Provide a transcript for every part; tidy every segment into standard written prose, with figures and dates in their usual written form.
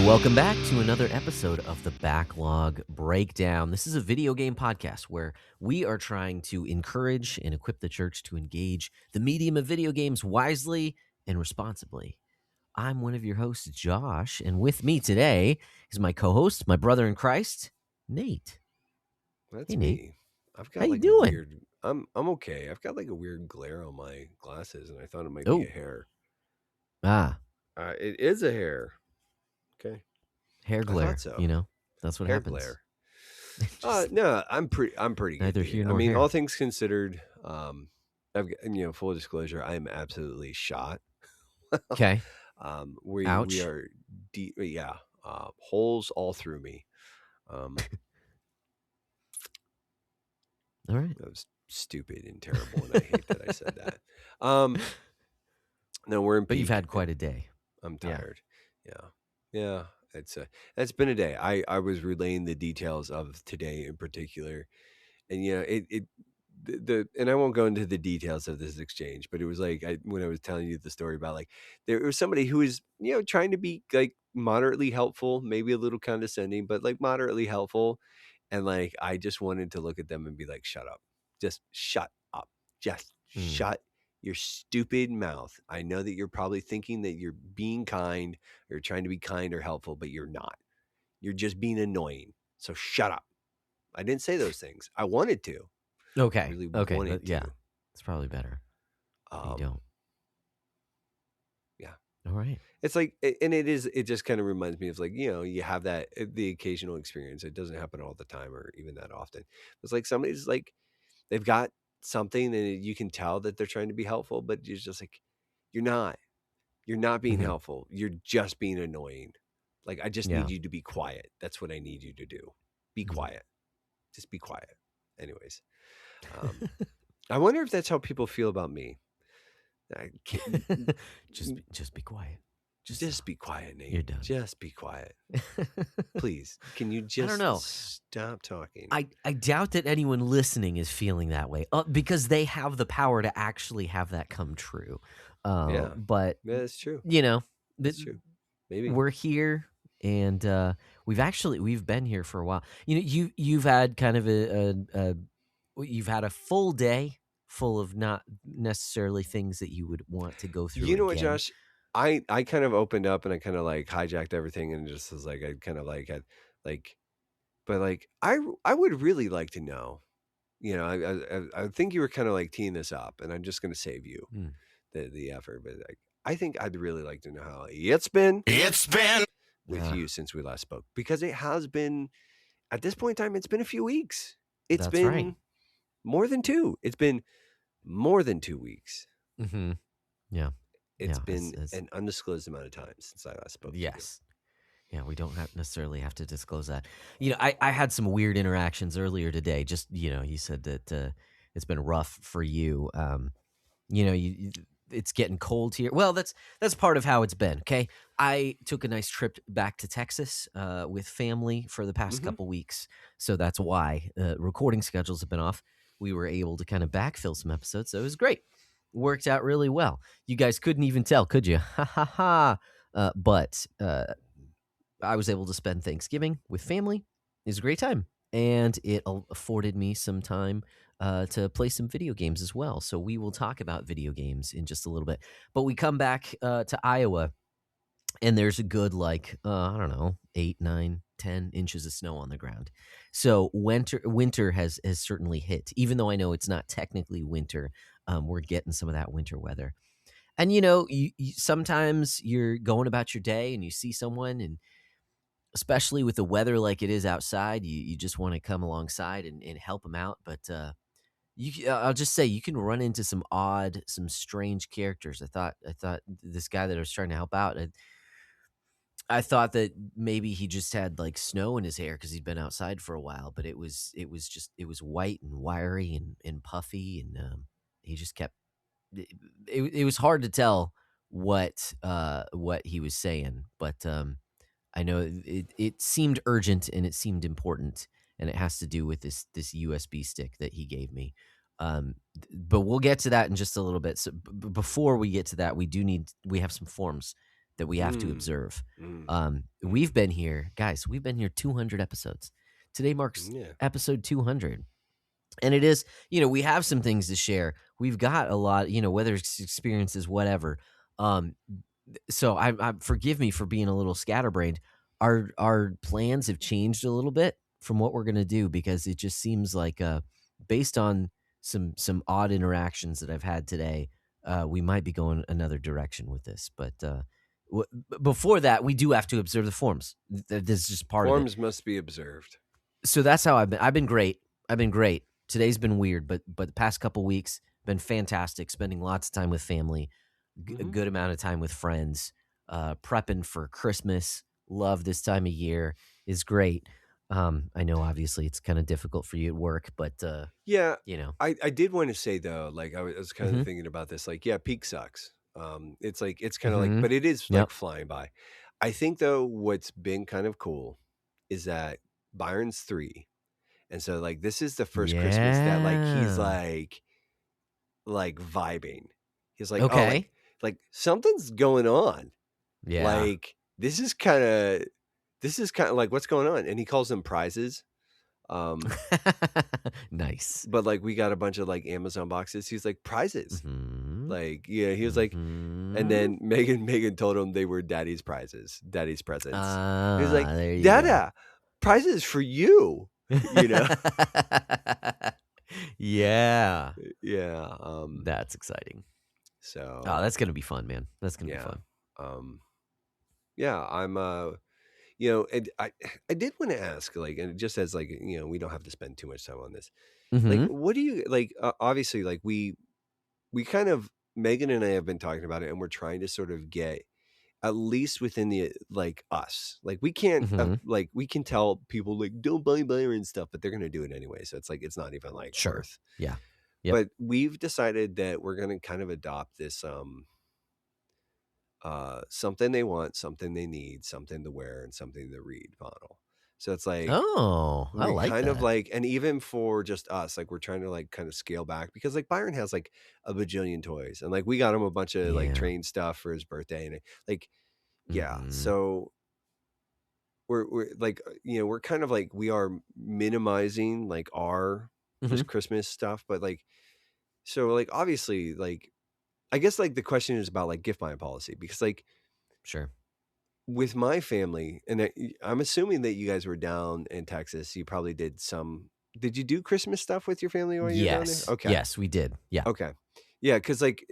Welcome back to another episode of the Backlog Breakdown. This is a video game podcast where we are trying to encourage and equip the church to engage the medium of video games wisely and responsibly. I'm one of your hosts, Josh, and with me today is my co-host, my brother in Christ, Nate. That's Hey, me. Nate. I've got How you like doing? a weird. I'm okay. I've got like a weird glare on my glasses, and I thought it might Oh. be a hair. It is a hair. Okay. Hair I glare. thought so. You know, that's what hair happens. glare. Just No, I'm pretty good. neither dude. here I nor mean, here. all things considered, full disclosure, I am absolutely shot. Okay. We Ouch. are deep. Yeah. Holes all through me. All right. That was stupid and terrible, and I hate that I said that. No, we're in. But you've peak. had quite a day. I'm tired. Yeah. It's been a day. I was relaying the details of today in particular, and and I won't go into the details of this exchange, but it was like when I was telling you the story about like there was somebody who was trying to be like moderately helpful, maybe a little condescending, but like moderately helpful, and like I just wanted to look at them and be like, shut up, just shut up, just shut your stupid mouth. I know that you're probably thinking that you're being kind or trying to be kind or helpful, but you're not. You're just being annoying. So shut up. I didn't say those things. I wanted to. Okay. I really okay. wanted to. Yeah. It's probably better. You don't. Yeah. All right. It's like, and it just kind of reminds me of like, you have that, the occasional experience. It doesn't happen all the time or even that often. It's like somebody's like, they've got something and you can tell that they're trying to be helpful, but you're just like, you're not being helpful. You're just being annoying. Like, I just need you to be quiet. That's what I need you to do. Be quiet. Just be quiet. Anyways, I wonder if that's how people feel about me. Just be quiet. Just be quiet, Nate. You're done. Just be quiet. Please. Can you just I don't know. Stop talking? I doubt that anyone listening is feeling that way because they have the power to actually have that come true. But yeah, that's true. That's true. Maybe we're here and we've been here for a while. You've had kind of you've had a full day full of not necessarily things that you would want to go through. You know again. what, Josh? I kind of opened up and I kind of like hijacked everything and just was like, I kind of like had like, but like, I would really like to know, I think you were kind of like teeing this up and I'm just going to save you the effort, but like, I think I'd really like to know how it's been with you since we last spoke, because it has been, at this point in time, it's been a few weeks. It's That's been right. more than 2. It's been more than 2 weeks. Mm-hmm. Yeah. It's been an undisclosed amount of time since I last spoke. Yes. Yeah, we don't necessarily have to disclose that. I had some weird interactions earlier today. Just, you said that it's been rough for you. It's getting cold here. Well, that's part of how it's been, okay? I took a nice trip back to Texas with family for the past couple weeks. So that's why recording schedules have been off. We were able to kind of backfill some episodes. So it was great. Worked out really well. You guys couldn't even tell, could you? Ha ha ha. But I was able to spend Thanksgiving with family. It was a great time. And it afforded me some time to play some video games as well. So we will talk about video games in just a little bit. But we come back to Iowa, and there's a good, 8, 9, 10 inches of snow on the ground. So winter has certainly hit. Even though I know it's not technically winter, we're getting some of that winter weather. And, you sometimes you're going about your day and you see someone, and especially with the weather like it is outside, you just want to come alongside and help them out. But I'll just say you can run into some strange characters. I thought this guy that I was trying to help out, I thought that maybe he just had like snow in his hair because he'd been outside for a while, but it was white and wiry and puffy, and he just kept. It was hard to tell what he was saying, but I know it seemed urgent and it seemed important, and it has to do with this USB stick that he gave me. But we'll get to that in just a little bit. So before we get to that, we have some forms that we have to Mm. observe. Mm. We've been here, guys. We've been here 200 episodes. Today marks Yeah. episode 200. And it is, we have some things to share. We've got a lot, whether it's experiences, whatever. Um, so I forgive me for being a little scatterbrained. Our plans have changed a little bit from what we're gonna do because it just seems like based on some odd interactions that I've had today, we might be going another direction with this. But before that, we do have to observe the forms. This is just part of it. Forms must be observed. So that's how I've been. I've been great. I've been great. Today's been weird, but the past couple weeks been fantastic. Spending lots of time with family, a Mm-hmm. good amount of time with friends, prepping for Christmas. Love this time of year is great. I know obviously it's kind of difficult for you at work, but Yeah, you know. I did want to say though, like I was kind of Mm-hmm. thinking about this, like, yeah, peak sucks. It's like it's kind of like, Mm-hmm. but it is like Yep. flying by. I think though, what's been kind of cool is that Byron's 3, and so like this is the first Christmas that like he's Yeah. like vibing. He's like, oh, Okay. like something's going on. Yeah. Like this is kind of like what's going on, and he calls them prizes. Um, Nice. But, like, we got a bunch of, like, Amazon boxes. He's like, "Prizes." Mm-hmm. Like, yeah, he was like and Mm-hmm. then Megan told him they were daddy's prizes, daddy's presents. He was like, Ah, there you go. "Dada, prizes for you." You know? Yeah, Yeah, that's exciting. Oh, so, that's gonna be fun, man. That's gonna be yeah, fun. um, yeah, I'm, and I did wanna ask, like, and just as, like, we don't have to spend too much time on this. Like, Mhm, what do you like, obviously, like, we kind of Megan and I have been talking about it, and we're trying to sort of get at least within the like us. Like we can't mhm. like we can tell people like don't buy Byron stuff, but they're gonna do it anyway. So it's like it's not even like Sure. worth. Yeah. Yep. But we've decided that we're gonna kind of adopt this something they want, something they need, something to wear, and something to read model. So it's like Oh, I we're like kind of that. like, and even for just us, like we're trying to like kind of scale back because like Byron has like a bajillion toys, and like we got him a bunch of like Yeah. train stuff for his birthday, and like yeah, Mhm. so we're like we're kind of like we are minimizing like our just Mhm. Christmas stuff, but like so like obviously like I guess like the question is about like gift buying policy because like Sure. with my family, and I'm assuming that you guys were down in Texas. You probably did some. Did you do Christmas stuff with your family while you were down there? Yes. Okay, Yes, we did. Yeah. okay, yeah. Because like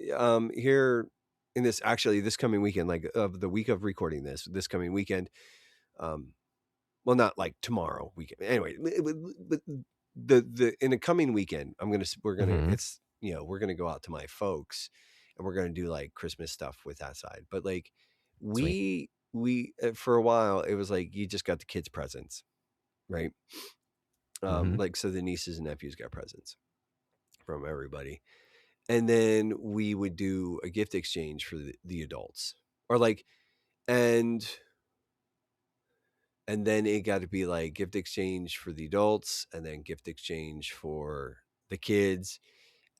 here in this actually this coming weekend, like of the week of recording this coming weekend, um, well not like tomorrow weekend. Anyway, but the in the coming weekend, we're gonna Mhm. it's we're gonna go out to my folks, and we're gonna do like Christmas stuff with that side. But like Sweet. we for a while it was like you just got the kids presents, right? Mhm. Like so the nieces and nephews got presents from everybody, and then we would do a gift exchange for the adults, or like and and then it got to be like gift exchange for the adults and then gift exchange for the kids.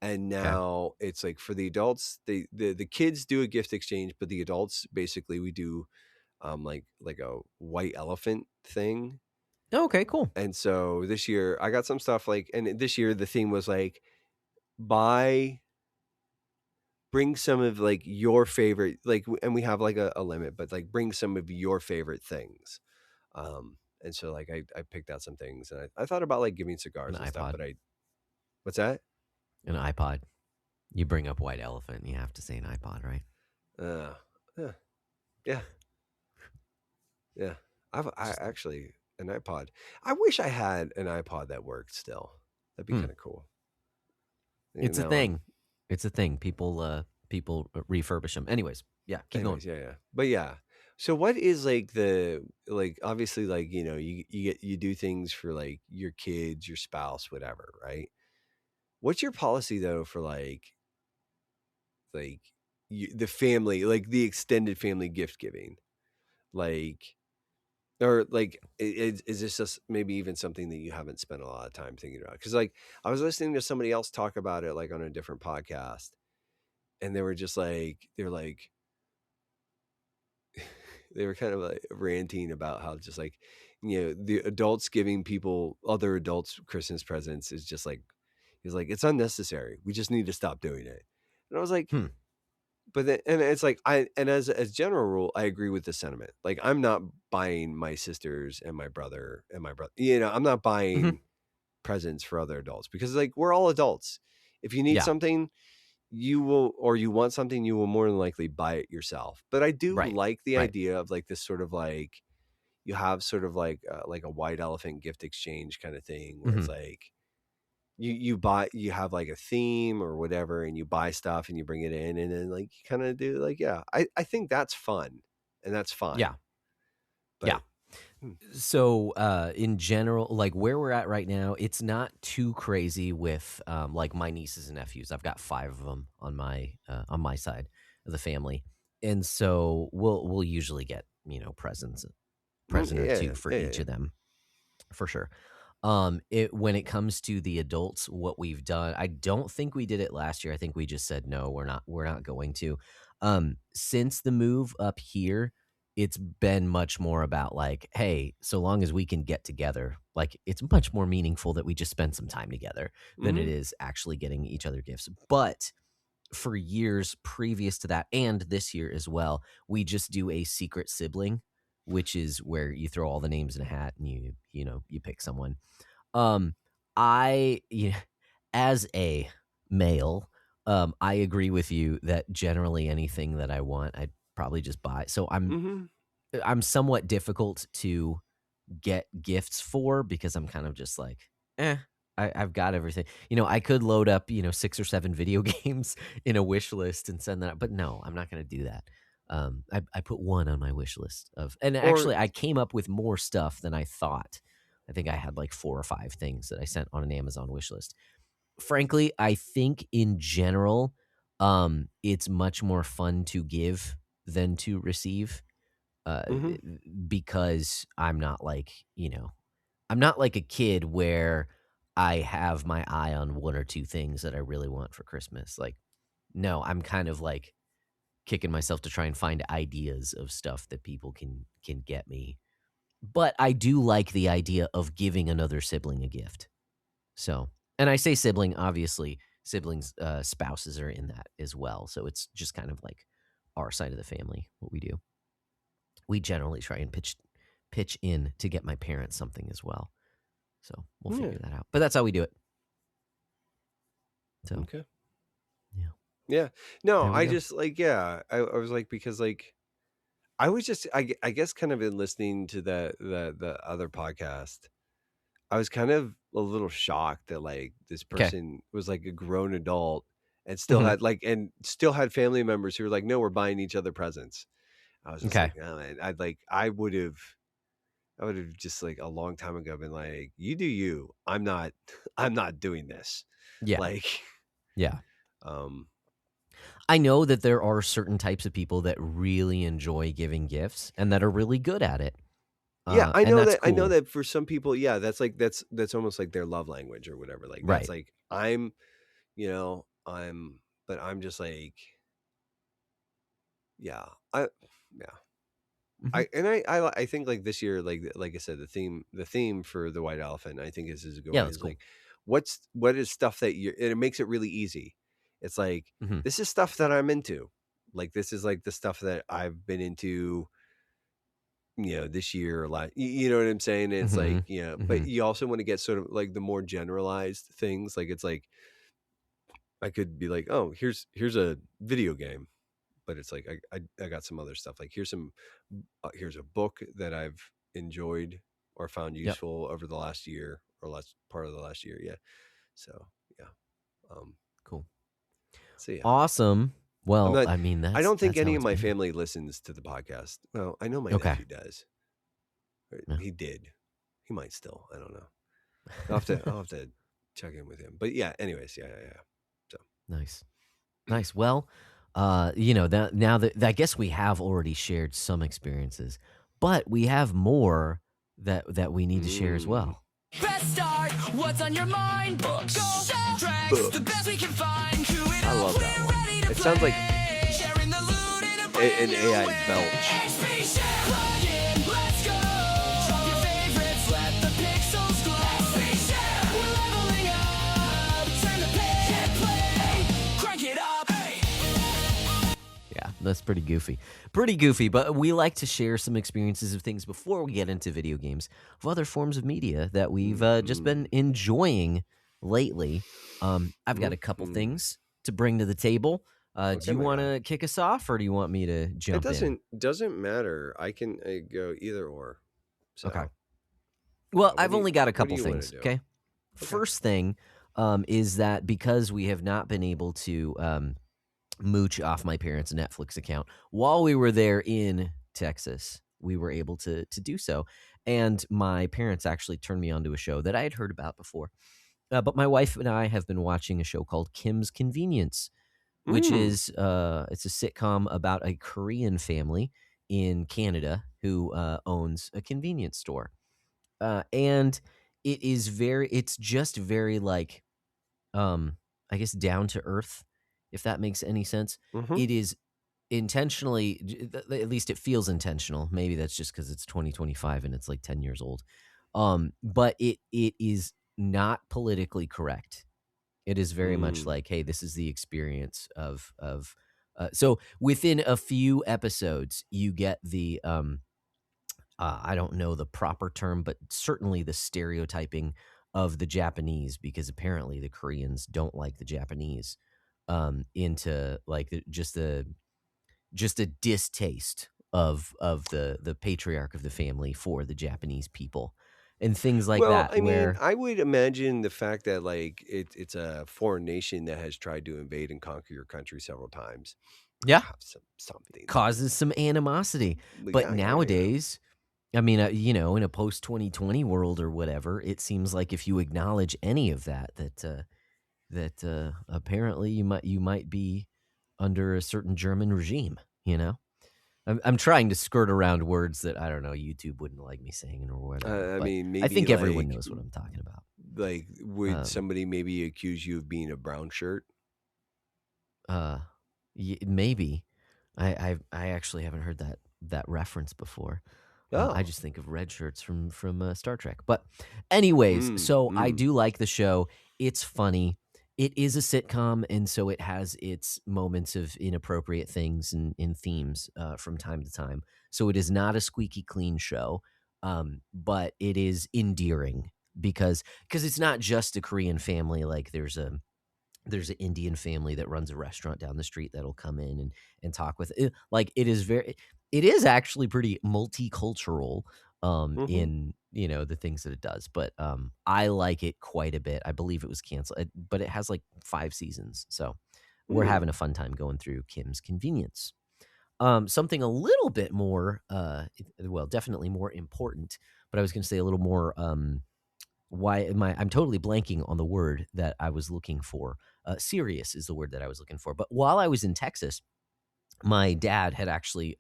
And 'Kay. now it's like for the adults, the kids do a gift exchange, but the adults basically we do like a white elephant thing. Okay, cool. And so this year I got some stuff like, and this year the theme was like buy bring some of like your favorite like and we have like a limit, but like bring some of your favorite things. And so like I picked out some things, and I thought about like giving An cigars and stuff, iPod. but what's that? An iPod. You bring up white elephant, and you have to say an iPod, right? Uh, yeah, yeah, yeah. I Just actually an iPod. I wish I had an iPod that worked still. That'd be hmm. kind of cool. It's a Now I'm thing. It's a thing. People refurbish them. Anyways, yeah, keep going. anyways, yeah, yeah. But yeah. So what is like the like obviously like you do things for like your kids, your spouse, whatever, right? What's your policy though for like the family, like the extended family gift giving? Like or like is this just maybe even something that you haven't spent a lot of time thinking about? Because like I was listening to somebody else talk about it like on a different podcast, and they were just like they're like they were kind of like ranting about how just like, the adults giving other adults Christmas presents is just like, he's like, it's unnecessary. We just need to stop doing it. And I was like, Hmm. but then, and it's like, as general rule, I agree with the sentiment. Like, I'm not buying my sisters and my brother, I'm not Hmm. buying presents for other adults, because like, we're all adults. If you need Yeah. something, or you want something, you will more than likely buy it yourself. But I do Right. like the Right. idea of like this sort of like, you have sort of like a white elephant gift exchange kind of thing, where Hmm. it's like, you have like a theme or whatever, and you buy stuff and you bring it in, and then like you kind of do like, yeah, I think that's fun, and that's fine. Yeah. Yeah. But So, in general, like where we're at right now, it's not too crazy with like my nieces and nephews. I've got 5 of them on my side of the family, and so we'll usually get present or yeah, two for yeah, each yeah. of them for sure. When it comes to the adults, what we've done, I don't think we did it last year. I think we just said no, we're not going to. Since the move up here, it's been much more about like, hey, so long as we can get together, like it's much more meaningful that we just spend some time together than it Mm-hmm. is actually getting each other gifts. But for years previous to that, and this year as well, we just do a secret sibling, which is where you throw all the names in a hat and you pick someone. um, I as a male, I agree with you that generally anything that I want, I'd probably just buy. So Mm-hmm. I'm somewhat difficult to get gifts for because I'm kind of just like, I've got everything. I could load up, 6 or 7 video games in a wish list and send that out, but no, I'm not going to do that. I put one on my wish list and Or actually I came up with more stuff than I thought. I think I had like 4 or 5 things that I sent on an Amazon wish list. Frankly, I think in general, it's much more fun to give than to receive, uh, mm-hmm. because I'm not like a kid where I have my eye on 1 or 2 things that I really want for Christmas. Like, no, I'm kind of like kicking myself to try and find ideas of stuff that people can get me. But I do like the idea of giving another sibling a gift. So, and I say sibling, obviously, siblings, spouses are in that as well. So it's just kind of like our side of the family, what we do. We generally try and pitch in to get my parents something as well. So we'll Yeah. figure that out. But that's how we do it. So Okay. yeah, Yeah. No, there we I go. just like, yeah, I was like, because like, I was just, I guess kind of in listening to the other podcast, I was kind of a little shocked that like this Okay. person was like a grown adult and Hmm. still had family members who were like, no, we're buying each other presents. I was just Okay. like, oh, man, I would have just like a long time ago been like, you do you. I'm not I'm not doing this. Yeah. Like, Yeah. um, I know that there are certain types of people that really enjoy giving gifts and that are really good at it. yeah, And that's I know cool. that for some people, yeah, that's like that's almost like their love language or whatever. Like that's Right. like I'm but I'm just like, yeah, yeah. Hmm. I think like this year, like I said, the theme for the white elephant, I think is a good Yeah, one. that's Is cool. like, what is stuff that you, and it makes it really easy. It's like, Hmm. this is stuff that I'm into. Like, this is like the stuff that I've been into, this year a lot. You know what I'm saying? It's Hmm. like, but Hmm. you also want to get sort of like the more generalized things. Like, it's like, I could be like, oh, here's a video game, but it's like, I got some other stuff. Like, here's a book that I've enjoyed or found Yep. useful over the last year or last part of the last year. Yeah. So yeah. Um, Cool. so yeah, Awesome. I'm Well, not, I mean, I don't think that's how any of it's my been. family listens to the podcast. Well, I know my Okay. nephew does. Or Yeah. he did. He might still. I don't know. I'll have to check in with him. But yeah, anyways, yeah. So Nice. Nice. Well, that now that I guess we have already shared some experiences, but we have more that we need to share as mm, well. Press start. What's on your mind? Books. Go. Tracks. The best we can find. Chew it I up. love that We're one. ready to It sounds like play. Sharing the loot in a brand an new AI way. belch. HP Share. That's pretty goofy. Pretty goofy, but we like to share some experiences of things before we get into video games of other forms of media that we've just been enjoying lately. I've got a couple things to bring to the table. Do Okay, you my want guy. to kick us off, or do you want me to It jump in? doesn't matter. I can go either or. Okay. So, Well, I've only got a what do couple you want to things. do? Okay. Okay. First thing is that because we have not been able to mooch off my parents' Netflix account while we were there in Texas, we were able to do so. And my parents actually turned me onto a show that I had heard about before. But my wife and I have been watching a show called Kim's Convenience, which Mm. is it's a sitcom about a Korean family in Canada who owns a convenience store. And it's just very like I guess down to earth, if that makes any sense. Mm-hmm. It is intentionally, at least it feels intentional. Maybe that's just because it's 2025 and it's like 10 years old. But it is not politically correct. It is very much Mm. like, hey, this is the experience of. So within a few episodes, you get the I don't know the proper term, but certainly the stereotyping of the Japanese, because apparently the Koreans don't like the Japanese, into like just a distaste of the patriarch of the family for the Japanese people and things like Well, that. I mean, Where I would imagine the fact that like it's a foreign nation that has tried to invade and conquer your country several times would yeah, have something. causes some animosity, but Yeah. nowadays. I mean, in a post 2020 world or whatever, it seems like if you acknowledge any of that apparently you might be under a certain German regime. I'm trying to skirt around words that I don't know YouTube wouldn't like me saying or whatever, I but mean, I maybe think everyone knows what I'm talking about. would Um, somebody maybe accuse you of being a brown shirt? uh, maybe I actually haven't heard that reference before. I Oh. just think of red shirts from Star Trek. But anyways, Mm, so I mm. do like the show. It's funny. It is a sitcom, and so it has its moments of inappropriate things and in themes from time to time. So it is not a squeaky clean show, but it is endearing because it's not just a Korean family. Like there's an Indian family that runs a restaurant down the street that'll come in and talk with it. Like it is actually pretty multicultural Mhm. in the things that it does. But I like it quite a bit. I believe it was canceled, but it has like 5 seasons. So we're Mm. having a fun time going through Kim's Convenience. Something a little bit more well, definitely more important, but I was going to say a little more why am I'm totally blanking on the word that I was looking for. Serious is the word that I was looking for. But while I was in Texas, my dad had actually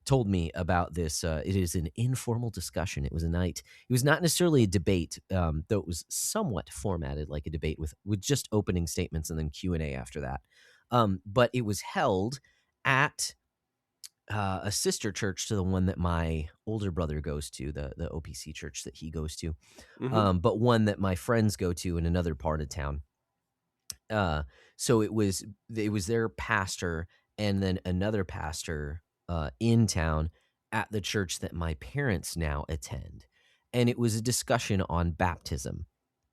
told me about this. It is an informal discussion. It was a night. It was not necessarily a debate, though it was somewhat formatted like a debate with just opening statements and then Q&A after that. But it was held at a sister church to the one that my older brother goes to, the OPC church that he goes to, Mhm. but one that my friends go to in another part of town. Uh, so it was their pastor and then another pastor in town at the church that my parents now attend, and it was a discussion on baptism.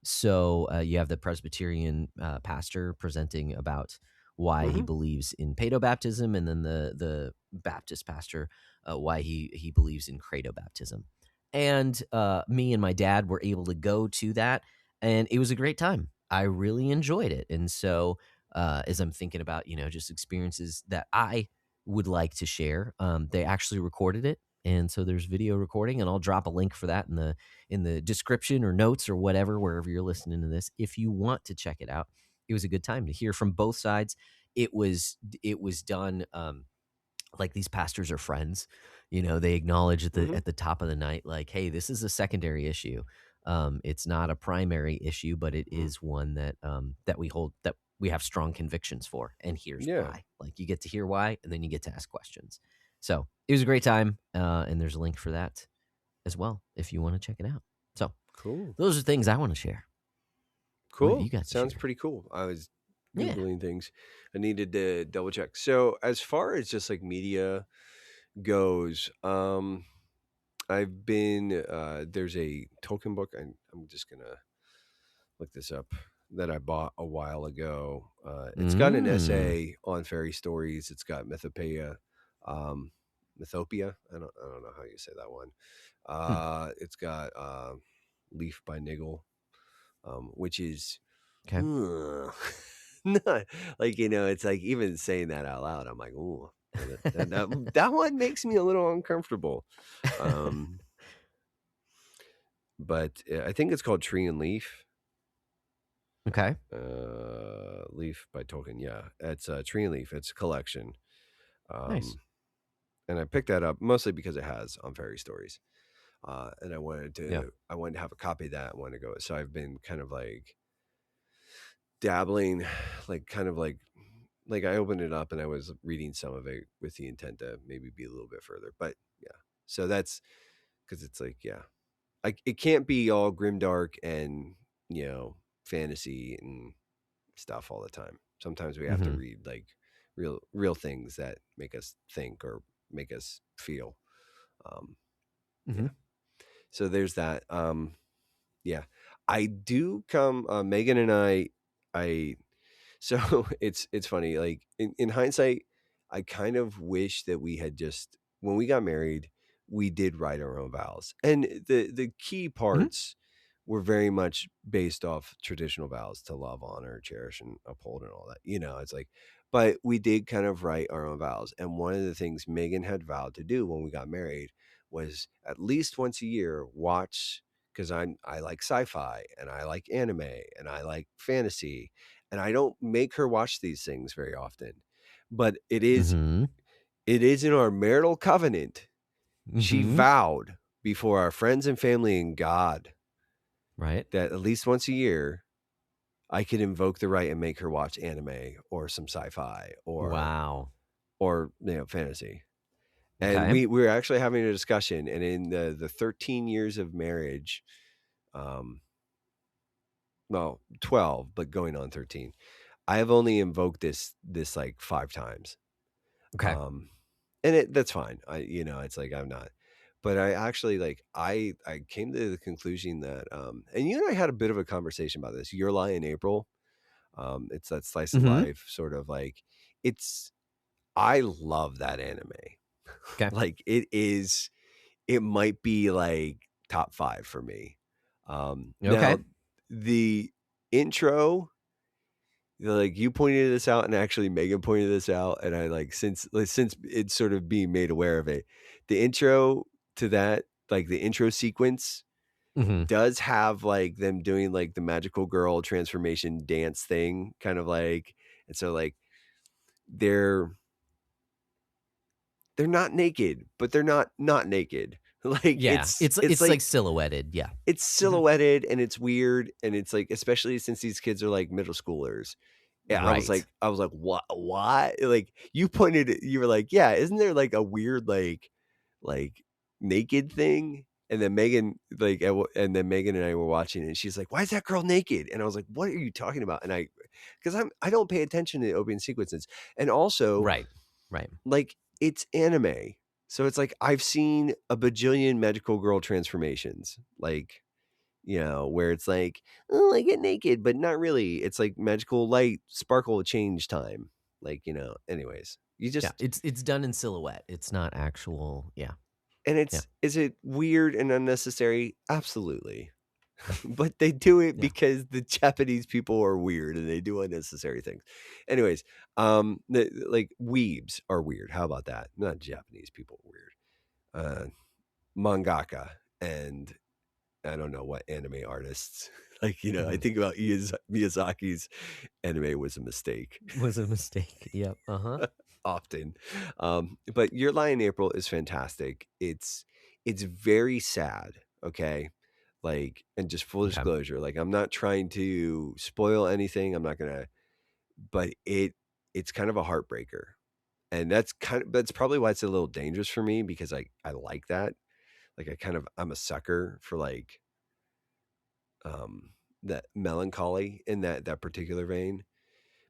So you have the Presbyterian pastor presenting about why he Mhm. believes in paedo baptism, and then the Baptist pastor why he believes in credo baptism. And me and my dad were able to go to that, and it was a great time. I really enjoyed it. And so, as I'm thinking about, just experiences that I would like to share, they actually recorded it. And so there's video recording, and I'll drop a link for that in the description or notes or whatever, wherever you're listening to this. If you want to check it out, it was a good time to hear from both sides. It was done. Like these pastors are friends. They acknowledge at the Mhm. at the top of the night, like, hey, this is a secondary issue. It's not a primary issue, but it Mhm. is one that we hold, that we have strong convictions for, and here's Yeah. why. Like, you get to hear why, and then you get to ask questions. So it was a great time, and there's a link for that as well if you want to check it out. So Cool. those are things I want to share. What have you Cool. got to Sounds share? pretty cool. I was Yeah. Googling things. I needed to double check. So as far as just like media goes, I've been there's a Tolkien book. I'm just gonna look this up that I bought a while ago. It's got an essay on fairy stories. It's got um, Mythopia. I don't know how you say that one. Hmm. It's got Leaf by Niggle, which is Okay. not like it's like even saying that out loud, I'm like, ooh, that one makes me a little uncomfortable. But I think it's called Tree and Leaf. Okay. Leaf by Tolkien. Yeah, it's Tree and Leaf. It's a collection. Nice. And I picked that up mostly because it has on fairy stories. And Yeah. I wanted to have a copy of that. I wanted to go. So I've been kind of like dabbling, like kind of like I opened it up and I was reading some of it with the intent to maybe be a little bit further. But yeah, so that's because it's like, yeah, it can't be all grimdark and fantasy and stuff all the time. Sometimes we have to Mm-hmm. read like real things that make us think or make us feel. Mm-hmm. Yeah. So there's that. Yeah, I do come. Megan and I. So it's funny. Like in hindsight, I kind of wish that we had just when we got married, we did write our own vows, and the key Mm-hmm. parts were very much based off traditional vows to love, honor, cherish, and uphold, and all that. It's like, but we did kind of write our own vows, and one of the things Megan had vowed to do when we got married was at least once a year watch because I like sci-fi and I like anime and I like fantasy and I don't make her watch these things very often, but Mm-hmm. it is in our marital covenant. She Mm-hmm. vowed before our friends and family and God Right. that at least once a year I could invoke the right and make her watch anime or some sci-fi Wow. or fantasy. And Okay. we were actually having a discussion, and in the 13 years of marriage, well, 12, but going on 13, I have only invoked this like 5 times. Okay. And that's fine. It's like I'm not. But I actually like I came to the conclusion that and you and I had a bit of a conversation about this. Your Lie in April. It's that slice of Mm-hmm. life sort of like it's I love that anime. Okay. Like it might be like top 5 for me. Okay. Now the intro, like you pointed this out and actually Megan pointed this out and I like since it's sort of being made aware of it, the intro to that, like the intro sequence Mm-hmm. does have like them doing like the magical girl transformation dance thing kind of like, and so like they're not naked, but they're not naked. Like Yeah. it's It's like like silhouetted. Yeah. it's Mm-hmm. silhouetted and it's weird and it's like especially since these kids are like middle schoolers. Yeah, Right. I was like, what? Like you were like, yeah, isn't there like a weird like naked thing? And then Megan and I were watching it and she's like, why is that girl naked? And I was like, what are you talking about? And because I don't pay attention to the opening sequences. And also Right. Right. like it's anime. So it's like I've seen a bajillion magical girl transformations. Like where it's like, oh, I get naked, but not really. It's like magical light, sparkle, change time. Like, anyways, you Yeah. just, It's done in silhouette. It's not actual. Yeah. and Yeah. is it weird and unnecessary? Absolutely. But they do it Yeah. because the Japanese people are weird and they do unnecessary things. Anyways, like weebs are weird. How about that? Not Japanese people are weird. Mangaka and I don't know what anime artists like. I Mhm. think about Miyazaki's anime was a mistake Was a mistake. Yep. Uh-huh. often. But Your Lie in April is fantastic. It's very sad. Okay. Like, and just full Okay. disclosure, like I'm not trying to spoil anything. I'm not gonna, but it's kind of a heartbreaker. And that's probably why it's a little dangerous for me because I like that. Like I'm a sucker for like that melancholy in that particular vein.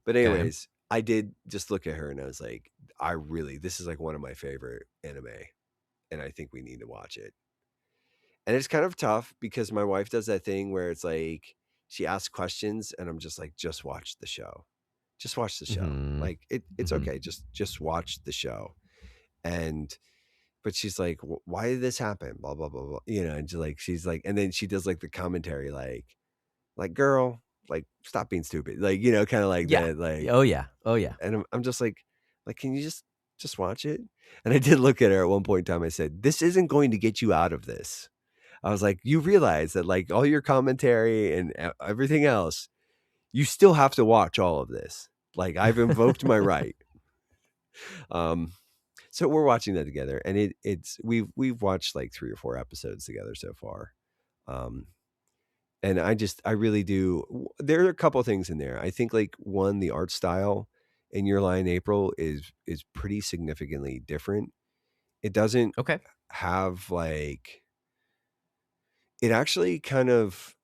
But Okay. anyways, I did just look at her and I was like, this is like one of my favorite anime, and I think we need to watch it. And it's kind of tough because my wife does that thing where it's like she asks questions and I'm just like, just watch the show. Just watch the show. Mm-hmm. Like it's Mm-hmm. okay. Just watch the show. And but she's like, why did this happen? Blah blah blah blah. And she's like, and then she does like the commentary, like girl, like stop being stupid, like kind of like Yeah. that, like. Oh yeah. Oh yeah. And I'm just like, can you just watch it? And I did look at her at one point in time. I said, this isn't going to get you out of this. I was like, you realize that like all your commentary and everything else, you still have to watch all of this. Like I've invoked my right. So we're watching that together, and we've watched like 3 or 4 episodes together so far. And I really do. There are a couple of things in there. I think like one, the art style in Your Lie in April is pretty significantly different. It doesn't Okay. have like, it actually kind of,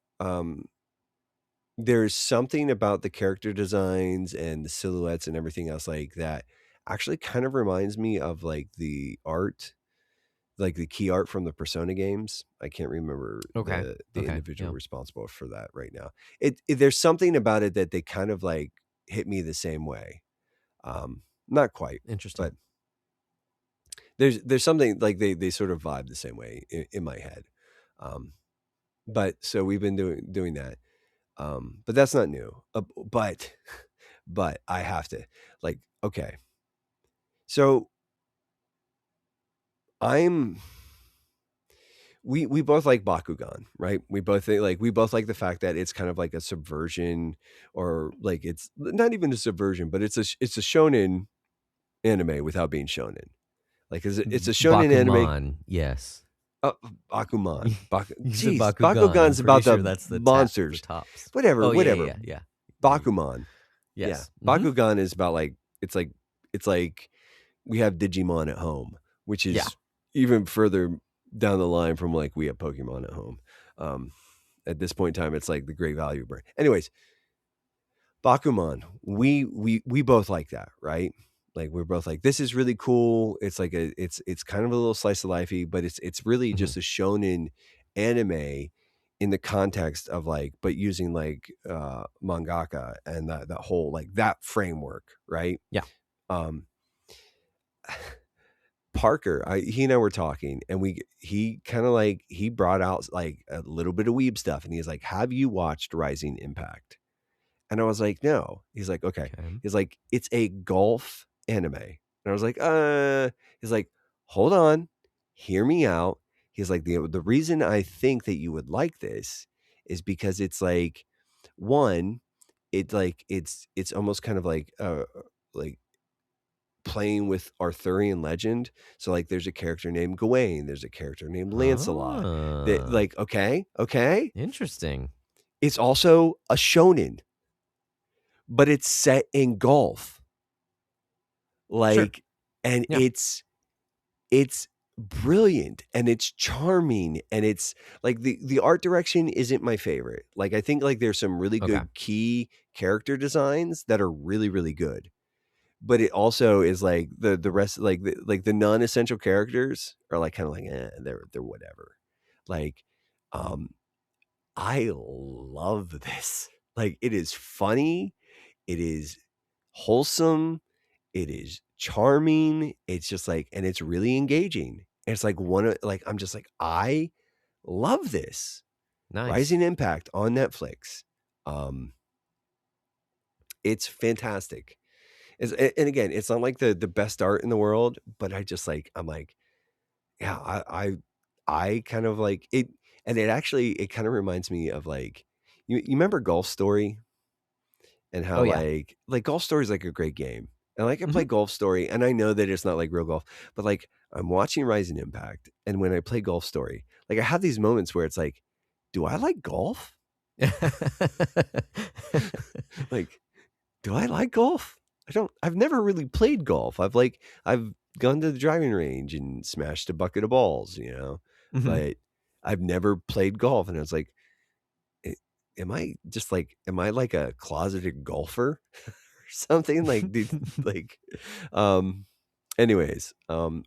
there's something about the character designs and the silhouettes and everything else like that actually kind of reminds me of like the art, like the key art from the Persona games. I can't remember Okay. the Okay. individual Yeah. responsible for that right now. There's something about it that they kind of like hit me the same way. Not quite, Interesting. but there's something like they sort of vibe the same way in my head. But so we've been doing that. But that's not new. But I have to, like, okay. So we both like Bakugan, right? We both like the fact that it's kind of like a subversion, or like it's not even a subversion, but it's a shonen anime without being shonen. Like it's a shonen anime. Bakuman, yes. Bakuman. You said Jeez, Bakugan. Bakugan's I'm about pretty sure the that's the monsters. the tops. Whatever. Oh yeah. Bakuman. Yes. Yeah. Bakugan is about like it's like we have Digimon at home, which is even further down the line from like we have Pokemon at home. At this point in time, it's like the great value brand. Anyways, Bakuman, we both like that, right? Like we're both like, this is really cool. It's like it's kind of a little slice of lifey, but it's really just a shonen anime in the context of like, but using like mangaka and that whole like that framework, right? Yeah. Parker, he and I were talking, and he kind of like, he brought out like a little bit of weeb stuff, and he's like, have you watched Rising Impact? And I was like, no. He's like, okay. He's like, it's a golf anime. And I was like, he's like, hold on, hear me out. He's like, the reason I think that you would like this is because it's like, one, it's like it's almost kind of like playing with Arthurian legend. So like there's a character named Gawain, there's a character named Lancelot. That like, okay. Interesting. It's also a shonen, but it's set in golf. Like, and it's brilliant and it's charming, and it's like the art direction isn't my favorite. Like I think like there's some really good key character designs that are really, really good. But it also is like the rest, like the non-essential characters are like kind of like they're whatever. Like, I love this. Like it is funny, it is wholesome, it is charming. It's just like, and it's really engaging. And it's like I'm just like, I love this. Nice. Rising Impact on Netflix. It's fantastic. And again, it's not like the best art in the world, but I'm like, yeah, I kind of like it. And it kind of reminds me of like, you remember Golf Story, and how like Golf Story is like a great game. And like I play Golf Story, and I know that it's not like real golf, but like I'm watching Rising Impact, and when I play Golf Story, like I have these moments where it's like, do I like golf? Like, do I like golf? I've never really played golf. I've gone to the driving range and smashed a bucket of balls, but I've never played golf. And I was like, am I like a closeted golfer? something like dude, like anyways,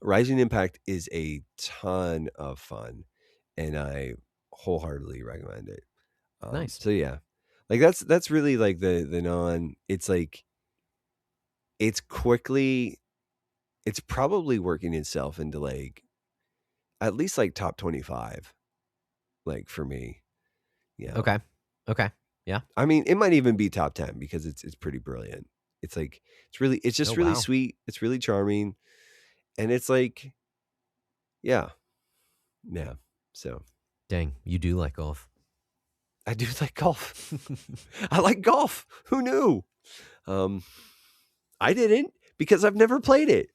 Rising Impact is a ton of fun, and I wholeheartedly recommend it. Nice. So yeah, like that's really like the non. It's like it's probably working itself into like at least like top 25, like for me. Yeah. Okay. Yeah. I mean, it might even be top 10 because it's pretty brilliant. It's like it's just Oh, really wow. sweet. It's really charming, and it's like yeah. So Dang, you do like golf. I do like golf. I like golf. Who knew? I didn't because I've never played it.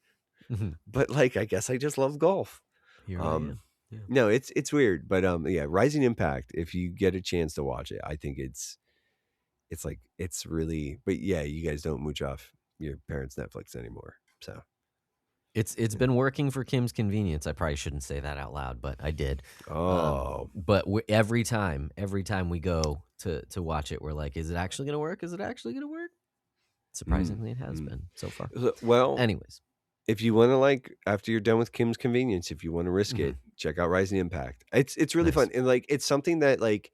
But like I guess I just love golf. Here I am. Yeah. No, it's weird, but yeah, Rising Impact, if you get a chance to watch it, I think it's like it's really, but yeah, you guys don't mooch off your parents' Netflix anymore. So It's been working for Kim's convenience. I probably shouldn't say that out loud, but I did. But every time we go to watch it, we're like, is it actually going to work? Is it actually going to work? Surprisingly, it has been so far. Well, anyways, if you want to, like, after you're done with Kim's convenience, if you want to risk it, check out Rising Impact. It's really fun, and like it's something that like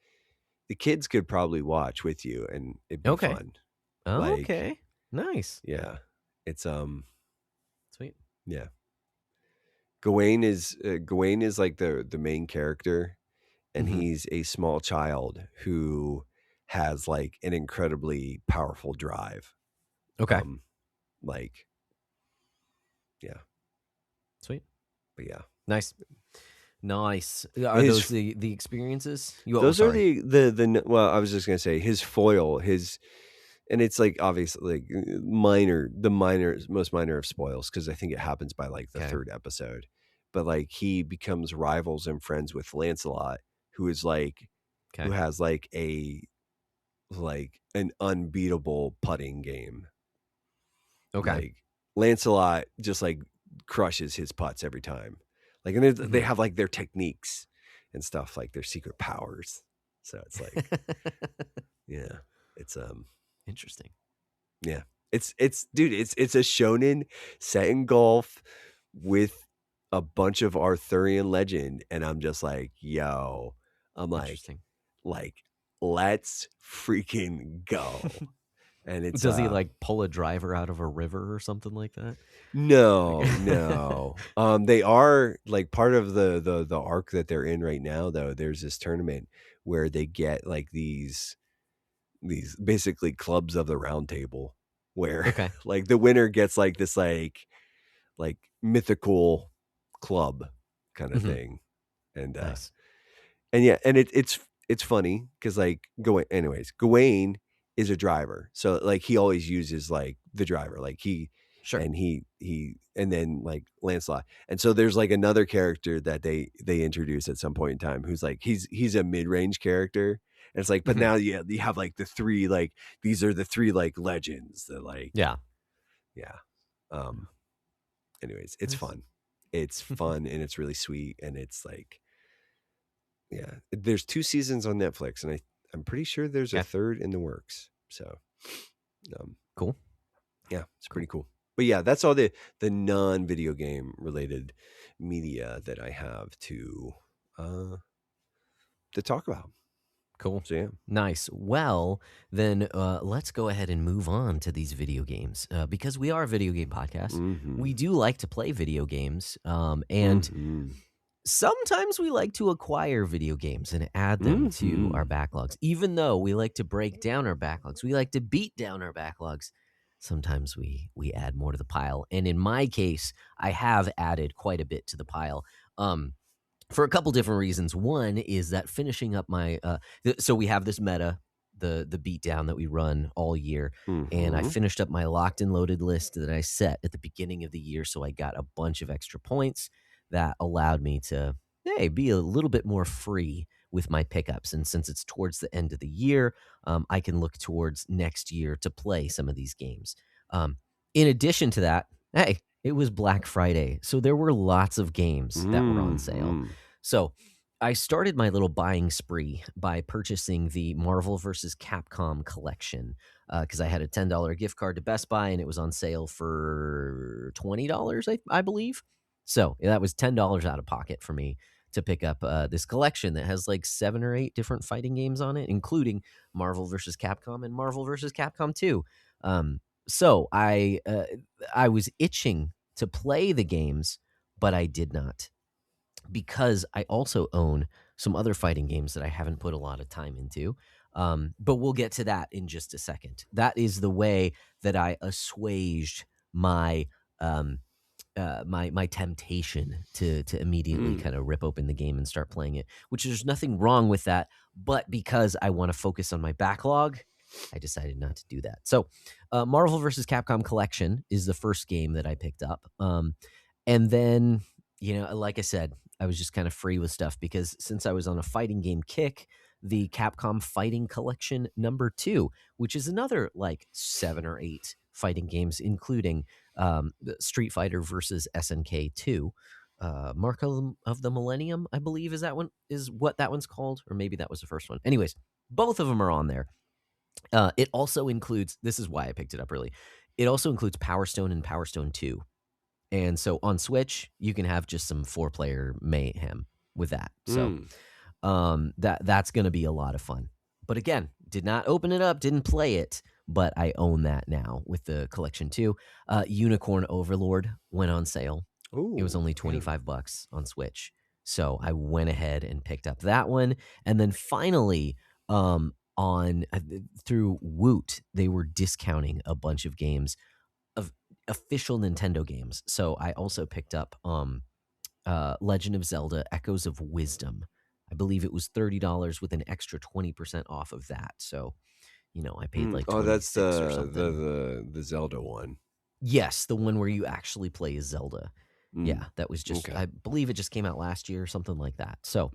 the kids could probably watch with you, and it'd be fun. Okay, nice. Yeah, it's sweet. Yeah, Gawain is like the main character, and he's a small child who has like an incredibly powerful drive. Okay. Like, yeah, sweet. but yeah, nice. Are those the experiences? Those are the well, I was just gonna say his foil, and it's like obviously like most minor of spoils because I think it happens by like the third episode. But like he becomes rivals and friends with Lancelot, who is like who has like an unbeatable putting game. Okay. Like Lancelot just like crushes his putts every time. Like, and they have like their techniques and stuff, like their secret powers. So it's like, yeah, it's interesting. Yeah, it's dude, it's a shonen set in golf with a bunch of Arthurian legend, and I'm just like, yo, I'm like, let's freaking go. And it's does he like pull a driver out of a river or something like that? No. They are like part of the arc that they're in right now, though. There's this tournament where they get like these basically clubs of the round table, where like the winner gets like this like mythical club kind of thing. And and yeah, and it's funny because like Gawain is a driver, so like he always uses like the driver, like and then like Lancelot, and so there's like another character that they introduce at some point in time who's like he's a mid-range character, and it's like, but now you have like the three, like these are the three like legends that like anyways, it's fun and it's really sweet, and it's like there's 2 seasons on Netflix, and I'm pretty sure there's a third in the works. So, cool. Yeah, it's pretty cool. But yeah, that's all the non-video game related media that I have to talk about. Cool. So yeah, nice. Well, then let's go ahead and move on to these video games because we are a video game podcast. We do like to play video games, and sometimes we like to acquire video games and add them to our backlogs. Even though we like to break down our backlogs, we like to beat down our backlogs. Sometimes we add more to the pile. And in my case, I have added quite a bit to the pile for a couple different reasons. One is that finishing up my so we have this meta, the beatdown that we run all year, and I finished up my locked and loaded list that I set at the beginning of the year, so I got a bunch of extra points that allowed me to be a little bit more free with my pickups. And since it's towards the end of the year, I can look towards next year to play some of these games. In addition to that, it was Black Friday, so there were lots of games that were on sale. So I started my little buying spree by purchasing the Marvel vs. Capcom collection because I had a $10 gift card to Best Buy and it was on sale for $20, I believe. So that was $10 out of pocket for me to pick up this collection that has like 7 or 8 different fighting games on it, including Marvel vs. Capcom and Marvel vs. Capcom 2. So I was itching to play the games, but I did not because I also own some other fighting games that I haven't put a lot of time into. But we'll get to that in just a second. That is the way that I assuaged my my temptation to immediately kind of rip open the game and start playing it. Which there's nothing wrong with that, but because I want to focus on my backlog, I decided not to do that. So, Marvel vs. Capcom Collection is the first game that I picked up. And then, like I said, I was just kind of free with stuff because since I was on a fighting game kick, the Capcom Fighting Collection #2, which is another like 7 or 8 fighting games, including Street Fighter versus SNK 2, Mark of the Millennium, I believe is what that one's called, or maybe that was the first one. Anyways, both of them are on there. It also includes, this is why I picked it up really, it also includes Power Stone and Power Stone 2. And so on Switch, you can have just some 4-player mayhem with that. So that's going to be a lot of fun. But again, did not open it up, didn't play it, but I own that now with the collection too. Unicorn Overlord went on sale. Ooh, it was only $25 on Switch. So I went ahead and picked up that one. And then finally, through Woot, they were discounting a bunch of games, of official Nintendo games. So I also picked up Legend of Zelda Echoes of Wisdom. I believe it was $30 with an extra 20% off of that. So, I paid like $26 that's or something. the Zelda one. Yes, the one where you actually play as Zelda. Yeah, that was just, Okay. I believe it just came out last year or something like that. So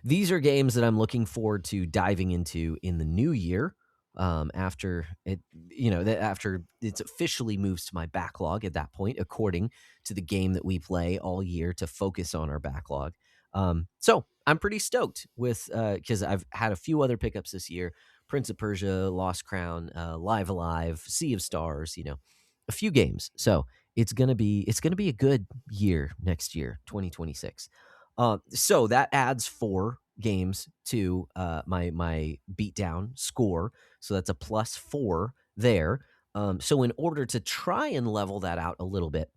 these are games that I'm looking forward to diving into in the new year. After after it's officially moves to my backlog at that point, according to the game that we play all year to focus on our backlog. So I'm pretty stoked with, because I've had a few other pickups this year: Prince of Persia, Lost Crown, Live Alive, Sea of Stars, a few games. So it's gonna be a good year next year, 2026. So that adds 4 games to my beatdown score. So that's a +4 there. So in order to try and level that out a little bit,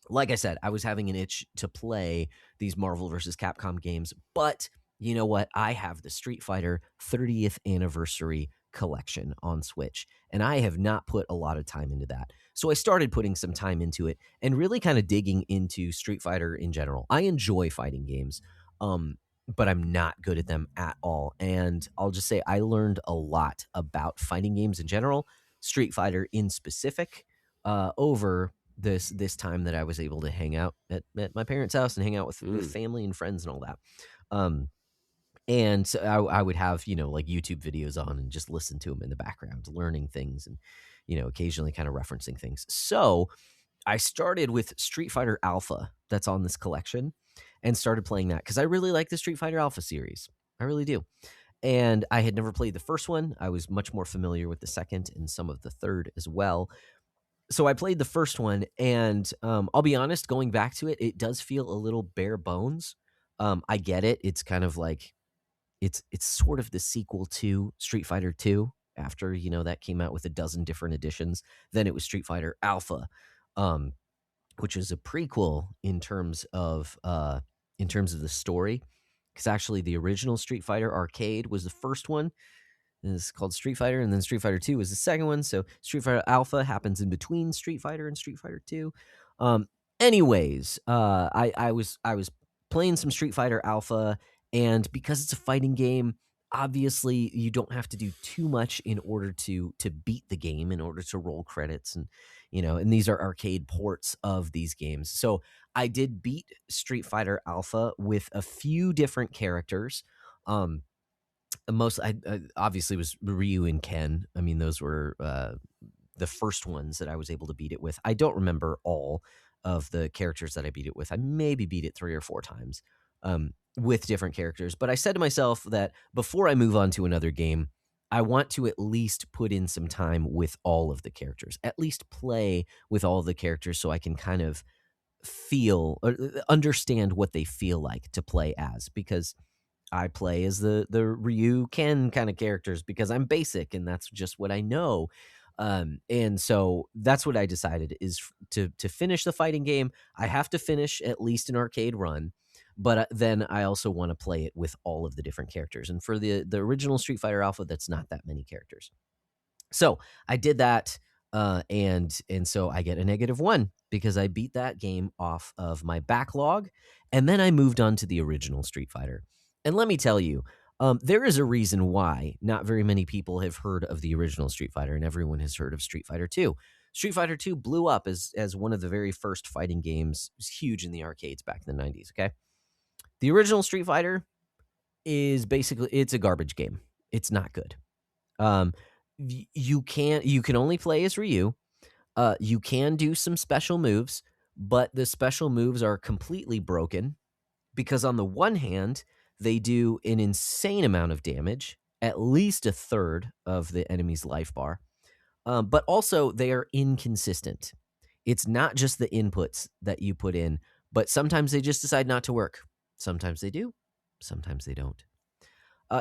like I said, I was having an itch to play these Marvel vs. Capcom games, but you know what? I have the Street Fighter 30th anniversary collection on Switch, and I have not put a lot of time into that. So I started putting some time into it and really kind of digging into Street Fighter in general. I enjoy fighting games, but I'm not good at them at all. And I'll just say I learned a lot about fighting games in general, Street Fighter in specific, over this time that I was able to hang out at my parents' house and hang out with family and friends and all that. And so I would have, like YouTube videos on and just listen to them in the background, learning things and, occasionally kind of referencing things. So I started with Street Fighter Alpha that's on this collection and started playing that because I really like the Street Fighter Alpha series. I really do. And I had never played the first one. I was much more familiar with the second and some of the third as well. So I played the first one, and I'll be honest, going back to it, it does feel a little bare bones. I get it. It's kind of like it's sort of the sequel to Street Fighter 2 after, that came out with a dozen different editions. Then it was Street Fighter Alpha, which is a prequel in terms of the story, because actually the original Street Fighter arcade was the first one. It's called Street Fighter, and then Street Fighter 2 was the second one. So Street Fighter Alpha happens in between Street Fighter and Street Fighter 2. Anyways, I was playing some Street Fighter Alpha, and because it's a fighting game, obviously you don't have to do too much in order to beat the game, in order to roll credits, and and these are arcade ports of these games. So I did beat Street Fighter Alpha with a few different characters. Most I obviously was Ryu and Ken. I mean, those were the first ones that I was able to beat it with. I don't remember all of the characters that I beat it with. I maybe beat it 3 or 4 times. with different characters. But I said to myself that before I move on to another game, I want to at least put in some time with all of the characters, at least play with all of the characters so I can kind of feel or understand what they feel like to play as, because I play as the Ryu Ken kind of characters because I'm basic and that's just what I know. And so that's what I decided is to finish the fighting game. I have to finish at least an arcade run, but then I also want to play it with all of the different characters. And for the original Street Fighter Alpha, that's not that many characters. So I did that, and so I get a -1 because I beat that game off of my backlog, and then I moved on to the original Street Fighter. And let me tell you, there is a reason why not very many people have heard of the original Street Fighter, and everyone has heard of Street Fighter 2. Street Fighter 2 blew up as one of the very first fighting games. It was huge in the arcades back in the 90s, okay? The original Street Fighter is basically it's a garbage game. It's not good. Um, you can only play as Ryu. You can do some special moves, but the special moves are completely broken because on the one hand, they do an insane amount of damage, at least a third of the enemy's life bar. But also they are inconsistent. It's not just the inputs that you put in, but sometimes they just decide not to work. Sometimes they do, sometimes they don't.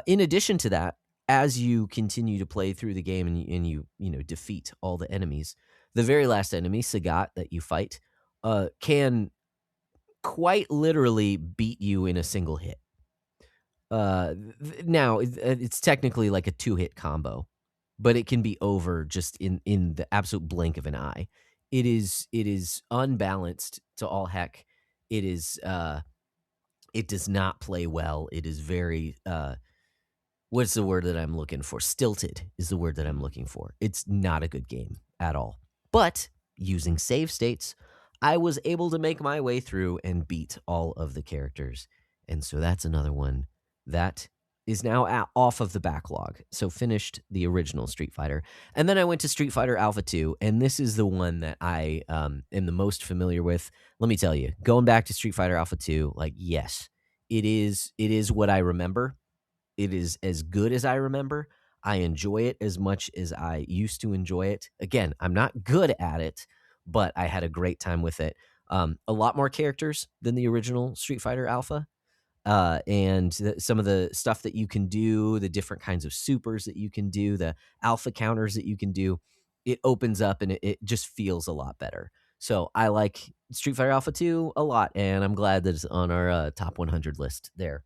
In addition to that, as you continue to play through the game and you defeat all the enemies, the very last enemy, Sagat, that you fight, can quite literally beat you in a single hit. Now it's technically like a 2-hit combo, but it can be over just in the absolute blink of an eye. It is unbalanced to all heck. It is it does not play well. It is very what's the word that I'm looking for? Stilted is the word that I'm looking for. It's not a good game at all. But using save states, I was able to make my way through and beat all of the characters. And so that's another one that is now off of the backlog. So finished the original Street Fighter. And then I went to Street Fighter Alpha 2, and this is the one that I am the most familiar with. Let me tell you, going back to Street Fighter Alpha 2, like, yes, it is what I remember. It is as good as I remember. I enjoy it as much as I used to enjoy it. Again, I'm not good at it, but I had a great time with it. A lot more characters than the original Street Fighter Alpha. And some of the stuff that you can do, the different kinds of supers that you can do, the alpha counters that you can do, it opens up and it just feels a lot better. So I like Street Fighter Alpha 2 a lot, and I'm glad that it's on our top 100 list there.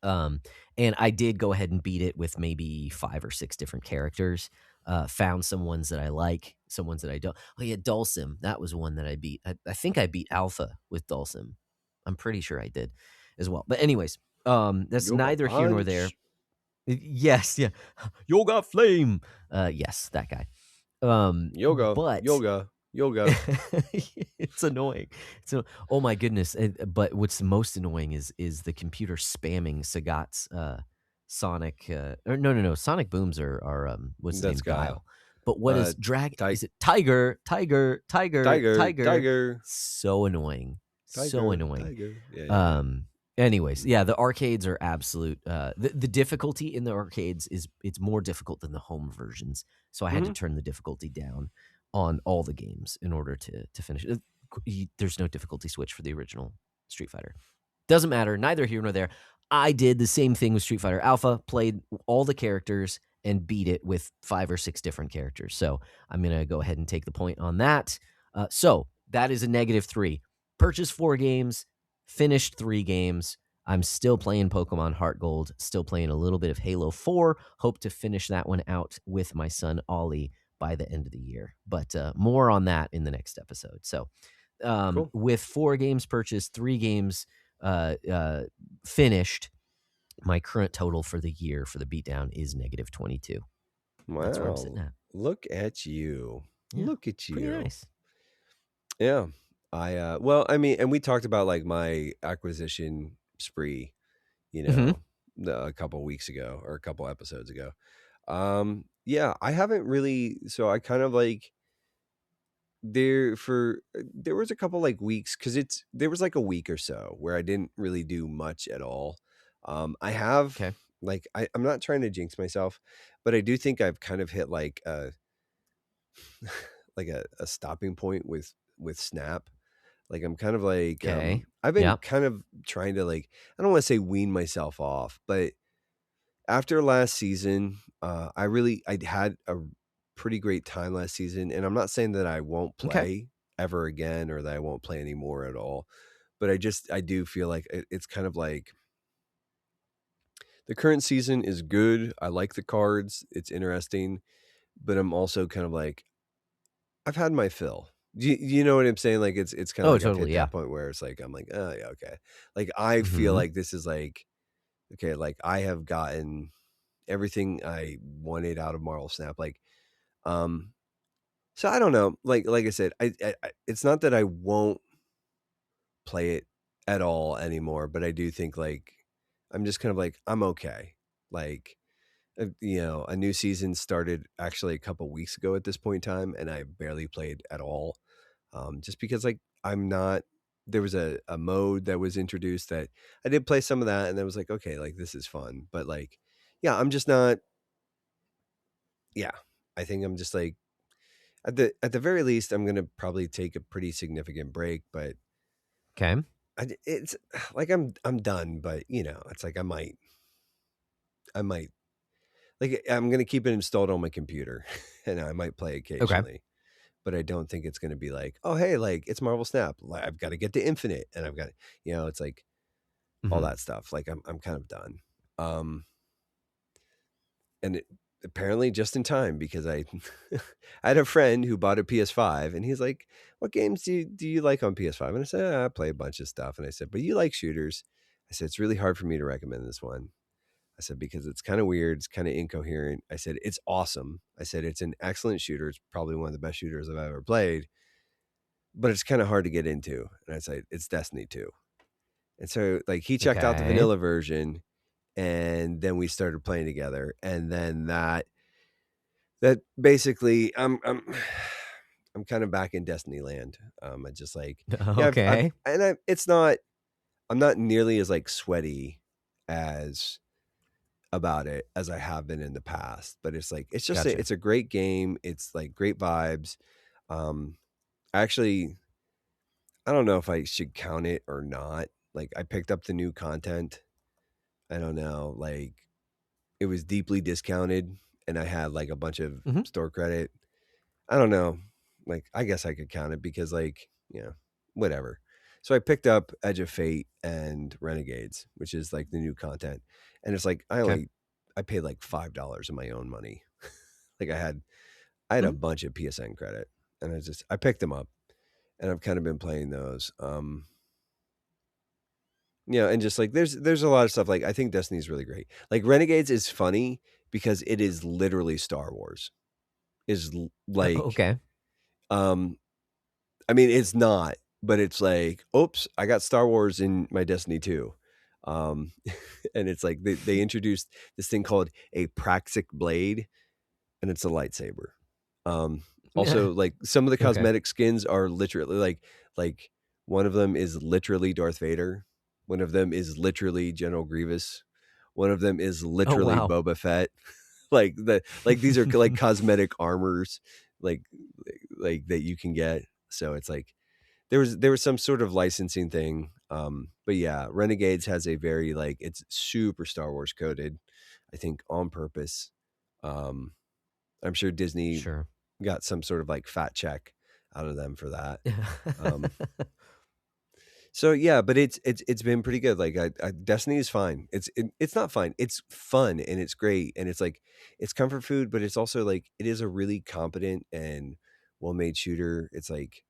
And I did go ahead and beat it with maybe 5 or 6 different characters. Found some ones that I like, some ones that I don't. Oh yeah, Dulcim. That was one that I beat. I think I beat Alpha with Dulcim. I'm pretty sure I did as well. But anyways, that's Yoga neither here nor there. punch. Yes, yeah. Yoga Flame. Yes, that guy. But Yoga. it's annoying. So, oh my goodness! But what's most annoying is the computer spamming Sagat's Sonic. Or no. Sonic booms are what's the name? That's Guile. But what is drag? Is it Tiger? Tiger. So annoying. So annoying. Tiger. Yeah. Anyways, yeah, the arcades are absolute. The difficulty in the arcades it's more difficult than the home versions. So I had to turn the difficulty down on all the games in order to finish it. There's no difficulty switch for the original Street Fighter. Doesn't matter. Neither here nor there. I did the same thing with Street Fighter Alpha. Played all the characters and beat it with 5 or 6 different characters. So I'm gonna go ahead and take the point on that. So that is a -3. Purchased 4 games. Finished 3 games. I'm still playing Pokemon Heart Gold, still playing a little bit of Halo 4. Hope to finish that one out with my son Ollie by the end of the year. But more on that in the next episode. So Cool. with 4 games purchased, 3 games finished, my current total for the year for the beatdown is -22. Wow. That's where I'm sitting at. Look at you. Yeah, Look at you. pretty nice. Yeah. Well, I mean, and we talked about like my acquisition spree, a couple weeks ago or a couple episodes ago. Yeah, I haven't really. So I kind of like there was a couple like weeks because there was like a week or so where I didn't really do much at all. I have Okay. like I'm not trying to jinx myself, but I do think I've kind of hit like a like a stopping point with Snap. Like I'm kind of like Okay. I've been Yep. kind of trying to like I don't want to say wean myself off, but after last season, I had a pretty great time last season, and I'm not saying that I won't Okay. play ever again or that I won't play anymore at all, but I do feel like it's kind of like the current season is good. I like the cards. It's interesting, but I'm also kind of like I've had my fill. Do you know what I'm saying? Like it's kind of Oh, like I've hit totally. Yeah. that point where it's like I'm like, oh yeah, okay. Like I feel Hmm. like this is like okay, like I have gotten everything I wanted out of Marvel Snap. Like, um, so I don't know. Like I said, it's not that I won't play it at all anymore, but I do think like I'm just kind of like I'm okay. Like a new season started actually a couple weeks ago at this point in time, and I barely played at all. Just because like I'm not. There was a mode that was introduced that I did play some of that, and I was like, okay, like this is fun, but like, yeah, I'm just not. Yeah, I think I'm just like at the very least, I'm gonna probably take a pretty significant break, but Okay. it's like I'm done. But it's like I might like I'm gonna keep it installed on my computer, and I might play Okay. occasionally. But I don't think it's gonna be like, oh hey, like it's Marvel Snap. I've got to get to Infinite, and I've got it's like all Hmm. that stuff. Like I'm kind of done. Um, and apparently just in time because I I had a friend who bought a PS5 and he's like, "What games do you like on PS5?" And I said, "I play a bunch of stuff." And I said, "But you like shooters?" I said, "It's really hard for me to recommend this one." I said, "Because it's kind of weird, it's kind of incoherent." I said, "It's awesome." I said, "It's an excellent shooter. It's probably one of the best shooters I've ever played, but it's kind of hard to get into." And I said, "It's Destiny 2." And so like he checked out the Okay. vanilla version and then we started playing together and then that basically I'm kind of back in Destiny land. I just like yeah, I've Okay. and it's not I'm not nearly as like sweaty as about it as I have been in the past, but it's like it's just Gotcha. it's a great game. It's like great vibes. Um actually I don't know if I should count it or not. Like I picked up the new content. I don't know, like it was deeply discounted and I had like a bunch of Hmm. store credit. I don't know. Like, I guess I could count it because, like, whatever. So I picked up Edge of Fate and Renegades, which is like the new content, and it's like Okay. I paid like $5 of my own money. Like I had a Mhm. bunch of PSN credit, and I picked them up, and I've kind of been playing those. And just like there's a lot of stuff. Like I think Destiny's really great. Like Renegades is funny because it is literally Star Wars. Like Okay. um I mean, it's not, but it's like, oops, I got Star Wars in my Destiny 2. Um, and it's like they introduced this thing called a Praxic blade, and it's a lightsaber. Also, like some of the Okay. cosmetic skins are literally like one of them is literally Darth Vader, one of them is literally General Grievous, one of them is Oh literally wow. Boba Fett. Like these are like cosmetic armors, like like that you can get. So it's like there was some sort of licensing thing. But yeah, Renegades has a very like it's super Star Wars coded, I think on purpose. Um, I'm sure Disney Sure. got some sort of like fat check out of them for that. Um, so yeah, but it's been pretty good. Like Destiny is fine. It's not fine. It's fun and it's great and it's like it's comfort food, but it's also like it is a really competent and well made shooter. It's like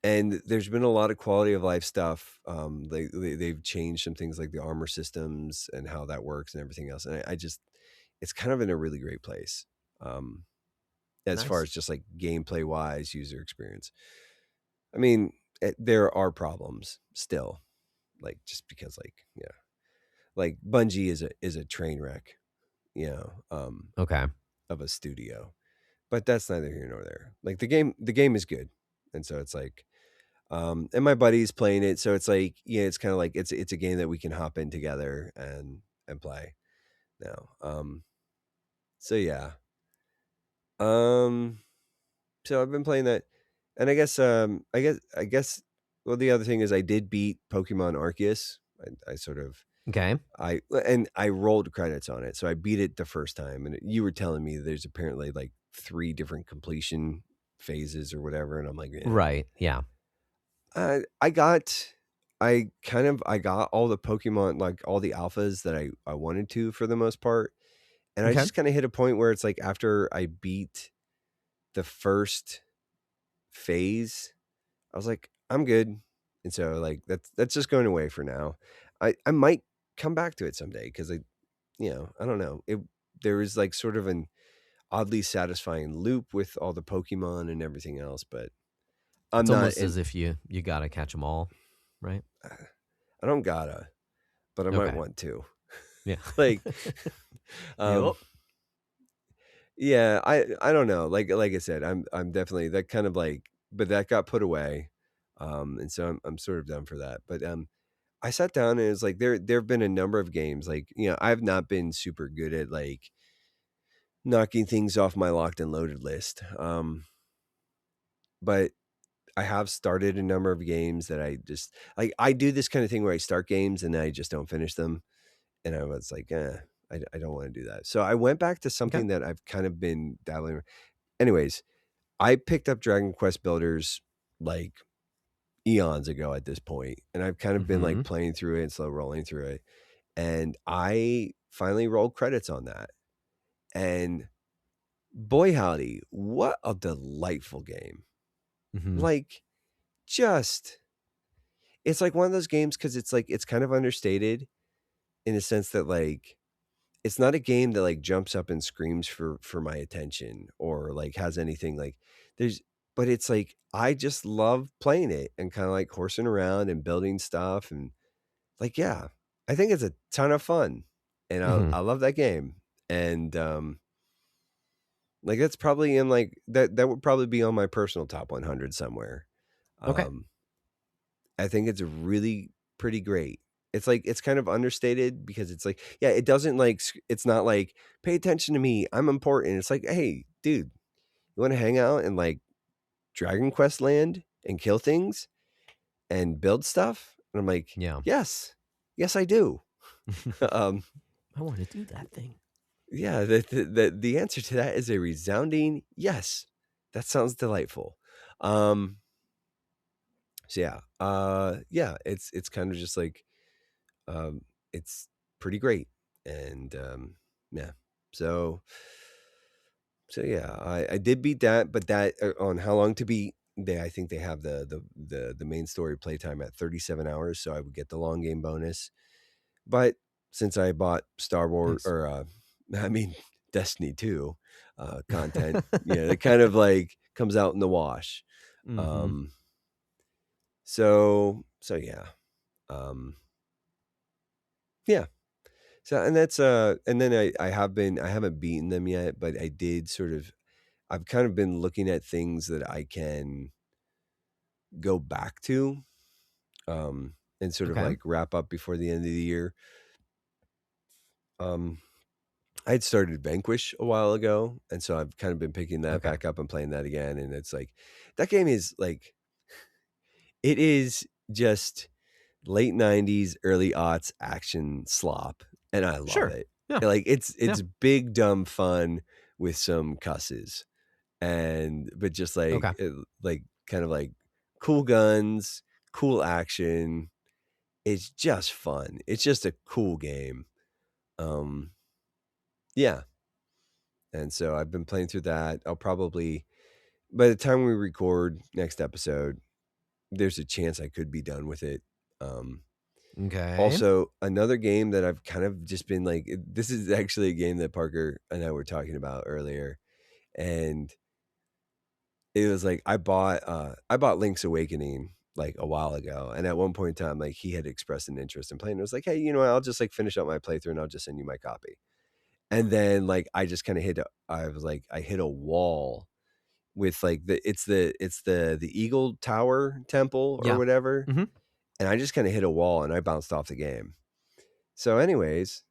and there's been a lot of quality of life stuff. They've changed some things like the armor systems and how that works and everything else. And I just, it's kind of in a really great place um, as far Nice. as just like gameplay wise, user experience. I mean, there are problems still, like just because, like like Bungie is a train wreck, you know, Okay. of a studio. but that's neither here nor there. Like the game is good, and so it's like, and my buddy's playing it, so it's like, yeah, it's kind of like it's a game that we can hop in together and play now. So yeah, um, so I've been playing that, and I guess. Well, the other thing is I did beat Pokemon Arceus. I sort of Okay. I rolled credits on it, so I beat it the first time. And you were telling me there's apparently like 3 different completion phases or whatever, and I'm like, yeah. Right. Yeah. I got I got all the Pokemon, like all the alphas that I wanted to for the most part, and I Okay. just kind of hit a point where it's like after I beat the first phase, I was like, I'm good, and so like that's just going away for now. I might come back to it someday because I don't know. There is like sort of an oddly satisfying loop with all the Pokemon and everything else, but I'm It's not almost in. as if you gotta catch them all, right? I don't gotta, but I might Okay. want to. Yeah. Like, Yep. yeah, I don't know. Like I said, I'm definitely that kind of like, but that got put away, and so I'm sort of done for that. But I sat down and it's like there've been a number of games, like, I've not been super good at like knocking things off my locked and loaded list. But I have started a number of games that I just like. I do this kind of thing where I start games and then I just don't finish them, and I was like, I don't want to do that. So I went back to Okay. something that I've kind of been dabbling. Anyways, I picked up Dragon Quest Builders like eons ago at this point, and I've kind of been like Mhm. playing through it and slow rolling through it, and I finally rolled credits on that, and boy howdy, what a delightful game! Mhm. Like, just it's like one of those games because it's like it's kind of understated in a sense that like it's not a game that like jumps up and screams for my attention or like has anything like there's but it's like I just love playing it and kind of like horsing around and building stuff and like, yeah, I think it's a ton of fun, and Mhm. I love that game. And like that's probably in like that would probably be on my personal top 100 somewhere. Okay. um I think it's really pretty great. It's like it's kind of understated because it's like, yeah, it doesn't like it's not like pay attention to me, I'm important. It's like, hey, dude, you want to hang out in like Dragon Quest land and kill things and build stuff? And I'm like, Yeah. yes, yes, I do. um, I want to do that thing. yeah, the answer to that is a resounding yes. That sounds delightful. So yeah, it's kind of just like it's pretty great. And yeah, so yeah, I did beat that, but that on how long to beat. I think they have the main story playtime at 37 hours, so I would get the long game bonus. But since I bought Star Wars Nice. or I mean Destiny 2 content, it kind of like comes out in the wash. Mhm. Um, so yeah. Um, yeah. So and that's and then I haven't beaten them yet, but I did sort of I've kind of been looking at things that I can go back to and sort of Okay. like wrap up before the end of the year. Um I'd started Vanquish a while ago, and so I've kind of been picking that Okay. back up and playing that again, and it's like that game is like it is just late 90s, early aughts action slop, and I love Sure. it. Yeah. Like Yeah. it's big dumb fun with some cusses. But just like Okay. like kind of like cool guns, cool action. It's just fun. It's just a cool game. Um yeah. And so I've been playing through that. I'll probably by the time we record next episode, there's a chance I could be done with it. Um Okay. Also, another game that I've kind of just been like, this is actually a game that Parker and I were talking about earlier, and it was like I bought Link's Awakening like a while ago, and at one point in time, like he had expressed an interest in playing. It was like, hey, you know what? I'll just like finish up my playthrough and I'll just send you my copy. And then like I just kind of I hit a wall with like the Eagle Tower Temple or Yeah. whatever, Hmm. and I just kind of hit a wall and I bounced off the game. So, anyways,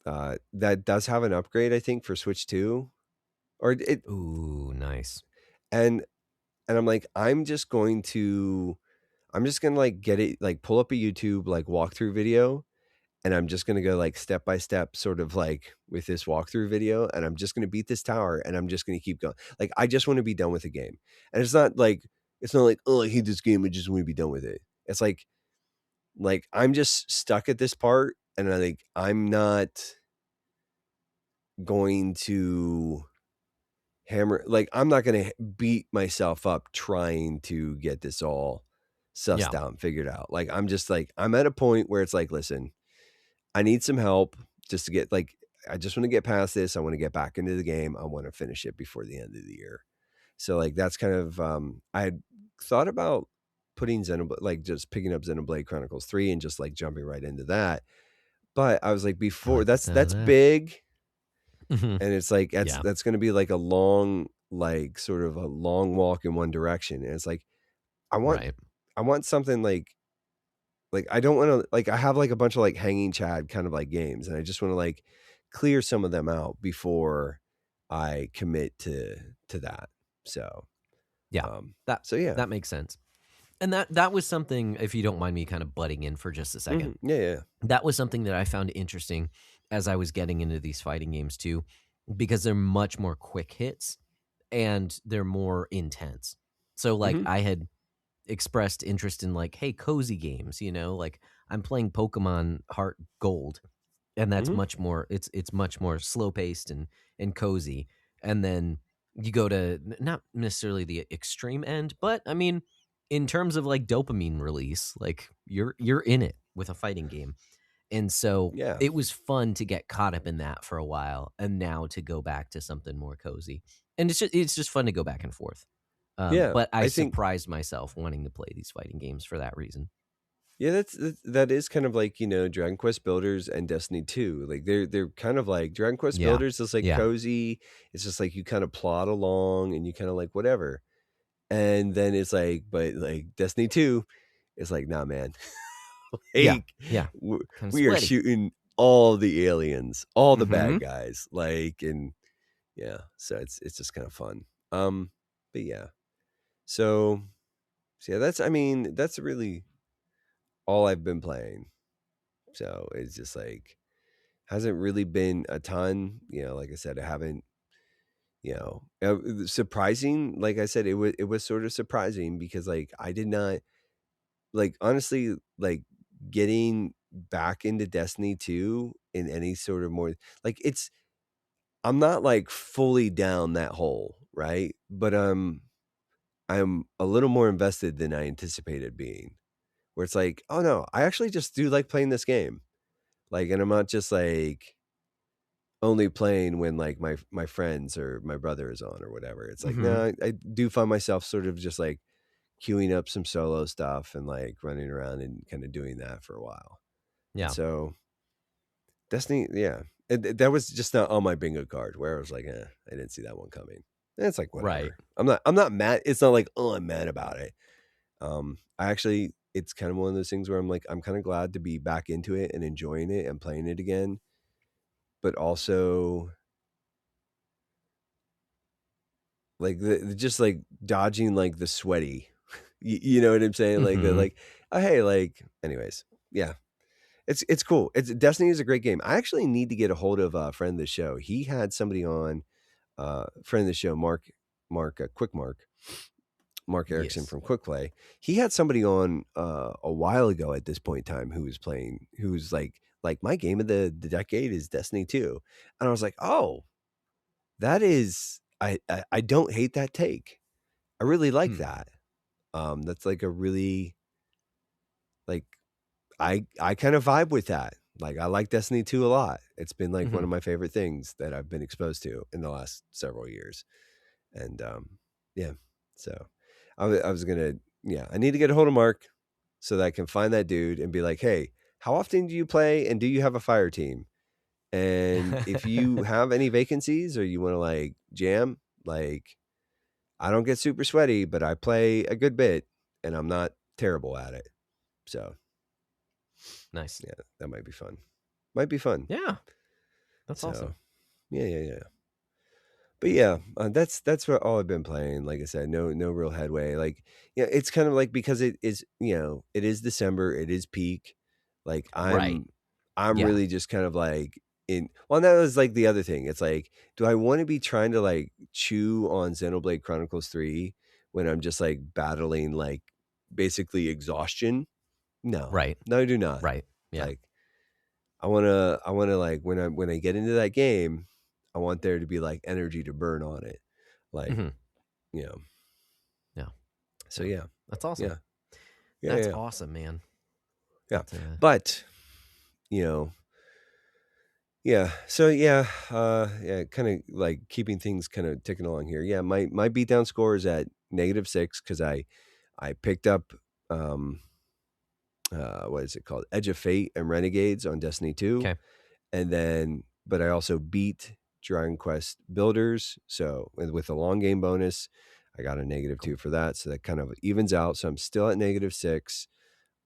that does have an upgrade, I think, for Switch 2, or it, Ooh, nice. and I'm like, I'm just gonna like get it, like pull up a YouTube like walkthrough video, and I'm just gonna go like step by step, sort of like with this walkthrough video, and I'm just gonna beat this tower, and I'm just gonna keep going. Like I just want to be done with the game, and it's not like, oh, I hate this game, I just want to be done with it. It's like I'm just stuck at this part, and I'm not going to I'm not going to beat myself up trying to get this all Yeah. sussed out and figured out. Like I'm just like I'm at a point where it's like, listen, I need some help just to get like I just want to get past this. I want to get back into the game. I want to finish it before the end of the year. So like that's kind of I had thought about putting like just picking up Xenoblade Chronicles 3 and just like jumping right into that. But I was like, I before like the sound that's of that. big, Hmm. and it's like Yeah. that's going to be like a long, like sort of a long walk in one direction, and it's like I want Right. I want something like I don't want to like I have like a bunch of like hanging chad kind of like games, and I just want to like clear some of them out before I commit to that. So Yeah. That so yeah. that makes sense. And that was something, if you don't mind me kind of butting in for just a second. Yeah, yeah. That was something that I found interesting as I was getting into these fighting games too, because they're much more quick hits and they're more intense. So like Mhm. I had expressed interest in like, hey, cozy games, like I'm playing Pokemon Heart Gold, and that's Mhm. much more it's much more slow paced and cozy. And then you go to not necessarily the extreme end, but I mean, in terms of like dopamine release, like you're in it with a fighting game. And so Yeah. it was fun to get caught up in that for a while, and now to go back to something more cozy. And it's just fun to go back and forth. Yeah. But I I think surprised myself wanting to play these fighting games for that reason. yeah, that is kind of like, Dragon Quest Builders and Destiny 2. Like they're kind of like Dragon Quest Yeah. Builders is like Yeah. cozy. It's just like you kind of plod along and you kind of like whatever. And then it's like, but like Destiny 2 is like, nah, man. Yeah. Like Yeah. w- Kind of we are sweaty. shooting all the aliens, all the Mm-hmm. bad guys. Like, and yeah, so it's just kind of fun. But yeah. So yeah, that's really all I've been playing. So it's just like hasn't really been a ton. Like I said, I haven't. Surprising. Like I said, it was sort of surprising because like I did not like honestly like getting back into Destiny 2 in any sort of more like I'm not like fully down that hole, right? But I'm a little more invested than I anticipated being. Where it's like, oh no, I actually just do like playing this game. Like, and I'm not just like only playing when like my friends or my brother is on or whatever. It's like, Mm-hmm. no, I do find myself sort of just like queuing up some solo stuff and like running around and kind of doing that for a while. And Yeah. so Destiny, yeah, that was just not on my bingo card where I was like, I didn't see that one coming. And it's like Right. whatever. I'm not mad. It's not like, oh, I'm mad about it. I actually, it's kind of one of those things where I'm like, I'm kind of glad to be back into it and enjoying it and playing it again, but also like just like dodging like the sweaty, you know what I'm saying? Like the Mm-hmm. oh hey, like anyways, yeah, it's cool. It's Destiny is a great game. I actually need to get a hold of a friend of the show. He had somebody on, friend of the show, Quick Mark Erickson Yes. from Quick Play. He had somebody on a while ago at this point in time who was like my game of the decade is Destiny 2. And I was like, oh, that is I don't hate that take. I really like Hmm. that. That's like a really like I kind of vibe with that. Like I like Destiny 2 a lot. It's been like one Mm-hmm. of my favorite things that I've been exposed to in the last several years. And yeah, so I was gonna yeah, I need to get a hold of Mark so that I can find that dude and be like, hey, how often do you play and do you have a fire team? And if you have any vacancies or you want to like jam, like I don't get super sweaty, but I play a good bit and I'm not terrible at it. So Nice. yeah, that might be fun. Might be fun. Yeah. That's So awesome. yeah. But yeah, that's what all I've been playing. Like I said, no real headway. Like yeah, it's kind of like because it is it is December, it is peak. Like Right. I'm Yeah. really just kind of like in. Well, that was like the other thing. It's like, do I want to be trying to like chew on Xenoblade Chronicles 3 when I'm just like battling like basically exhaustion? No, Right. no, I do not. Right. Yeah. Like I wanna like when I get into that game, I want there to be like energy to burn on it. Like, Mhm. you know. Yeah. So Yeah. yeah. That's awesome. Yeah. That's Yeah. awesome, man. Yeah. That, But, you know, yeah. So yeah, yeah, kind of like keeping things kind of ticking along here. Yeah, my beatdown score is at -6 because I picked up what is it called? Edge of Fate and Renegades on Destiny 2. okay. And then, but I also beat Dragon Quest Builders. So with the long game bonus, I got a -2 Cool. for that. So that kind of evens out. So I'm still at -6.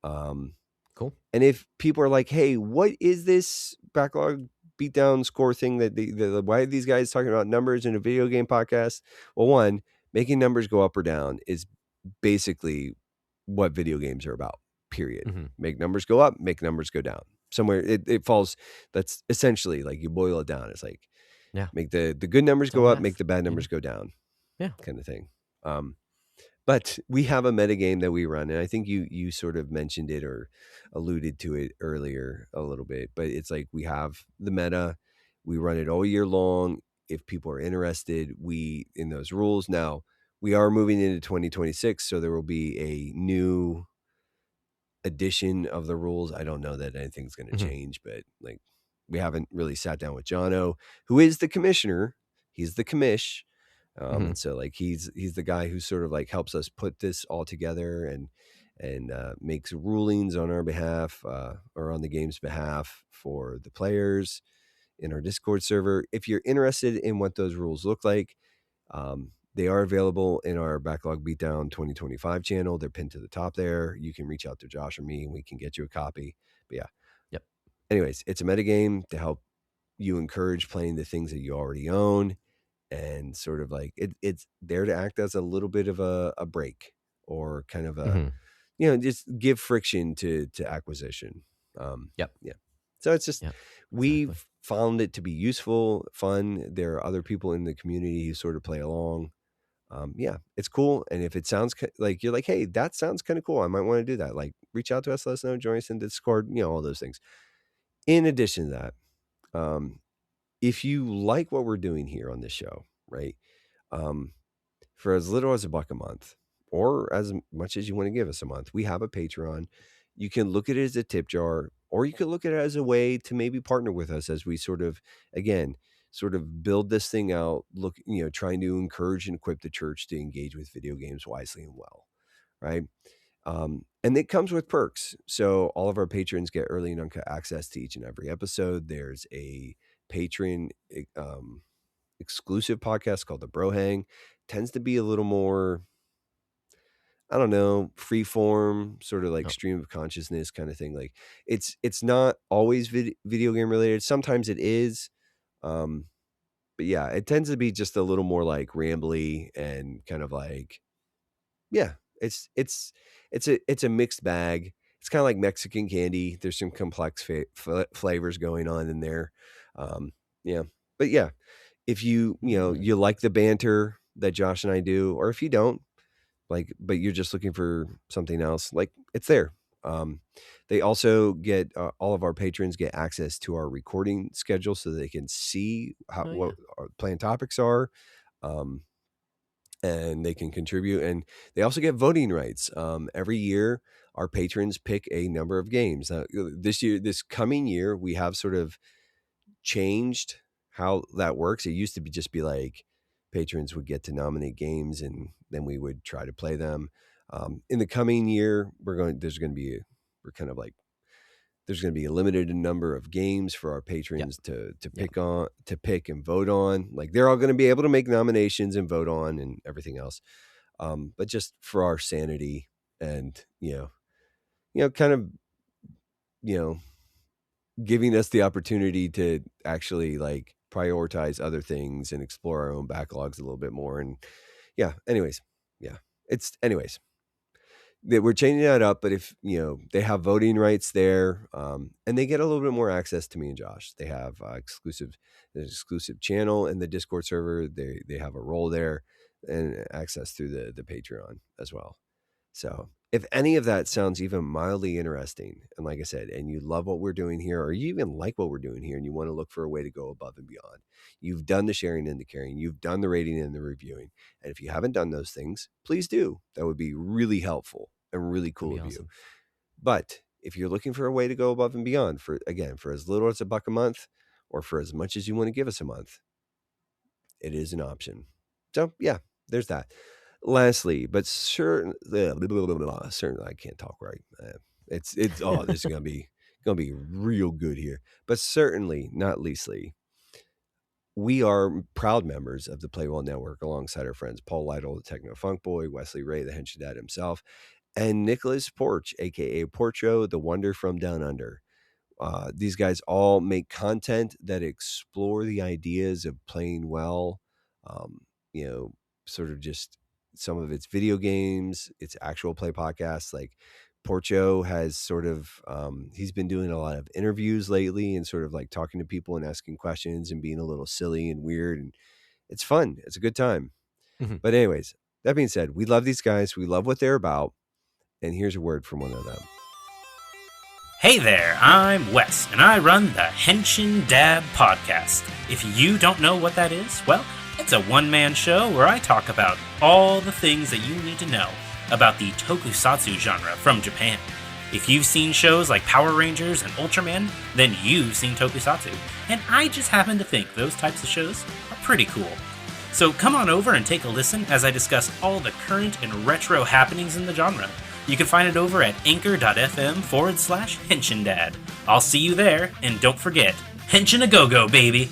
Um, Cool. and if people are like, hey, what is this backlog beatdown score thing that why are these guys talking about numbers in a video game podcast? Well, one, making numbers go up or down is basically what video games are about, period. Mhm. Make numbers go up, make numbers go down. Somewhere it falls. That's essentially like you boil it down. It's like Yeah. make the good numbers It's all go up, math, make the bad you know? numbers go down, Yeah. kind of thing. But we have a metagame that we run, and I think you sort of mentioned it or alluded to it earlier a little bit. But it's like we have the meta, we run it all year long. If people are interested, we in those rules. Now we are moving into 2026, so there will be a new edition of the rules. I don't know that anything's going to Mhm. change, but like we haven't really sat down with Jono, who is the commissioner. He's the commish. Mhm. And so like he's the guy who sort of like helps us put this all together and makes rulings on our behalf or on the game's behalf for the players in our Discord server. If you're interested in what those rules look like, they are available in our Backlog Beatdown 2025 channel. They're pinned to the top there. You can reach out to Josh or me and we can get you a copy. But yeah. Yep. Anyways, it's a metagame to help you encourage playing the things that you already own. And sort of like it's there to act as a little bit of a break or kind of a, Mhm. just give friction to acquisition. Yep. Yeah. So it's just, Yep. we've Exactly. found it to be useful, fun. There are other people in the community who sort of play along. Yeah, it's cool. And if it sounds like you're like, hey, that sounds kind of cool, I might want to do that. Like reach out to us, let us know, join us in Discord, all those things. In addition to that, if you like what we're doing here on this show, right? Um, for as little as $1 a month, or as much as you want to give us a month, we have a Patreon. You can look at it as a tip jar, or you can look at it as a way to maybe partner with us as we sort of, again, sort of build this thing out, look, trying to encourage and equip the church to engage with video games wisely and well, right? And it comes with perks. So all of our patrons get early and uncut access to each and every episode. There's a patron exclusive podcast called the Bro Hang. Tends to be a little more, I don't know, free form, sort of like Oh. stream of consciousness kind of thing. Like it's not always video game related. Sometimes it is. But yeah, it tends to be just a little more like rambly and kind of like, yeah, it's a mixed bag. It's kind of like Mexican candy. There's some complex flavors going on in there. Yeah, but yeah, if you like the banter that Josh and I do, or if you don't like, but you're just looking for something else, like it's there. They also get all of our patrons get access to our recording schedule so they can see Oh, yeah. what our planned topics are. And they can contribute, and they also get voting rights. Every year our patrons pick a number of games. This coming year, we have sort of changed how that works. It used to just be like patrons would get to nominate games and then we would try to play them. In the coming year, we're kind of like There's going to be a limited number of games for our patrons to pick and vote on. Like they're all going to be able to make nominations and vote on and everything else. But just for our sanity and, kind of, giving us the opportunity to actually like prioritize other things and explore our own backlogs a little bit more. And anyways, we're changing that up, but if they have voting rights there, and they get a little bit more access to me and Josh. They have exclusive channel in the Discord server. They have a role there and access through the Patreon as well. So if any of that sounds even mildly interesting, and like I said, and you love what we're doing here, or you even like what we're doing here, and you want to look for a way to go above and beyond, you've done the sharing and the caring, you've done the rating and the reviewing. And if you haven't done those things, please do. That would be really helpful and really cool of you. But if you're looking for a way to go above and beyond, for as little as $1 a month, or for as much as you want to give us a month, it is an option. So there's that. Lastly, but certainly, I can't talk right. It's this is gonna be real good here. But certainly, not leastly, we are proud members of the Play Well Network alongside our friends Paul Lytle, the Techno Funk Boy, Wesley Ray, the Hench Dad himself, and Nicholas Porch, aka Porcho, the Wonder from Down Under. These guys all make content that explore the ideas of playing well. Sort of just some of its video games, its actual play podcasts. Like Porcho has sort of, he's been doing a lot of interviews lately and sort of like talking to people and asking questions and being a little silly and weird. And it's fun. It's a good time. Mm-hmm. But anyways, that being said, we love these guys. We love what they're about. And here's a word from one of them. Hey there, I'm Wes, and I run the Henshin Dad podcast. If you don't know what that is, well, it's a one-man show where I talk about all the things that you need to know about the tokusatsu genre from Japan. If you've seen shows like Power Rangers and Ultraman, then you've seen tokusatsu, and I just happen to think those types of shows are pretty cool. So come on over and take a listen as I discuss all the current and retro happenings in the genre. You can find it over at anchor.fm/HenshinDad. I'll see you there, and don't forget, Henshin a go-go, baby!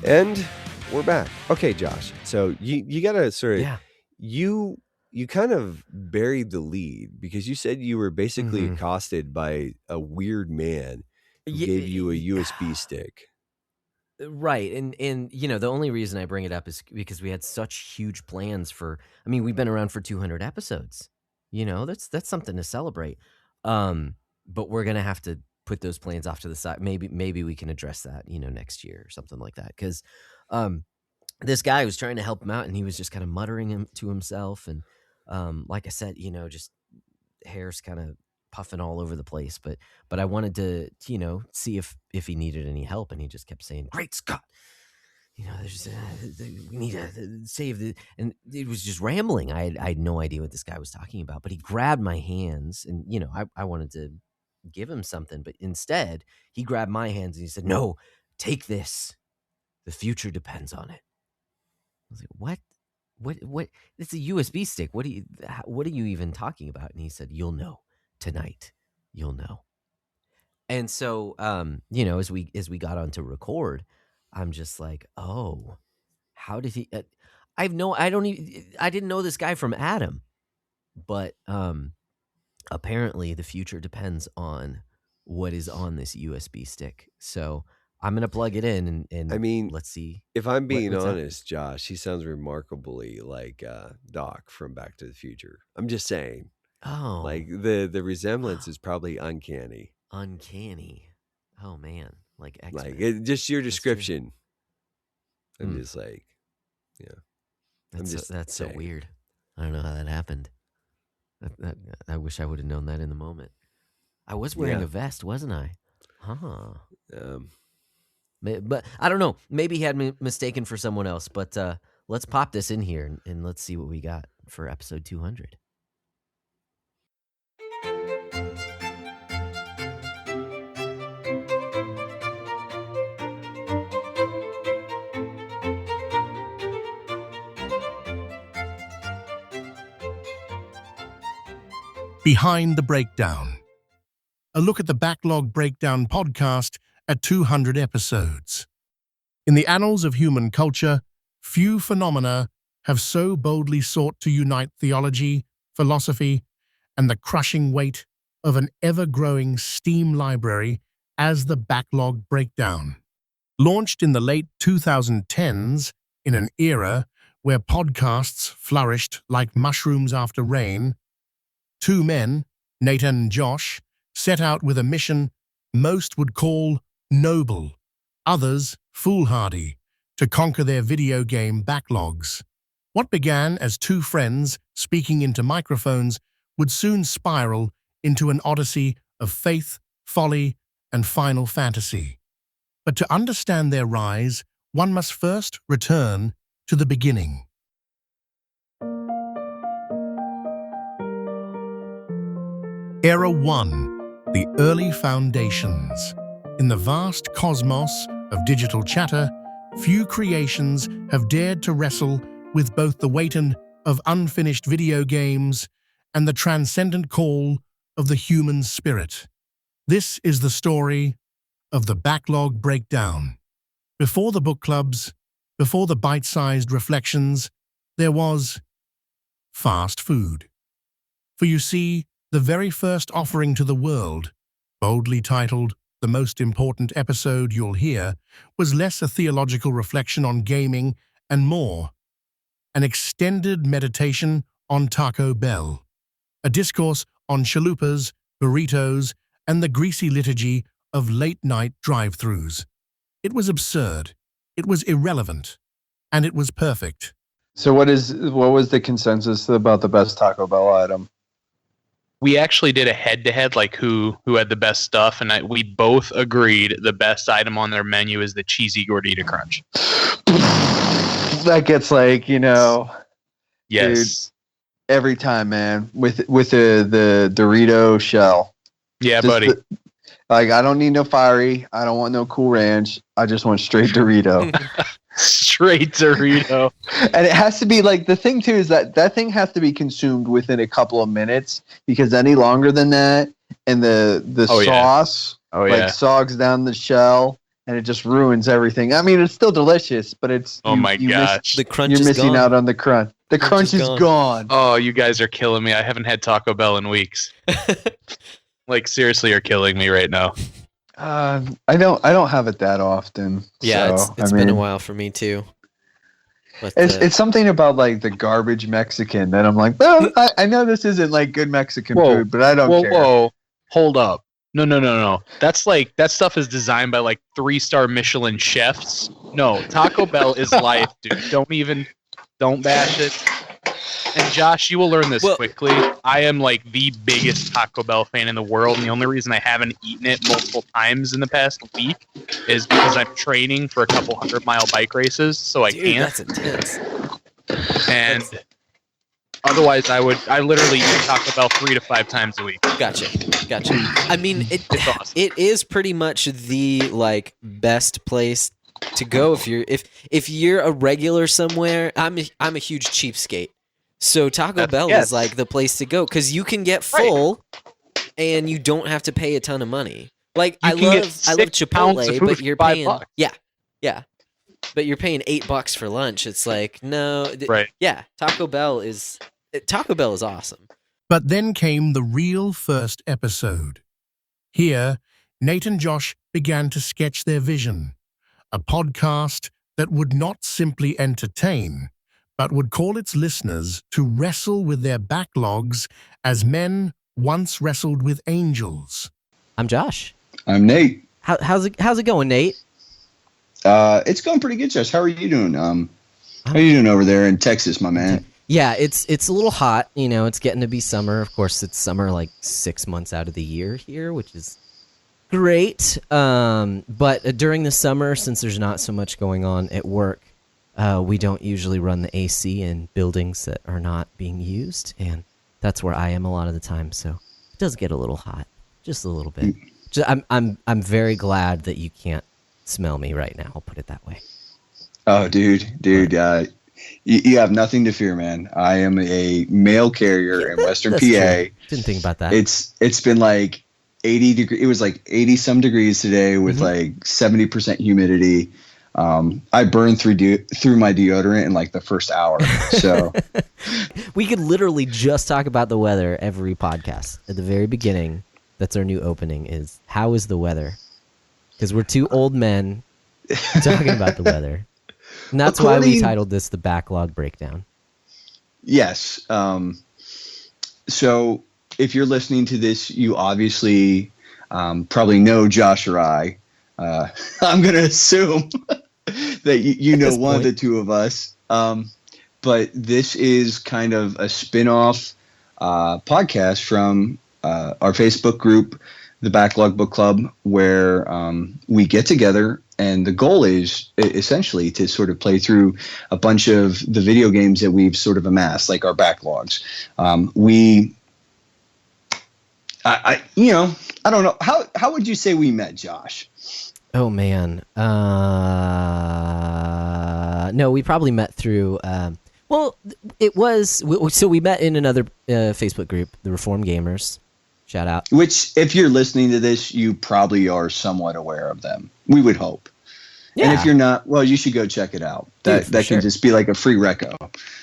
And we're back. Okay, Josh. So you got to sort of, you kind of buried the lead because you said you were basically accosted by a weird man who gave you a USB stick. Right. And the only reason I bring it up is because we had such huge plans for, we've been around for 200 episodes. That's something to celebrate. But we're going to have to put those plans off to the side. Maybe we can address that, next year or something like that. Because this guy was trying to help him out and he was just kind of muttering to himself. And like I said, just hair's kind of puffing all over the place, but I wanted to, see if he needed any help, and he just kept saying, "Great Scott, there's we need to save the," and it was just rambling. I had no idea what this guy was talking about, but he grabbed my hands, and I wanted to give him something, but instead he grabbed my hands and he said, "No, take this. The future depends on it." I was like, "What? It's a USB stick. What are you even talking about?" And he said, "You'll know. Tonight, you'll know." And so, as we got on to record, I'm just like, oh, how did he? I didn't know this guy from Adam, but apparently the future depends on what is on this USB stick. So I'm gonna plug it in, and let's see. If I'm being honest, Josh, he sounds remarkably like Doc from Back to the Future. I'm just saying. Oh, like the resemblance is probably uncanny. Uncanny. Oh man, like X-Men. Like just your description. I'm just like, That's so weird. I don't know how that happened. I wish I would have known that in the moment. I was wearing a vest, wasn't I? Huh. But I don't know. Maybe he had me mistaken for someone else. But let's pop this in here and let's see what we got for episode 200. Behind the Breakdown. a look at the Backlog Breakdown podcast at 200 episodes. In the annals of human culture, few phenomena have so boldly sought to unite theology, philosophy, and the crushing weight of an ever-growing Steam library as the Backlog Breakdown. Launched in the late 2010s, in an era where podcasts flourished like mushrooms after rain, two men, Nate and Josh, set out with a mission most would call noble, others foolhardy, to conquer their video game backlogs. What began as two friends speaking into microphones would soon spiral into an odyssey of faith, folly, and final fantasy. But to understand their rise, one must first return to the beginning. Era 1, the early foundations. In the vast cosmos of digital chatter, few creations have dared to wrestle with both the weight of unfinished video games and the transcendent call of the human spirit. This is the story of the Backlog Breakdown. Before the book clubs, before the bite-sized reflections, there was fast food. For you see, the very first offering to the world, boldly titled The Most Important Episode You'll Hear, was less a theological reflection on gaming and more an extended meditation on Taco Bell, a discourse on chalupas, burritos, and the greasy liturgy of late-night drive-thrus. It was absurd, it was irrelevant, and it was perfect. So what was the consensus about the best Taco Bell item? We actually did a head-to-head, like who had the best stuff, and we both agreed the best item on their menu is the cheesy gordita crunch. That gets like, Yes. Dude, every time, man, with the Dorito shell. Yeah, Just buddy. I don't need no fiery. I don't want no Cool Ranch. I just want straight Dorito. Straight Dorito. And it has to be like, the thing too is that thing has to be consumed within a couple of minutes, because any longer than that, and the sauce sogs down the shell, and it just ruins everything. I mean, it's still delicious, but it's the crunch you're is missing gone. out on the crunch. The crunch is gone. Oh, you guys are killing me. I haven't had Taco Bell in weeks. Like, seriously, you're killing me right now. I don't have it that often. Yeah, so, it's been a while for me too. But, it's something about like the garbage Mexican that I'm like, well, I know this isn't like good Mexican food, but I don't care. Whoa, hold up. No. That stuff is designed by like 3-star Michelin chefs. No, Taco Bell is life, dude. Don't bash it. And Josh, you will learn this quickly. I am like the biggest Taco Bell fan in the world, and the only reason I haven't eaten it multiple times in the past week is because I'm training for a couple 100-mile bike races, so I can't. That's intense. And otherwise, I literally eat Taco Bell 3 to 5 times a week. Gotcha. I mean, It's awesome. it is pretty much the like best place to go if you're a regular somewhere. I'm a huge cheapskate. So Taco Bell is like the place to go because you can get full and you don't have to pay a ton of money. Like I love Chipotle, but you're paying $5. But you're paying $8 for lunch. It's like Taco Bell is awesome. But then came the real first episode. Here, Nate and Josh began to sketch their vision, a podcast that would not simply entertain, but would call its listeners to wrestle with their backlogs as men once wrestled with angels. I'm Josh. I'm Nate. How's it going, Nate? It's going pretty good, Josh. How are you doing? How are you doing over there in Texas, my man? Yeah, it's a little hot. It's getting to be summer. Of course, it's summer like 6 months out of the year here, which is great. But during the summer, since there's not so much going on at work, we don't usually run the AC in buildings that are not being used, and that's where I am a lot of the time. So it does get a little hot, just a little bit. I'm very glad that you can't smell me right now. I'll put it that way. Oh, dude, you have nothing to fear, man. I am a mail carrier in Western PA. True. Didn't think about that. It's been like It was like 80 some degrees today with like 70% humidity. I burned through my deodorant in like the first hour. So we could literally just talk about the weather every podcast at the very beginning. That's our new opening, is how is the weather? Because we're two old men talking about the weather. And that's why we titled this The Backlog Breakdown. Yes. So if you're listening to this, you obviously probably know Josh or I. I'm going to assume that you know one of the two of us. But this is kind of a spin-off podcast from our Facebook group, the Backlog Book Club, where we get together, and the goal is essentially to sort of play through a bunch of the video games that we've sort of amassed, like our backlogs. I don't know. How would you say we met, Josh? Oh, man. No, we probably met through... it was... So we met in another Facebook group, the Reformed Gamers. Shout out. Which, if you're listening to this, you probably are somewhat aware of them. We would hope. Yeah. And if you're not, well, you should go check it out. That can just be like a free reco.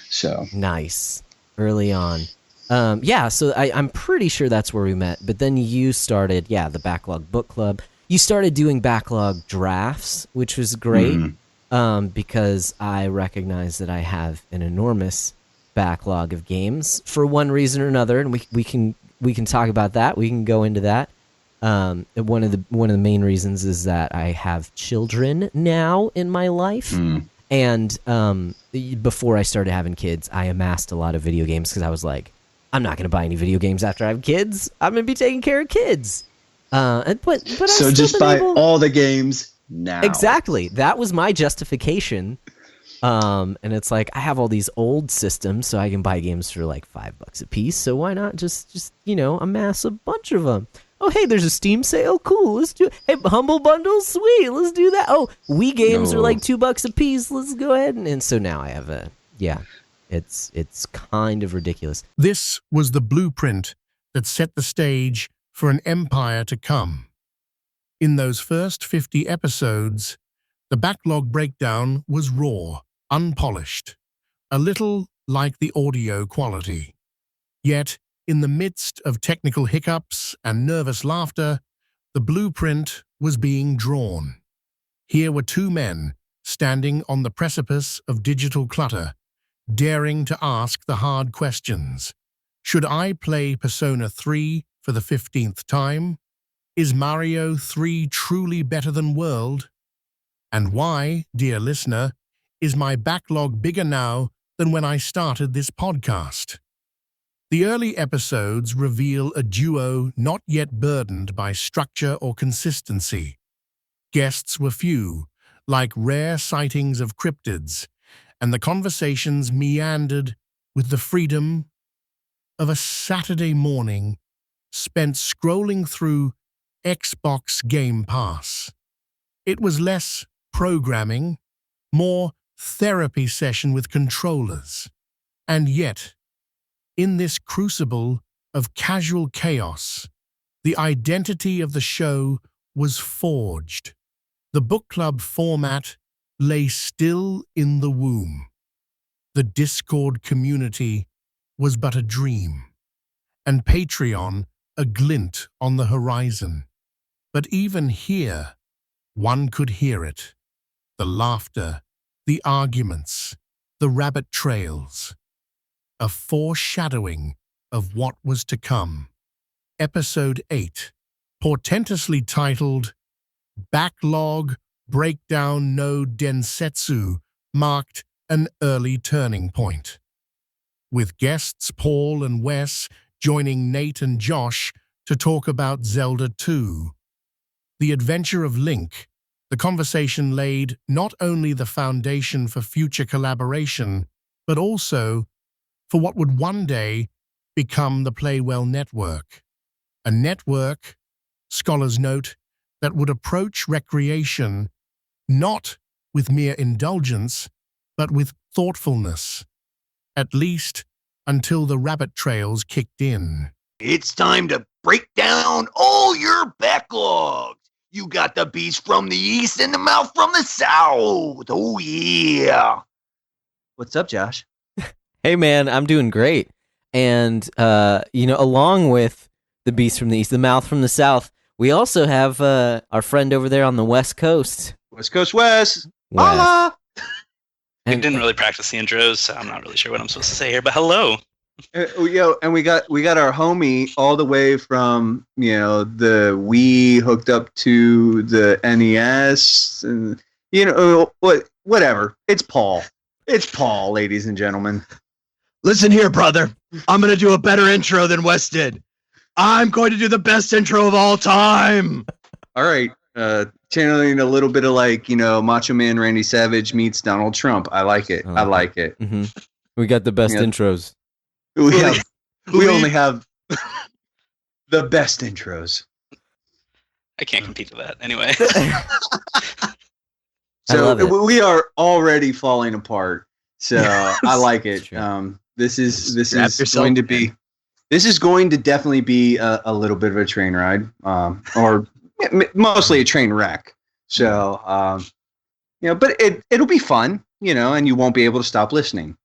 So nice. Early on. So I'm pretty sure that's where we met. But then you started, the Backlog Book Club. You started doing backlog drafts, which was great because I recognize that I have an enormous backlog of games for one reason or another, and we can talk about that. We can go into that. One of the main reasons is that I have children now in my life, and before I started having kids, I amassed a lot of video games because I was like, I'm not going to buy any video games after I have kids. I'm going to be taking care of kids. But so just buy all the games now. Exactly. That was my justification. And it's like, I have all these old systems, so I can buy games for like $5 a piece. So why not just amass a bunch of them? Oh, hey, there's a Steam sale. Cool. Let's do it. Hey, Humble Bundle. Sweet. Let's do that. Oh, Wii games are like $2 a piece. Let's go ahead. And so now I have it's kind of ridiculous. This was the blueprint that set the stage for an empire to come. In those first 50 episodes, the Backlog Breakdown was raw, unpolished, a little like the audio quality. Yet, in the midst of technical hiccups and nervous laughter, the blueprint was being drawn. Here were two men standing on the precipice of digital clutter, daring to ask the hard questions. Should I play Persona 3 for the 15th time? Is Mario 3 truly better than World? And why, dear listener, is my backlog bigger now than when I started this podcast? The early episodes reveal a duo not yet burdened by structure or consistency. Guests were few, like rare sightings of cryptids, and the conversations meandered with the freedom of a Saturday morning spent scrolling through Xbox Game Pass. It was less programming, more therapy session with controllers. And yet, in this crucible of casual chaos, the identity of the show was forged. The book club format lay still in the womb. The Discord community was but a dream, and Patreon a glint on the horizon. But even here, one could hear it. The laughter, the arguments, the rabbit trails. A foreshadowing of what was to come. Episode 8, portentously titled Backlog Breakdown no Densetsu, marked an early turning point. With guests Paul and Wes joining Nate and Josh to talk about Zelda 2. The Adventure of Link, the conversation laid not only the foundation for future collaboration, but also for what would one day become the Playwell Network. A network, scholars note, that would approach recreation not with mere indulgence, but with thoughtfulness, at least until the rabbit trails kicked in. It's time to break down all your backlogs. You got the beast from the east and the mouth from the south. Oh, yeah. What's up, Josh? Hey, man, I'm doing great. And, along with the beast from the east, the mouth from the south, we also have our friend over there on the West Coast. West Coast West. Holla! We didn't really practice the intros, so I'm not really sure what I'm supposed to say here, but hello. And we got our homie all the way from the Wii hooked up to the NES, and whatever. It's Paul. It's Paul, ladies and gentlemen. Listen here, brother. I'm gonna do a better intro than Wes did. I'm going to do the best intro of all time. All right, channeling a little bit of Macho Man Randy Savage meets Donald Trump. I like it. I like it. Mm-hmm. We got the best intros. We only have the best intros. I can't compete with that anyway. So we are already falling apart. So I like it. This is going to definitely be a little bit of a train ride, or mostly a train wreck. So but it'll be fun, and you won't be able to stop listening.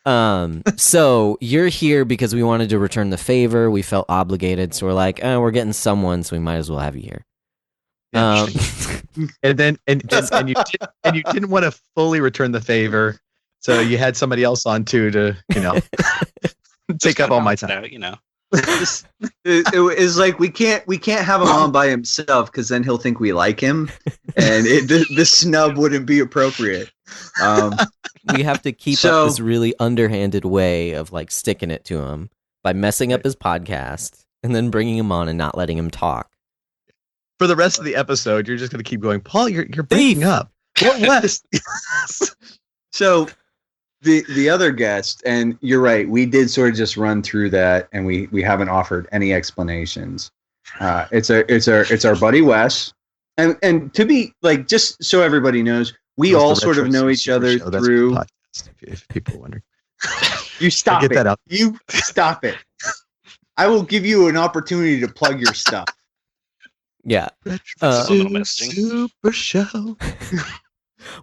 So you're here because we wanted to return the favor. We felt obligated, so we're like, we're getting someone, so we might as well have you here. And you didn't want to fully return the favor, so you had somebody else on too to take up all my time. It is like we can't have him on by himself because then he'll think we like him, and the snub wouldn't be appropriate. We have to keep up this really underhanded way of sticking it to him by messing up his podcast and then bringing him on and not letting him talk. For the rest of the episode, you're just going to keep going, Paul, you're breaking up. What West? So the other guest, and you're right, we did sort of just run through that, and we haven't offered any explanations. It's our buddy Wes, and to be just so everybody knows, we all sort of know each other through. If people are wondering, you stop get it. That out. You stop it. I will give you an opportunity to plug your stuff. Yeah. Super show.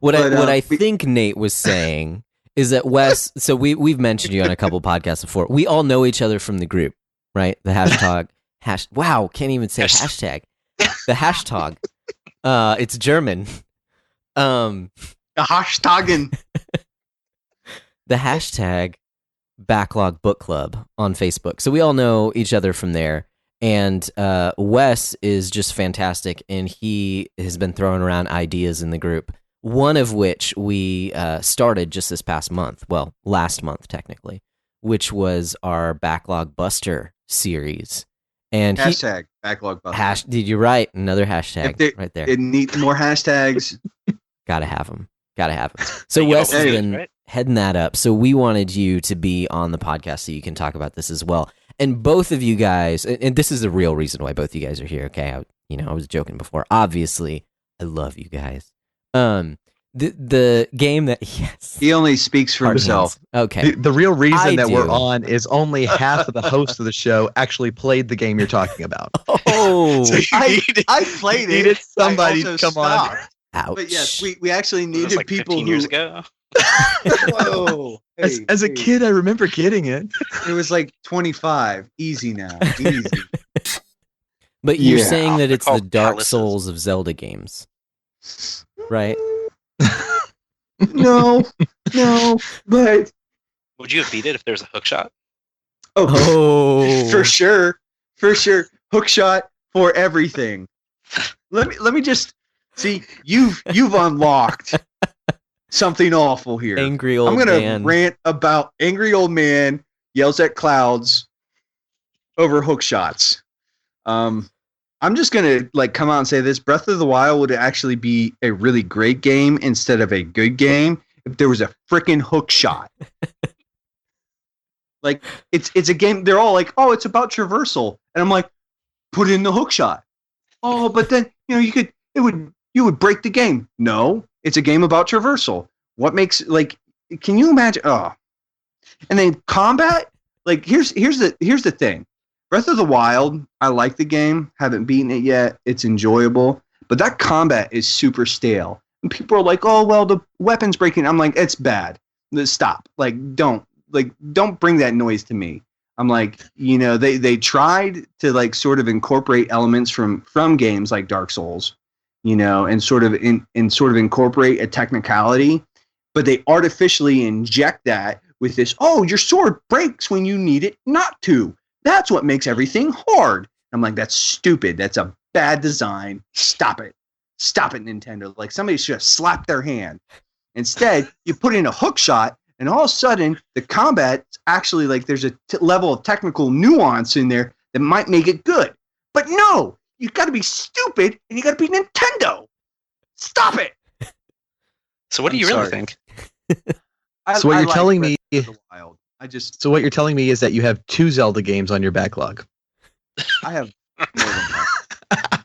What I think Nate was saying is that Wes. So we've mentioned you on a couple podcasts before. We all know each other from the group, right? The hashtag. Wow, can't even say hashtag. The hashtag. It's German. The hashtagen. The hashtag Backlog Book Club on Facebook. So we all know each other from there. And Wes is just fantastic, and he has been throwing around ideas in the group, one of which we started just this past month. Well, last month, technically, which was our Backlog Buster series. And hashtag Backlog Buster. Did you write another hashtag right there? It needs more hashtags. Gotta have them. So Wes has been heading that up. So we wanted you to be on the podcast so you can talk about this as well. And both of you guys, and this is the real reason why both of you guys are here. Okay, I was joking before. Obviously, I love you guys. The game that he only speaks for himself. Okay, the real reason we're on is only half of the hosts of the show actually played the game you're talking about. Oh, so I played it. Needed somebody to come on. Ouch. But yes, we actually needed people 15 years ago. Whoa! As a kid, I remember getting it. It was 25. Easy now. Easy. But you're saying that it's the Dark Souls of Zelda games, right? No. But would you have beat it if there's a hook shot? Oh, for sure. Hook shot for everything. Let me just see. You've unlocked something awful here. Angry old man. I'm gonna rant about angry old man yells at clouds over hook shots. I'm just gonna come out and say this: Breath of the Wild would actually be a really great game instead of a good game if there was a freaking hook shot. It's a game. They're all oh, it's about traversal, and I'm like, put in the hook shot. Oh, but then you would break the game. No, it's a game about traversal. What makes can you imagine? Oh, and then combat. Here's the thing. Breath of the Wild, I like the game. Haven't beaten it yet. It's enjoyable. But that combat is super stale. And people are like, oh, well, the weapon's breaking. I'm like, it's bad. Stop. Don't bring that noise to me. I'm like, they tried to like sort of incorporate elements from games like Dark Souls, and sort of incorporate a technicality, but they artificially inject that with this, oh, your sword breaks when you need it not to. That's what makes everything hard. I'm like, that's stupid. That's a bad design. Stop it. Stop it, Nintendo. Like somebody should have slapped their hand. Instead, you put in a hook shot, and all of a sudden, the combat actually like there's a level of technical nuance in there that might make it good. But no, you got to be stupid, and you got to be Nintendo. Stop it. So what do you really think? So what you're telling me? Wild. So what you're telling me is that you have 2 Zelda games on your backlog. I have more than that.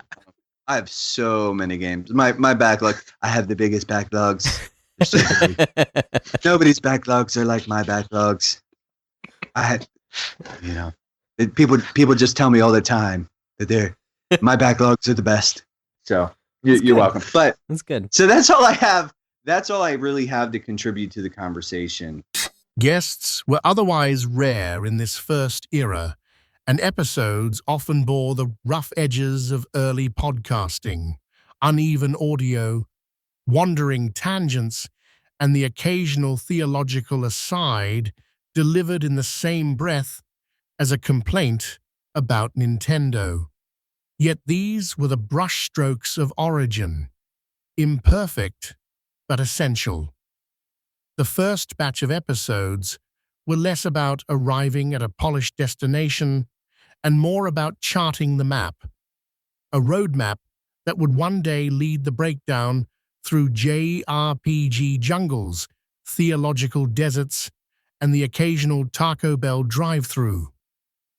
I have so many games. My backlog. I have the biggest backlogs. So nobody's backlogs are like my backlogs. I had, people just tell me all the time that my backlogs are the best. So you're welcome. But that's good. So that's all I have. That's all I really have to contribute to the conversation. Guests were otherwise rare in this first era, and episodes often bore the rough edges of early podcasting, uneven audio, wandering tangents, and the occasional theological aside delivered in the same breath as a complaint about Nintendo. Yet these were the brushstrokes of origin, imperfect but essential. The first batch of episodes were less about arriving at a polished destination and more about charting the map, a roadmap that would one day lead the breakdown through JRPG jungles, theological deserts, and the occasional Taco Bell drive-through.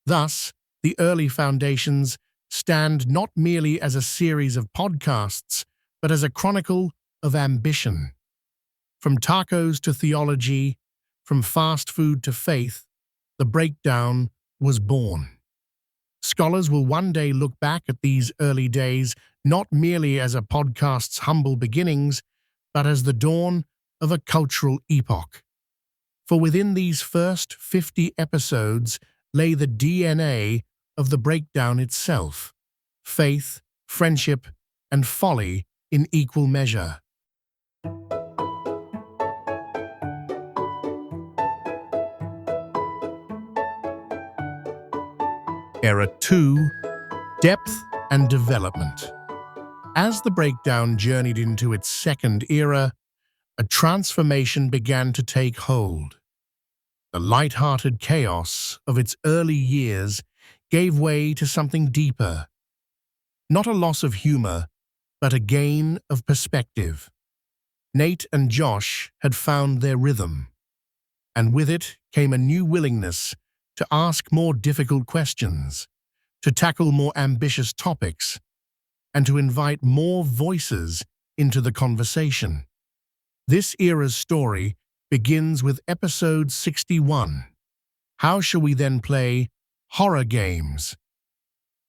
Thus, the early foundations stand not merely as a series of podcasts, but as a chronicle of ambition. From tacos to theology, from fast food to faith, the breakdown was born. Scholars will one day look back at these early days not merely as a podcast's humble beginnings, but as the dawn of a cultural epoch. For within these first 50 episodes lay the DNA of the breakdown itself, faith, friendship, and folly in equal measure. Era 2, Depth and Development. As the breakdown journeyed into its second era, a transformation began to take hold. The light-hearted chaos of its early years gave way to something deeper. Not a loss of humor, but a gain of perspective. Nate and Josh had found their rhythm, and with it came a new willingness to ask more difficult questions, to tackle more ambitious topics, and to invite more voices into the conversation. This era's story begins with episode 61. How shall we then play horror games?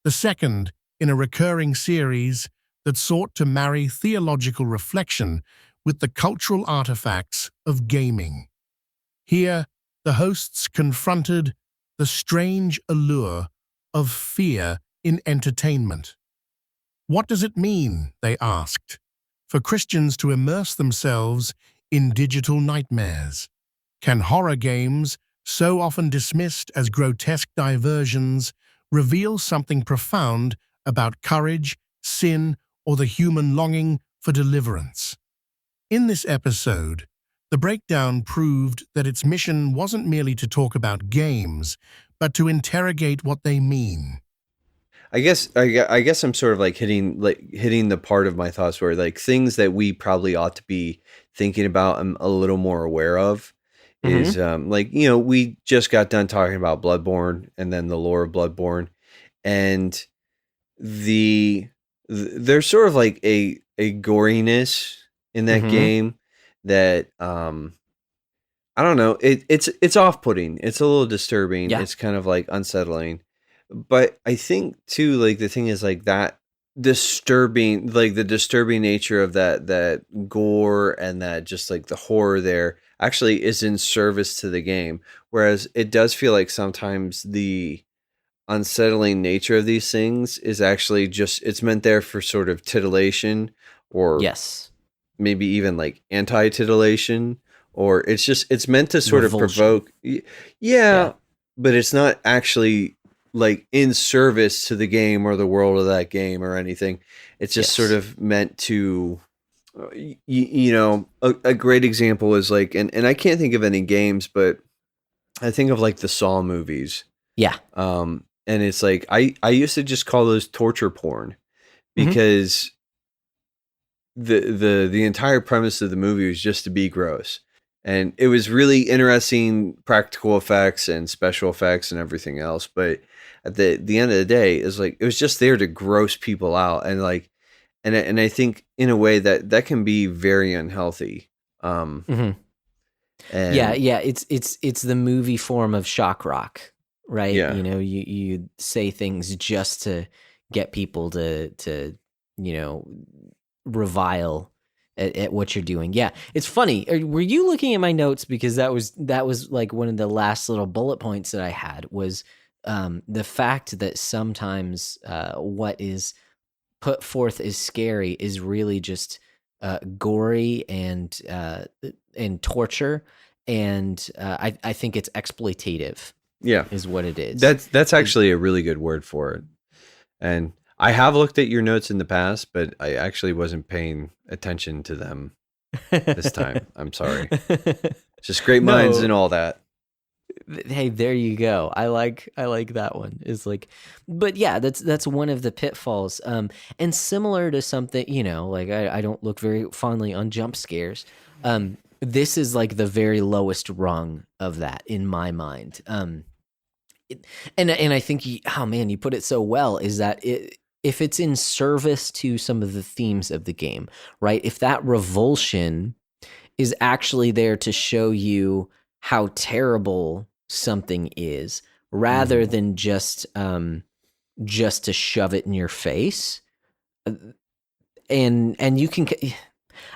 The second in a recurring series that sought to marry theological reflection with the cultural artifacts of gaming. Here, the hosts confronted the strange allure of fear in entertainment. What does it mean, they asked, for Christians to immerse themselves in digital nightmares? Can horror games, so often dismissed as grotesque diversions, reveal something profound about courage, sin, or the human longing for deliverance? In this episode, the breakdown proved that its mission wasn't merely to talk about games, but to interrogate what they mean. I guess I'm sort of like hitting the part of my thoughts where like things that we probably ought to be thinking about and a little more aware of is we just got done talking about Bloodborne and then the lore of Bloodborne, and there's sort of like a goriness in that game that I don't know, it's off-putting. It's a little disturbing. Yeah. It's kind of like unsettling. But I think too, like the thing is like that disturbing, like the disturbing nature of that gore and that just like the horror there actually is in service to the game. Whereas it does feel like sometimes the unsettling nature of these things is actually just, it's meant there for sort of titillation, or yes, maybe even like anti-titillation, or it's meant to sort Revulsion. of provoke. Yeah, but it's not actually like in service to the game or the world of that game or anything. It's just sort of meant to, you know, a great example is like, and I can't think of any games, but I think of like the Saw movies. Yeah. And it's like, I used to just call those torture porn, because the entire premise of the movie was just to be gross. And it was really interesting practical effects and special effects and everything else. But at the end of the day, it's like, it was just there to gross people out. And like, and I think in a way that can be very unhealthy. And it's the movie form of shock rock, right? Yeah. You know, you say things just to get people to you know, revile at what you're doing. Yeah, it's funny. Were you looking at my notes? Because that was like one of the last little bullet points that I had was the fact that sometimes what is put forth as scary is really just gory and torture, and I think it's exploitative. Yeah, is what it is. That's actually a really good word for it. And I have looked at your notes in the past, but I actually wasn't paying attention to them this time. I'm sorry. Just great minds and all that. Hey, there you go. I like that one. Is like, but yeah, that's one of the pitfalls. And similar to something, you know, like I don't look very fondly on jump scares. This is like the very lowest rung of that in my mind. And I think, you put it so well, is that if it's in service to some of the themes of the game, right? If that revulsion is actually there to show you how terrible something is, rather than just to shove it in your face, and you can.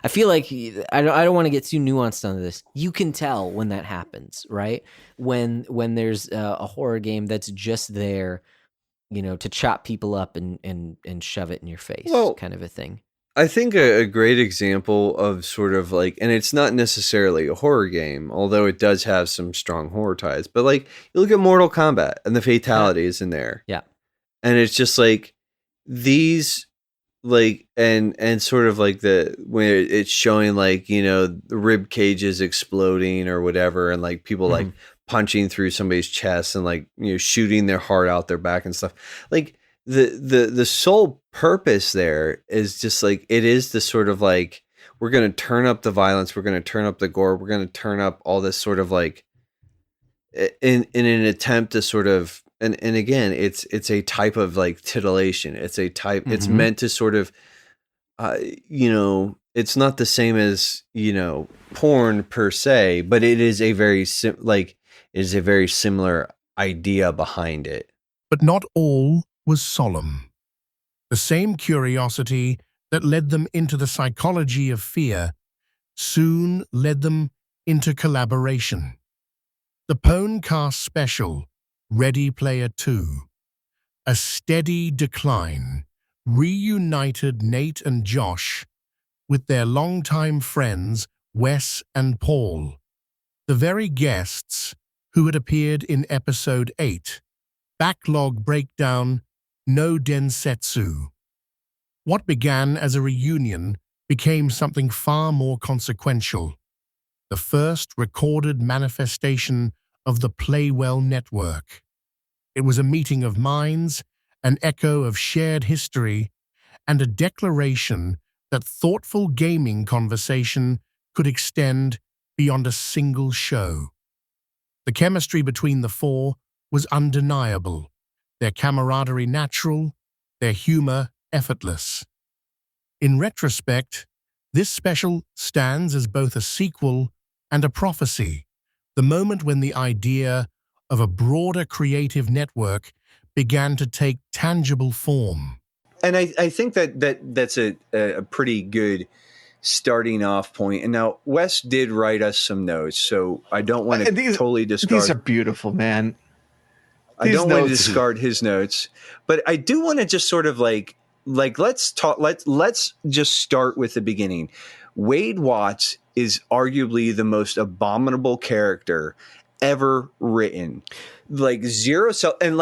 I feel like I don't want to get too nuanced on this. You can tell when that happens, right? When there's a horror game that's just there, you know, to chop people up and shove it in your face, kind of a thing. I think a great example of sort of like, and it's not necessarily a horror game, although it does have some strong horror ties, but like you look at Mortal Kombat and the fatalities in there. Yeah. And it's just like these, like, and sort of like when it's showing like, you know, the rib cages exploding or whatever, and like people like punching through somebody's chest and like, you know, shooting their heart out their back and stuff. Like the sole purpose there is just like, it is the sort of like, we're going to turn up the violence, we're going to turn up the gore, we're going to turn up all this sort of like in an attempt to sort of, and again, it's a type of like titillation. It's a type, it's meant to sort of, you know, it's not the same as, you know, porn per se, but it is a very similar idea behind it. But not all was solemn. The same curiosity that led them into the psychology of fear soon led them into collaboration. The Pwnecast special, Ready Player 2, a steady decline, reunited Nate and Josh with their longtime friends Wes and Paul, the very guests who had appeared in Episode 8, Backlog Breakdown, no Densetsu. What began as a reunion became something far more consequential, the first recorded manifestation of the Playwell network. It was a meeting of minds, an echo of shared history, and a declaration that thoughtful gaming conversation could extend beyond a single show. The chemistry between the four was undeniable, their camaraderie natural, their humor effortless. In retrospect, this special stands as both a sequel and a prophecy, the moment when the idea of a broader creative network began to take tangible form. And I think that's a pretty good starting off point. And now Wes did write us some notes, so I don't want to totally discard. These are beautiful, man. I don't want to discard his notes, but I do want to just sort of like let's talk. Let's just start with the beginning. Wade Watts is arguably the most abominable character ever written. Like zero self, and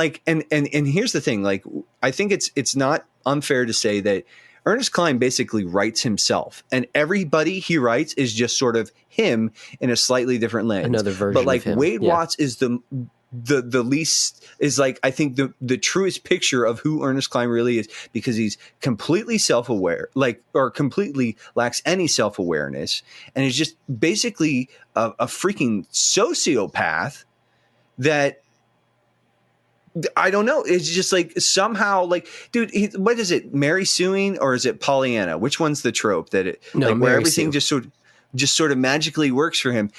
here's the thing. Like, I think it's not unfair to say that Ernest Cline basically writes himself, and everybody he writes is just sort of him in a slightly different lens. Another version but like of him. Wade Watts is the least, is like, I think the truest picture of who Ernest Cline really is, because he's completely self-aware, or completely lacks any self-awareness, and is just basically a freaking sociopath that, I don't know. It's just like somehow, like, dude, what is it? Mary suing, or is it Pollyanna? Which one's the trope that it, no, like, where everything just sort of magically works for him?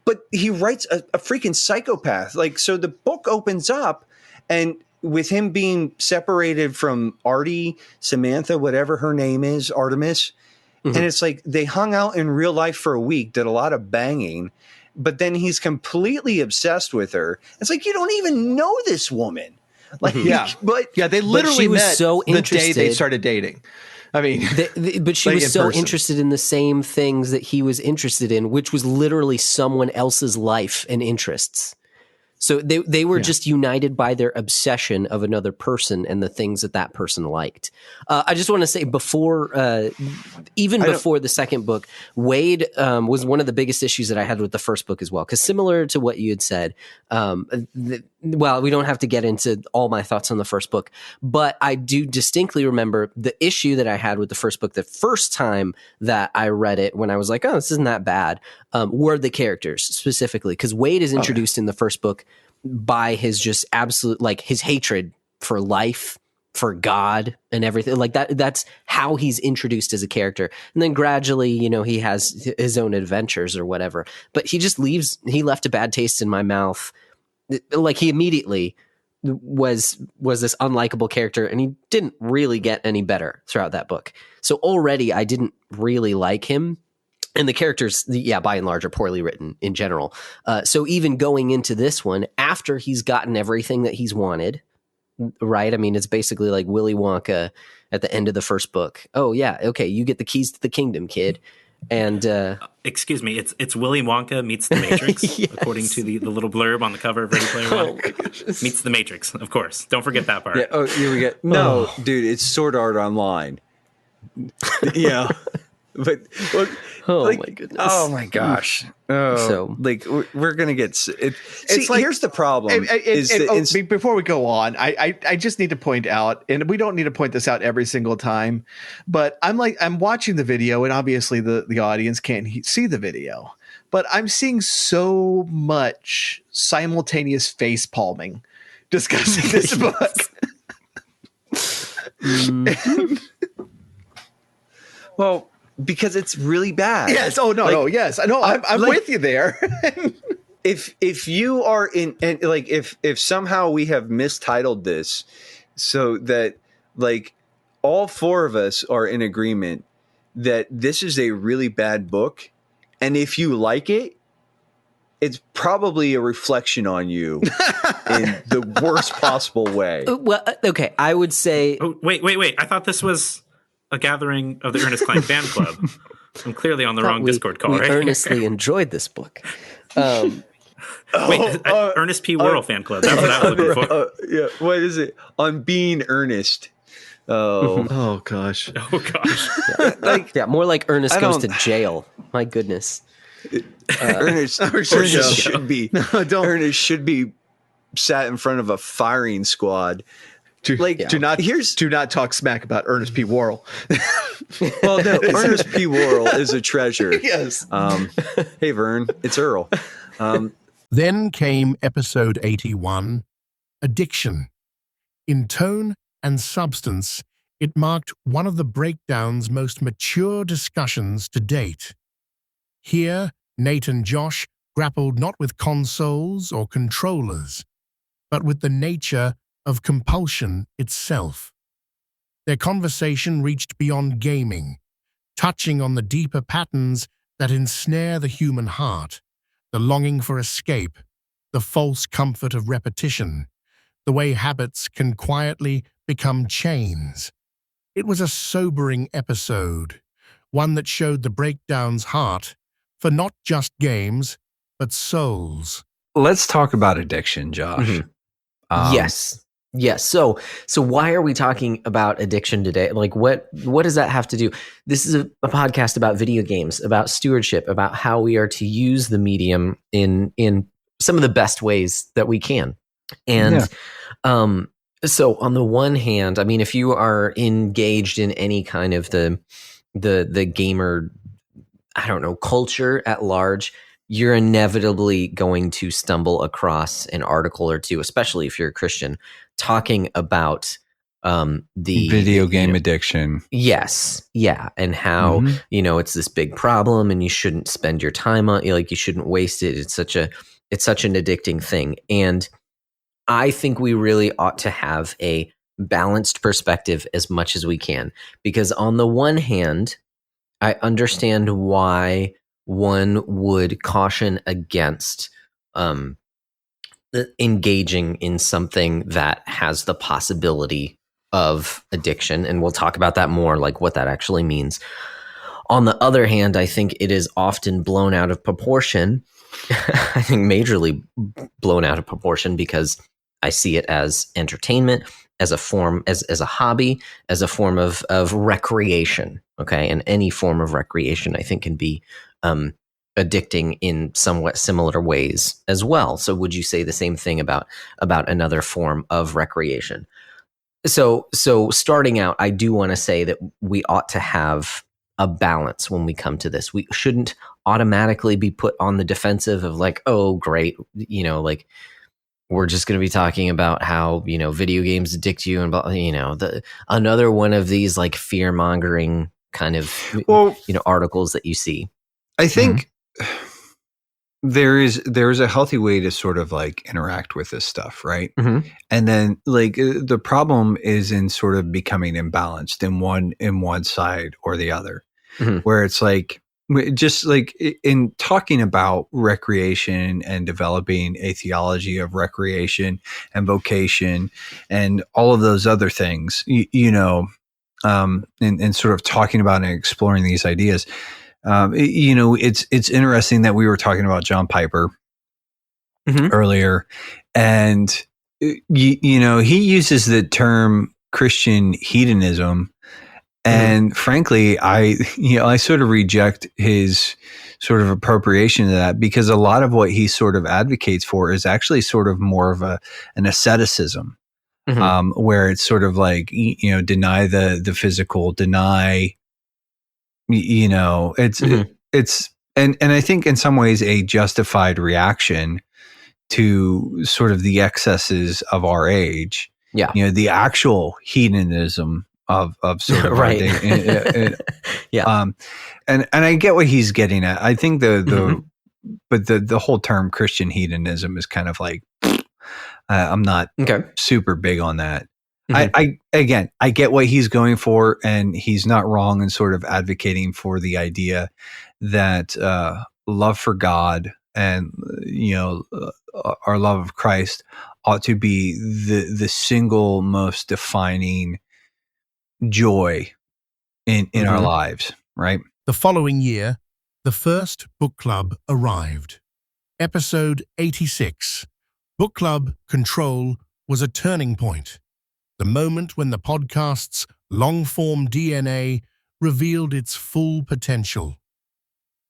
But he writes a freaking psychopath. Like, so the book opens up, and with him being separated from Artie, Samantha, whatever her name is, Artemis, and it's like they hung out in real life for a week, did a lot of banging. But then he's completely obsessed with her. It's like, you don't even know this woman. Like, they literally met so the day they started dating. I mean, but she was so interested in the same things that he was interested in, which was literally someone else's life and interests. So they were just united by their obsession of another person and the things that person liked. I just want to say before the second book, Wade was one of the biggest issues that I had with the first book as well. Because similar to what you had said, well, we don't have to get into all my thoughts on the first book, but I do distinctly remember the issue that I had with the first book the first time that I read it, when I was like, oh, this isn't that bad, were the characters specifically. Because Wade is introduced in the first book by his just absolute, like, his hatred for life, for God and everything like that. That's how he's introduced as a character. And then gradually, he has his own adventures or whatever, but he left a bad taste in my mouth. Like, he immediately was this unlikable character, and he didn't really get any better throughout that book. So already I didn't really like him. And the characters, by and large, are poorly written in general. So even going into this one, after he's gotten everything that he's wanted, right? I mean, it's basically like Willy Wonka at the end of the first book. Oh, yeah, okay, you get the keys to the kingdom, kid. And excuse me, it's Willy Wonka meets the Matrix, yes, according to the little blurb on the cover of Ready Player One. Oh my goodness. Meets the Matrix, of course. Don't forget that part. Yeah. Oh, here we go. No, dude, it's Sword Art Online. Yeah. But look, my goodness! Oh my gosh! So, like, we're gonna get it. See, like, here's the problem: before we go on, I just need to point out, and we don't need to point this out every single time, but I'm watching the video, and obviously the audience can't see the video, but I'm seeing so much simultaneous face palming discussing this book. Well, because it's really bad. Yes. Oh no. No. Yes. I know. I'm like, with you there. if you are in, and like, if somehow we have mistitled this, so that, like, all four of us are in agreement that this is a really bad book, and if you like it, it's probably a reflection on you in the worst possible way. Well, okay, I would say. Oh, wait! I thought this was a gathering of the Ernest Cline fan club. I'm clearly on the wrong Discord call, right? We earnestly enjoyed this book. Ernest P. Worrell fan club. That's what I was looking for. Yeah, what is it? On Being Earnest. Oh gosh. More like Ernest goes to jail. My goodness. Ernest should be. Ernest should be sat in front of a firing squad. Do not talk smack about Ernest P. Worrell. Well, no, Ernest P. Worrell is a treasure. Yes. Hey, Vern, it's Earl. Then came episode 81, Addiction. In tone and substance, it marked one of the breakdown's most mature discussions to date. Here, Nate and Josh grappled not with consoles or controllers, but with the nature of compulsion itself. Their conversation reached beyond gaming, touching on the deeper patterns that ensnare the human heart, the longing for escape, the false comfort of repetition, the way habits can quietly become chains. It was a sobering episode, one that showed the Breakdown's heart for not just games, but souls. Let's talk about addiction, Josh. Mm-hmm. Yes. So why are we talking about addiction today? Like, what does that have to do? This is a podcast about video games, about stewardship, about how we are to use the medium in some of the best ways that we can. And so on the one hand, I mean, if you are engaged in any kind of the gamer, I don't know, culture at large, you're inevitably going to stumble across an article or two, especially if you're a Christian, talking about the video game addiction. Yes. Yeah. And how, it's this big problem and you shouldn't spend your time on, like, you shouldn't waste it. It's such an addicting thing. And I think we really ought to have a balanced perspective as much as we can, because on the one hand, I understand why one would caution against engaging in something that has the possibility of addiction. And we'll talk about that more, like what that actually means. On the other hand, I think it is often blown out of proportion. I think majorly blown out of proportion, because I see it as entertainment, as a form, as a hobby, as a form of recreation. Okay. And any form of recreation, I think, can be addicting in somewhat similar ways as well. So would you say the same thing about another form of recreation? So starting out, I do want to say that we ought to have a balance when we come to this. We shouldn't automatically be put on the defensive of like, oh, great, like, we're just going to be talking about how, video games addict you, and, another one of these like fear mongering kind of, articles that you see. I think there is a healthy way to sort of like interact with this stuff, right? Mm-hmm. And then like the problem is in sort of becoming imbalanced in one side or the other, where it's like, just like in talking about recreation and developing a theology of recreation and vocation and all of those other things, and sort of talking about and exploring these ideas. It's interesting that we were talking about John Piper earlier, and he uses the term Christian hedonism. And frankly, I sort of reject his sort of appropriation of that, because a lot of what he sort of advocates for is actually sort of more of an asceticism, where it's sort of like, deny the physical, deny, it's, and I think in some ways a justified reaction to sort of the excesses of our age. Yeah. The actual hedonism of sort of right. Yeah. And I get what he's getting at. I think but the whole term Christian hedonism is kind of like, I'm not super big on that. I get what he's going for, and he's not wrong in sort of advocating for the idea that love for God and our love of Christ ought to be the single most defining joy in our lives, right? The following year, the first book club arrived. Episode 86, Book Club Control, was a turning point. The moment when the podcast's long-form DNA revealed its full potential.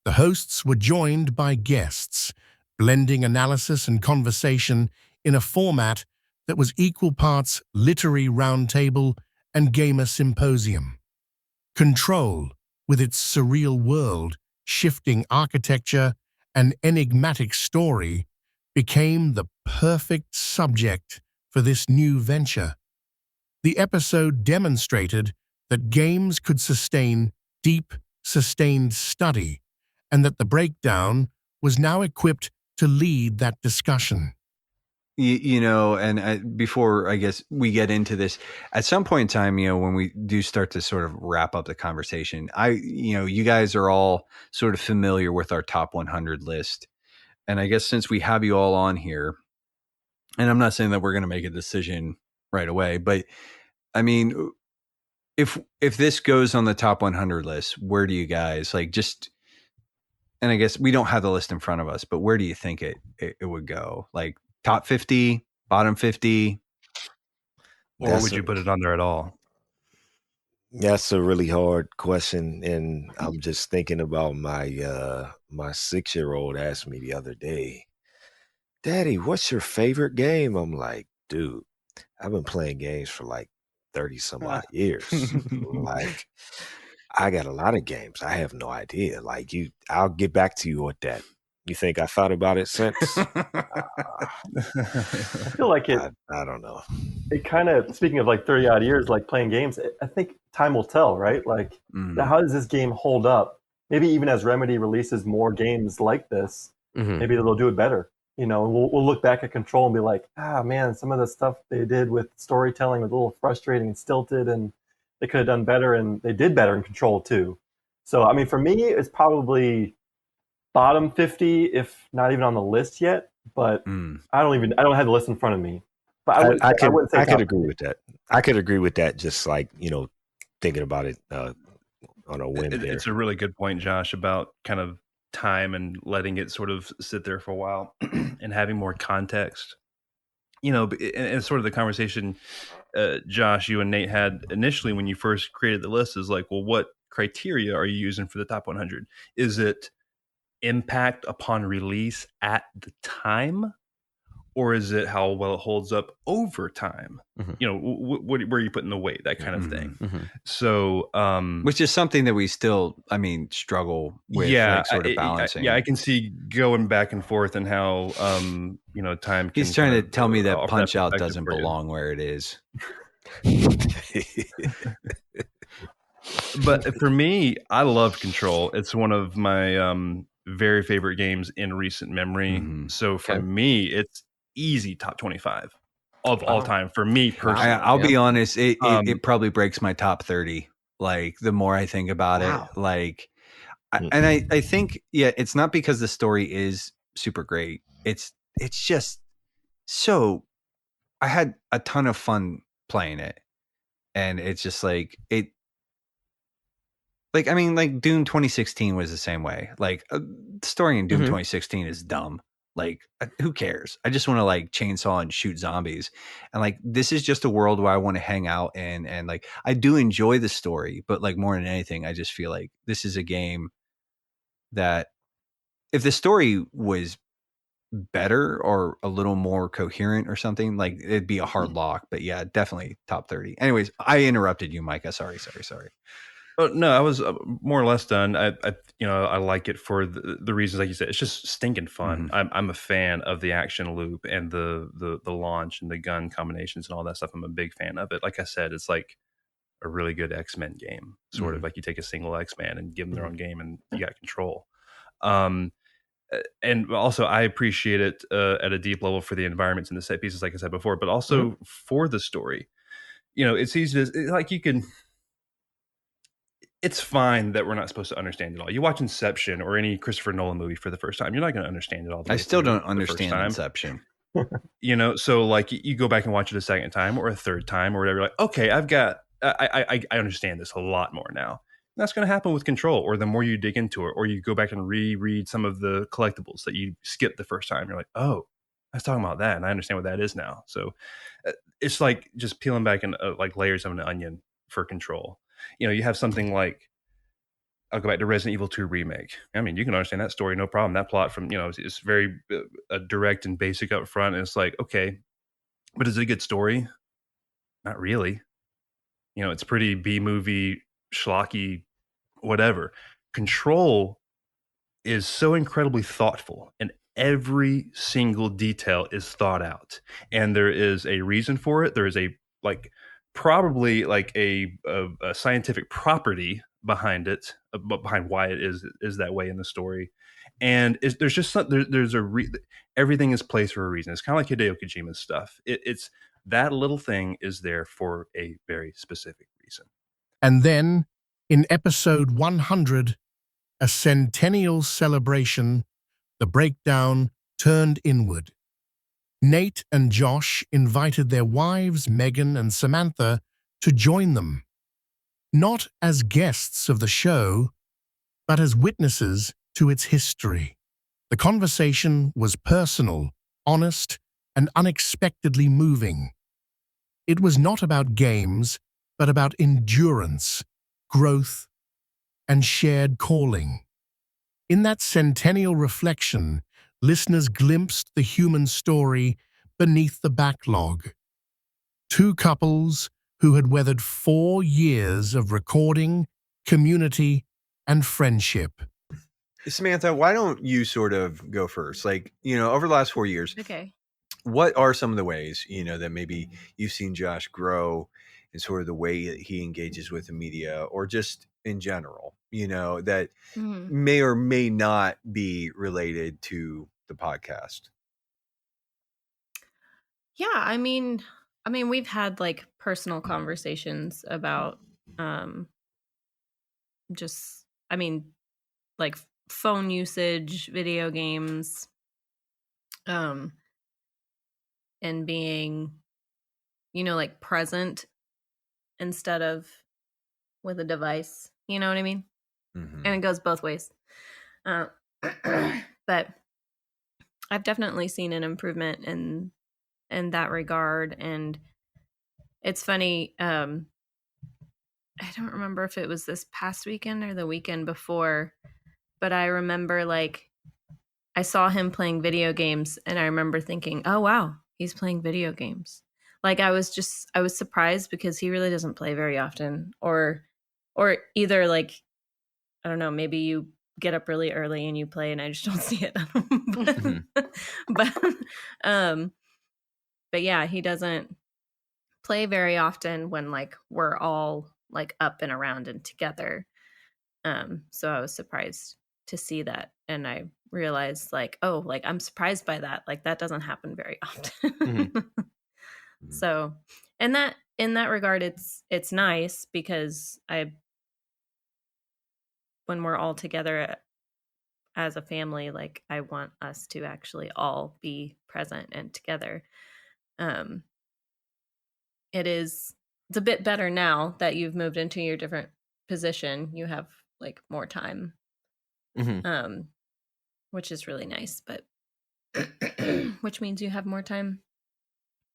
The hosts were joined by guests, blending analysis and conversation in a format that was equal parts literary roundtable and gamer symposium. Control, with its surreal world, shifting architecture, and enigmatic story, became the perfect subject for this new venture. The episode demonstrated that games could sustain deep, sustained study, and that the Breakdown was now equipped to lead that discussion. you know, and before I guess we get into this, at some point in time, you know, when we do start to sort of wrap up the conversation, you guys are all sort of familiar with our top 100 list. And I guess since we have you all on here, and I'm not saying that we're going to make a decision right away, but I mean, if this goes on the top 100 list, where do you guys like just, and I guess we don't have the list in front of us, but where do you think it would go? Like top 50, bottom 50? Or would you put it on there at all? That's a really hard question, and I'm just thinking about my 6-year-old asked me the other day, "Daddy, what's your favorite game?" I'm like, "Dude, I've been playing games for like 30 some odd years. Like, I got a lot of games. I have no idea. Like, I'll get back to you with that. You think I thought about it since?" I feel like it. I don't know. It kind of, speaking of like 30 odd years, like playing games, I think time will tell, right? Like, how does this game hold up? Maybe even as Remedy releases more games like this, maybe they'll do it better. You know, we'll look back at Control and be like, man, some of the stuff they did with storytelling was a little frustrating and stilted, and they could have done better, and they did better in Control too. So, I mean, for me, it's probably bottom 50, if not even on the list yet. But I don't have the list in front of me. But I could agree with that. I could agree with that. Just like, you know, thinking about it on a whim. It's a really good point, Josh, about kind of time and letting it sort of sit there for a while and having more context. You know, and sort of the conversation, Josh, you and Nate had initially when you first created the list is like, well, what criteria are you using for the top 100? Is it impact upon release at the time? Or is it how well it holds up over time? You know, where are you putting the weight? That kind of thing. So, which is something that we still, I mean, struggle with, like, sort of balancing. I can see going back and forth and how, you know, time. He's trying to tell me that Punch Out doesn't belong where it is. But for me, I love Control. It's one of my very favorite games in recent memory. So for me, it's easy top 25 of all time for me personally. I'll be honest, it probably breaks my top 30. Like, the more I think about it, like, I think, it's not because the story is super great. It's just so, I had a ton of fun playing it, and it's just like I mean, like Doom 2016 was the same way. Like, the story in Doom 2016 is dumb. Like, who cares? I just want to like chainsaw and shoot zombies. And like, this is just a world where I want to hang out in. And like, I do enjoy the story, but like more than anything, I just feel like this is a game that if the story was better or a little more coherent or something, like, it'd be a hard lock. But yeah, definitely top 30. Anyways, I interrupted you, Micah. Sorry. Oh, no, I was more or less done. I like it for the reasons, like you said. It's just stinking fun. I'm a fan of the action loop and the launch and the gun combinations and all that stuff. I'm a big fan of it. Like I said, it's like a really good X-Men game. Sort of like you take a single X-Man and give them their own game, and you got Control. And also, I appreciate it at a deep level for the environments and the set pieces, like I said before, but also for the story. You know, it's easy to like you can. It's fine that we're not supposed to understand it all. You watch Inception or any Christopher Nolan movie for the first time, you're not going to understand it all. I still don't understand Inception. You know, so like you go back and watch it a second time or a third time or whatever. Like, okay, I understand this a lot more now. And that's going to happen with Control. Or the more you dig into it, or you go back and reread some of the collectibles that you skipped the first time, you're like, oh, I was talking about that, and I understand what that is now. So it's like just peeling back in like layers of an onion for Control. You know, you have something like, I'll go back to Resident Evil 2 Remake. I mean, you can understand that story, no problem. That plot from, you know, it's very direct and basic up front. And it's like, okay, but is it a good story? Not really. You know, it's pretty B-movie, schlocky, whatever. Control is so incredibly thoughtful, and every single detail is thought out. And there is a reason for it. There is a, like, probably like a scientific property behind it, behind why it is that way in the story. And there's just there's everything is placed for a reason. It's kind of like Hideo Kojima's stuff. It's that little thing is there for a very specific reason. And then, in episode 100, a centennial celebration, the breakdown turned inward. Nate and Josh invited their wives, Megan and Samantha, to join them. Not as guests of the show, but as witnesses to its history. The conversation was personal, honest, and unexpectedly moving. It was not about games, but about endurance, growth, and shared calling. In that centennial reflection, listeners glimpsed the human story beneath the backlog. Two couples who had weathered 4 years of recording, community, and friendship. Samantha, why don't you sort of go first? Like, over the last 4 years, okay, what are some of the ways, that maybe you've seen Josh grow in sort of the way that he engages with the media, or just in general, that may or may not be related to the podcast? Yeah, I mean, we've had like personal conversations about like phone usage, video games, and being, like present instead of with a device. You know what I mean? Mm-hmm. And it goes both ways. But I've definitely seen an improvement in that regard. And it's funny, I don't remember if it was this past weekend or the weekend before, but I remember like I saw him playing video games and I remember thinking, oh wow, he's playing video games. Like I was surprised because he really doesn't play very often, or either like, I don't know, maybe you get up really early and you play and I just don't see it. But yeah, he doesn't play very often when like we're all like up and around and together. So I was surprised to see that, and I realized like, oh, like I'm surprised by that. Like that doesn't happen very often. So, in that regard, it's nice because when we're all together as a family, like I want us to actually all be present and together. It's a bit better now that you've moved into your different position. You have like more time, which is really nice, but which means you have more time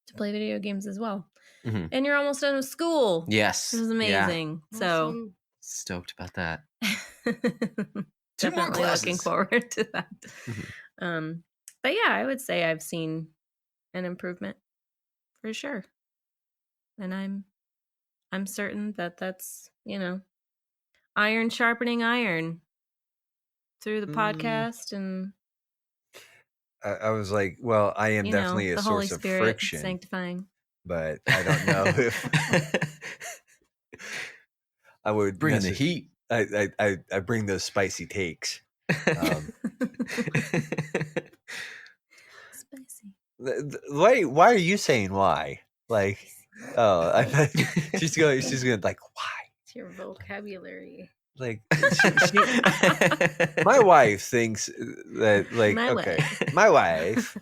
to play video games as well. And you're almost done with school. Yes. It was amazing. Yeah. So stoked about that. Definitely looking forward to that. But yeah, I would say I've seen an improvement for sure. And I'm certain that that's, iron sharpening iron through the podcast. And I was like, well, I am definitely a source of friction, sanctifying. But I don't know if I would bring the heat. I bring those spicy takes. Spicy. Why are you saying why? Like, oh, she's going like, why? It's your vocabulary. Like, my wife thinks that, like, my wife.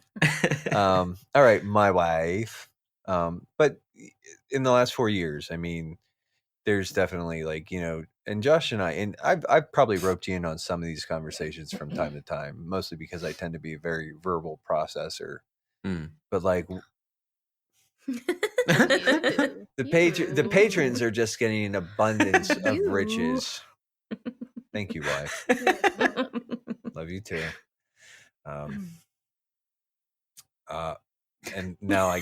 All right, my wife. But in the last 4 years, I mean, there's definitely like, and Josh and I've probably roped you in on some of these conversations from time to time, mostly because I tend to be a very verbal processor. But like, the patrons are just getting an abundance of riches. Thank you, wife. Love you too. And now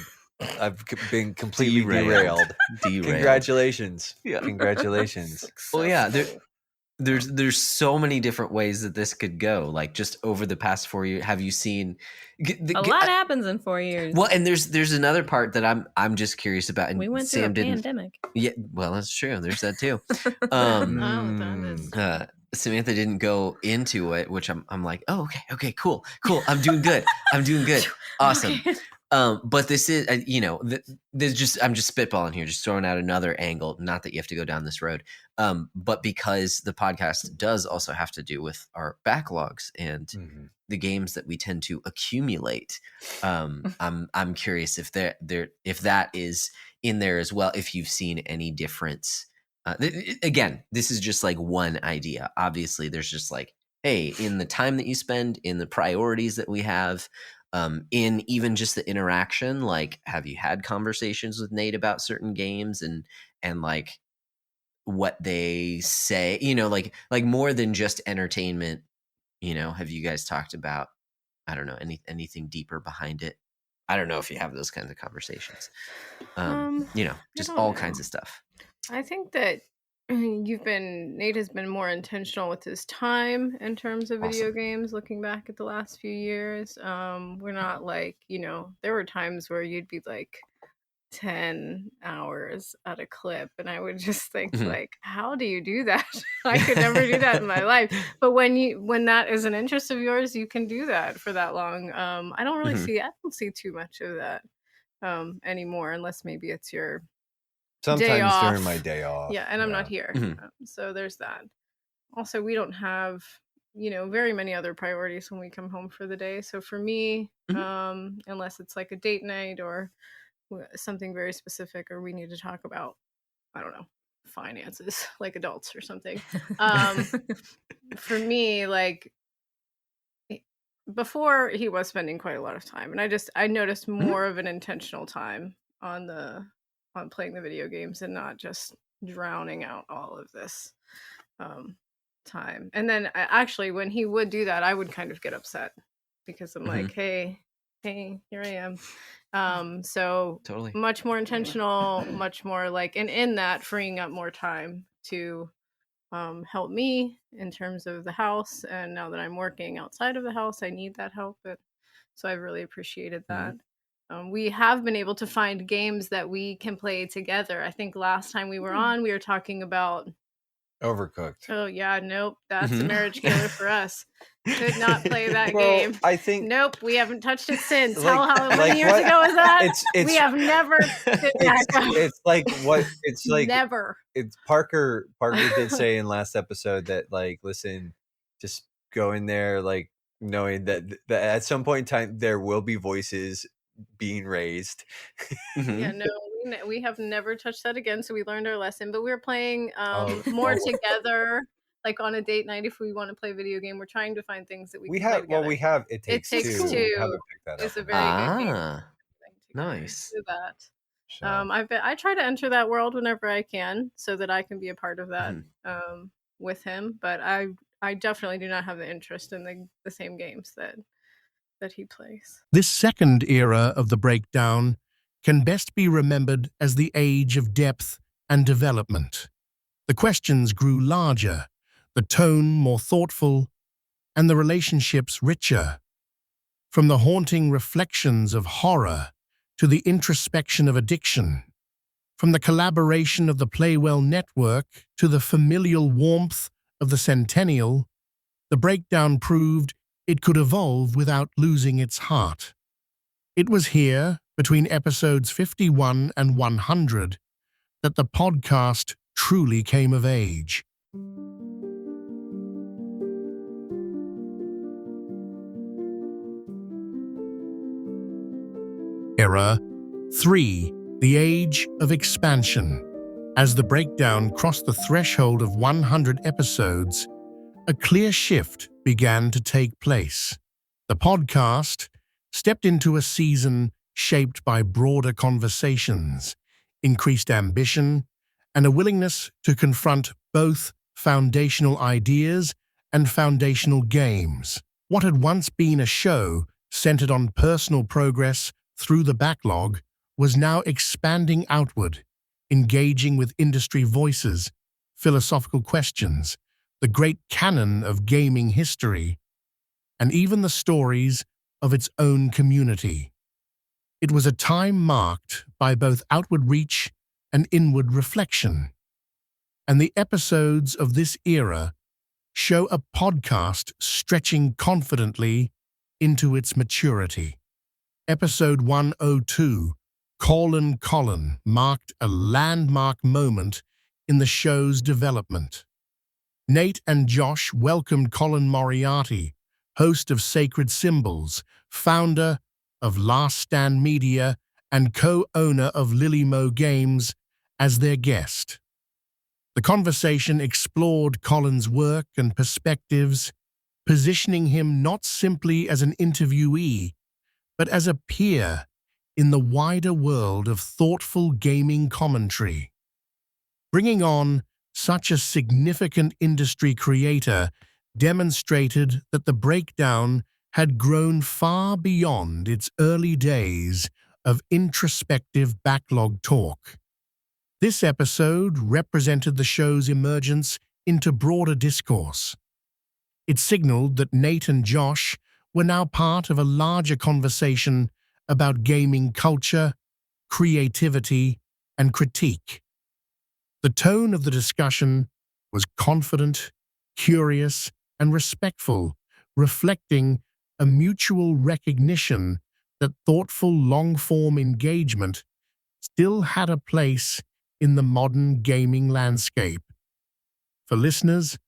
I've been completely derailed. Congratulations. Yeah. Congratulations. Well, yeah, there's so many different ways that this could go. Like just over the past 4 years, have you seen a lot happens in 4 years? Well, and there's another part that I'm just curious about. And we went Sam through a pandemic. Yeah, well, that's true. There's that too. Samantha didn't go into it, which I'm like, oh, okay, cool. I'm doing good. Awesome. Okay. But this is, there's just, I'm just spitballing here, just throwing out another angle. Not that you have to go down this road, but because the podcast does also have to do with our backlogs and the games that we tend to accumulate. I'm curious if if that is in there as well. If you've seen any difference. Again, this is just like one idea. Obviously, there's just like, hey, in the time that you spend, in the priorities that we have, in even just the interaction, like, have you had conversations with Nate about certain games and like what they say, like more than just entertainment, have you guys talked about, I don't know, anything deeper behind it? I don't know if you have those kinds of conversations, just all kinds of stuff. I think that Nate has been more intentional with his time in terms of video games, looking back at the last few years. We're not like, there were times where you'd be like 10 hours at a clip, and I would just think like, how do you do that? I could never do that in my life. But when that is an interest of yours, you can do that for that long. I don't really see too much of that anymore, unless maybe it's your sometimes during my day off. Yeah, and I'm not here. So there's that. Also, we don't have, very many other priorities when we come home for the day. So for me, unless it's like a date night or something very specific, or we need to talk about, I don't know, finances like adults or something. For me, like, before, he was spending quite a lot of time, and I noticed more of an intentional time on playing the video games and not just drowning out all of this time. And then actually, when he would do that, I would kind of get upset because I'm like, hey, here I am. So totally much more intentional, much more like, and in that, freeing up more time to help me in terms of the house. And now that I'm working outside of the house, I need that help. So I've really appreciated that. We have been able to find games that we can play together. I think last time we were on, we were talking about Overcooked. Oh yeah, nope, that's a marriage killer for us. Could not play that game. I think nope, we haven't touched it since. Like- how like many years what- ago was that? it's- we have never. It's like what it's like. Never. It's Parker did say in last episode that, like, listen, just go in there like knowing that at some point in time there will be voices being raised. Yeah, no, we have never touched that again. So we learned our lesson. But we're playing more together, like on a date night. If we want to play a video game, we're trying to find things that we can play together. we have It Takes Two. Two. I haven't picked that It's up. a very good game. Nice. Do that. I try to enter that world whenever I can, so that I can be a part of that with him. But I definitely do not have the interest in the same games that he plays. This second era of the breakdown can best be remembered as the age of depth and development. The questions grew larger, the tone more thoughtful, and the relationships richer. From the haunting reflections of horror to the introspection of addiction, from the collaboration of the Playwell network to the familial warmth of the Centennial, the breakdown proved it could evolve without losing its heart. It was here, between episodes 51 and 100, that the podcast truly came of age. Era 3, the age of expansion. As the breakdown crossed the threshold of 100 episodes, a clear shift began to take place. The podcast stepped into a season shaped by broader conversations, increased ambition, and a willingness to confront both foundational ideas and foundational games. What had once been a show centered on personal progress through the backlog was now expanding outward, engaging with industry voices, philosophical questions, the great canon of gaming history, and even the stories of its own community. It was a time marked by both outward reach and inward reflection, and the episodes of this era show a podcast stretching confidently into its maturity. Episode 102, Colin, marked a landmark moment in the show's development. Nate and Josh welcomed Colin Moriarty, host of Sacred Symbols, founder of Last Stand Media, and co-owner of Lily Mo Games, as their guest. The conversation explored Colin's work and perspectives, positioning him not simply as an interviewee, but as a peer in the wider world of thoughtful gaming commentary. Bringing on such a significant industry creator demonstrated that the breakdown had grown far beyond its early days of introspective backlog talk. This episode represented the show's emergence into broader discourse. It signaled that Nate and Josh were now part of a larger conversation about gaming culture, creativity, and critique. The tone of the discussion was confident, curious, and respectful, reflecting a mutual recognition that thoughtful long-form engagement still had a place in the modern gaming landscape. For listeners,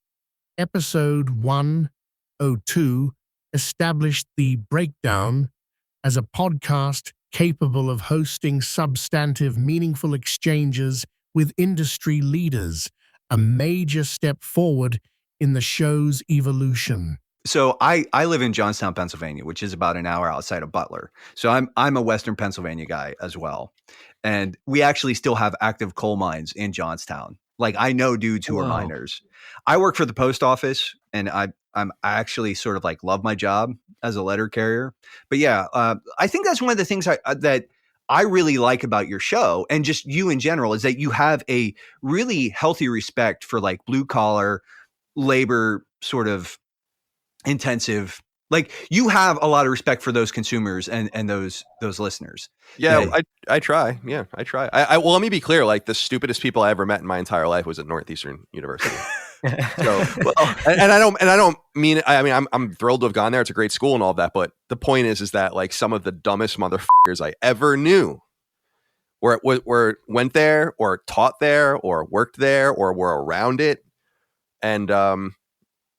episode 102 established the breakdown as a podcast capable of hosting substantive, meaningful exchanges with industry leaders, a major step forward in the show's evolution. So I live in Johnstown, Pennsylvania, which is about an hour outside of Butler. So I'm a Western Pennsylvania guy as well. And we actually still have active coal mines in Johnstown. Like, I know dudes who are miners. I work for the post office, and I actually sort of like love my job as a letter carrier. But yeah, I think that's one of the things that I really like about your show, and just you in general, is that you have a really healthy respect for like blue collar labor sort of intensive. Like, you have a lot of respect for those consumers and those listeners. Yeah, I try. Yeah, I try. Well, let me be clear. Like, the stupidest people I ever met in my entire life was at Northeastern University. So, and I don't mean it. I mean, I'm thrilled to have gone there. It's a great school and all of that. But the point is that like some of the dumbest motherfuckers I ever knew were went there or taught there or worked there or were around it. And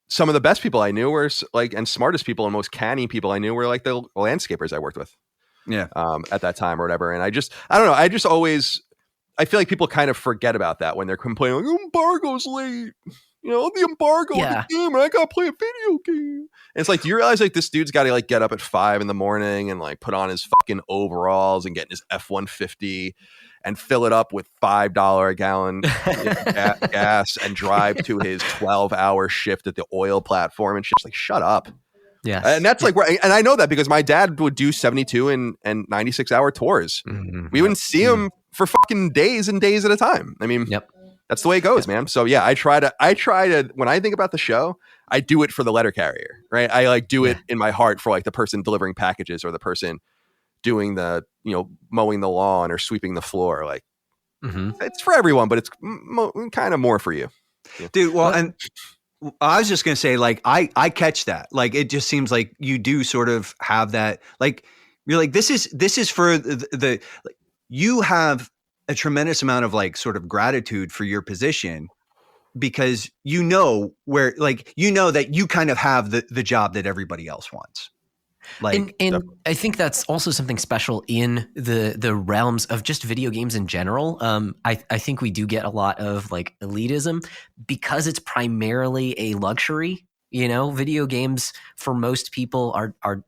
some of the best people I knew were like, and smartest people and most canny people I knew were like the landscapers I worked with. Yeah. At that time or whatever. And I don't know. I feel like people kind of forget about that when they're complaining, like, embargo's late. You know, the embargo of the game, and I gotta play a video game. And it's like, do you realize like this dude's got to like get up at 5 a.m. and like put on his fucking overalls and get in his F-150 and fill it up with $5 a gallon gas and drive to his 12-hour shift at the oil platform and shit. Like, shut up. Yeah. And that's like, and I know that because my dad would do 72 and 96-hour tours. Mm-hmm. We wouldn't see him for fucking days and days at a time. I mean, that's the way it goes, man. So yeah, I try to, when I think about the show, I do it for the letter carrier, right? I like do it in my heart for like the person delivering packages or the person doing the, you know, mowing the lawn or sweeping the floor. Like, it's for everyone, but it's kind of more for you. Dude, well, and I was just going to say, like, I catch that. Like, it just seems like you do sort of have that, like, you're like, this is for the like, you have a tremendous amount of like sort of gratitude for your position because you know where, like, you know that you kind of have the job that everybody else wants. Like, and I think that's also something special in the realms of just video games in general. I think we do get a lot of like elitism because it's primarily a luxury. You know, video games for most people are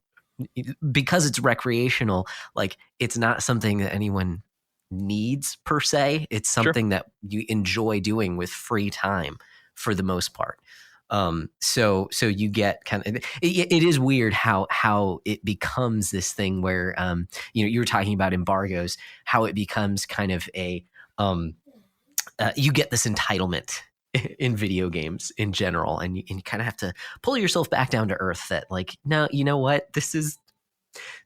because it's recreational. Like, it's not something that anyone needs per se. It's something that you enjoy doing with free time for the most part. So you get kind of, it is weird how it becomes this thing where, you know, you were talking about embargoes, how it becomes kind of a, you get this entitlement in video games in general. And you kind of have to pull yourself back down to earth that like, no, you know what,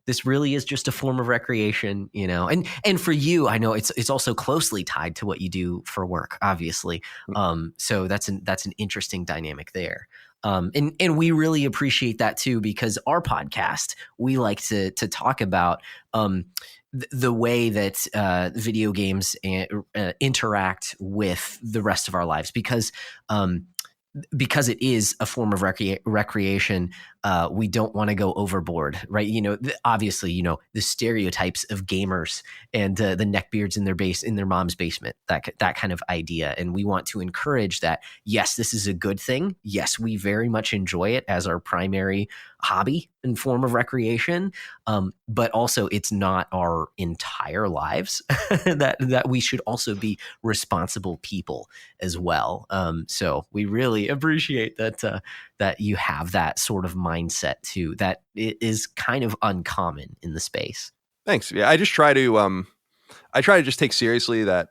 this really is just a form of recreation, you know, and for you, I know it's also closely tied to what you do for work, obviously. So that's an interesting dynamic there. And we really appreciate that too, because our podcast, we like to talk about the way that video games interact with the rest of our lives, because it is a form of recreation. We don't want to go overboard, right? Obviously, the stereotypes of gamers and the neckbeards in their mom's basement, that kind of idea. And we want to encourage that. Yes, this is a good thing. Yes, we very much enjoy it as our primary hobby and form of recreation. But also, it's not our entire lives. that we should also be responsible people as well. So we really appreciate that you have that sort of mindset too, that it is kind of uncommon in the space. Thanks. Yeah, I just try to just take seriously that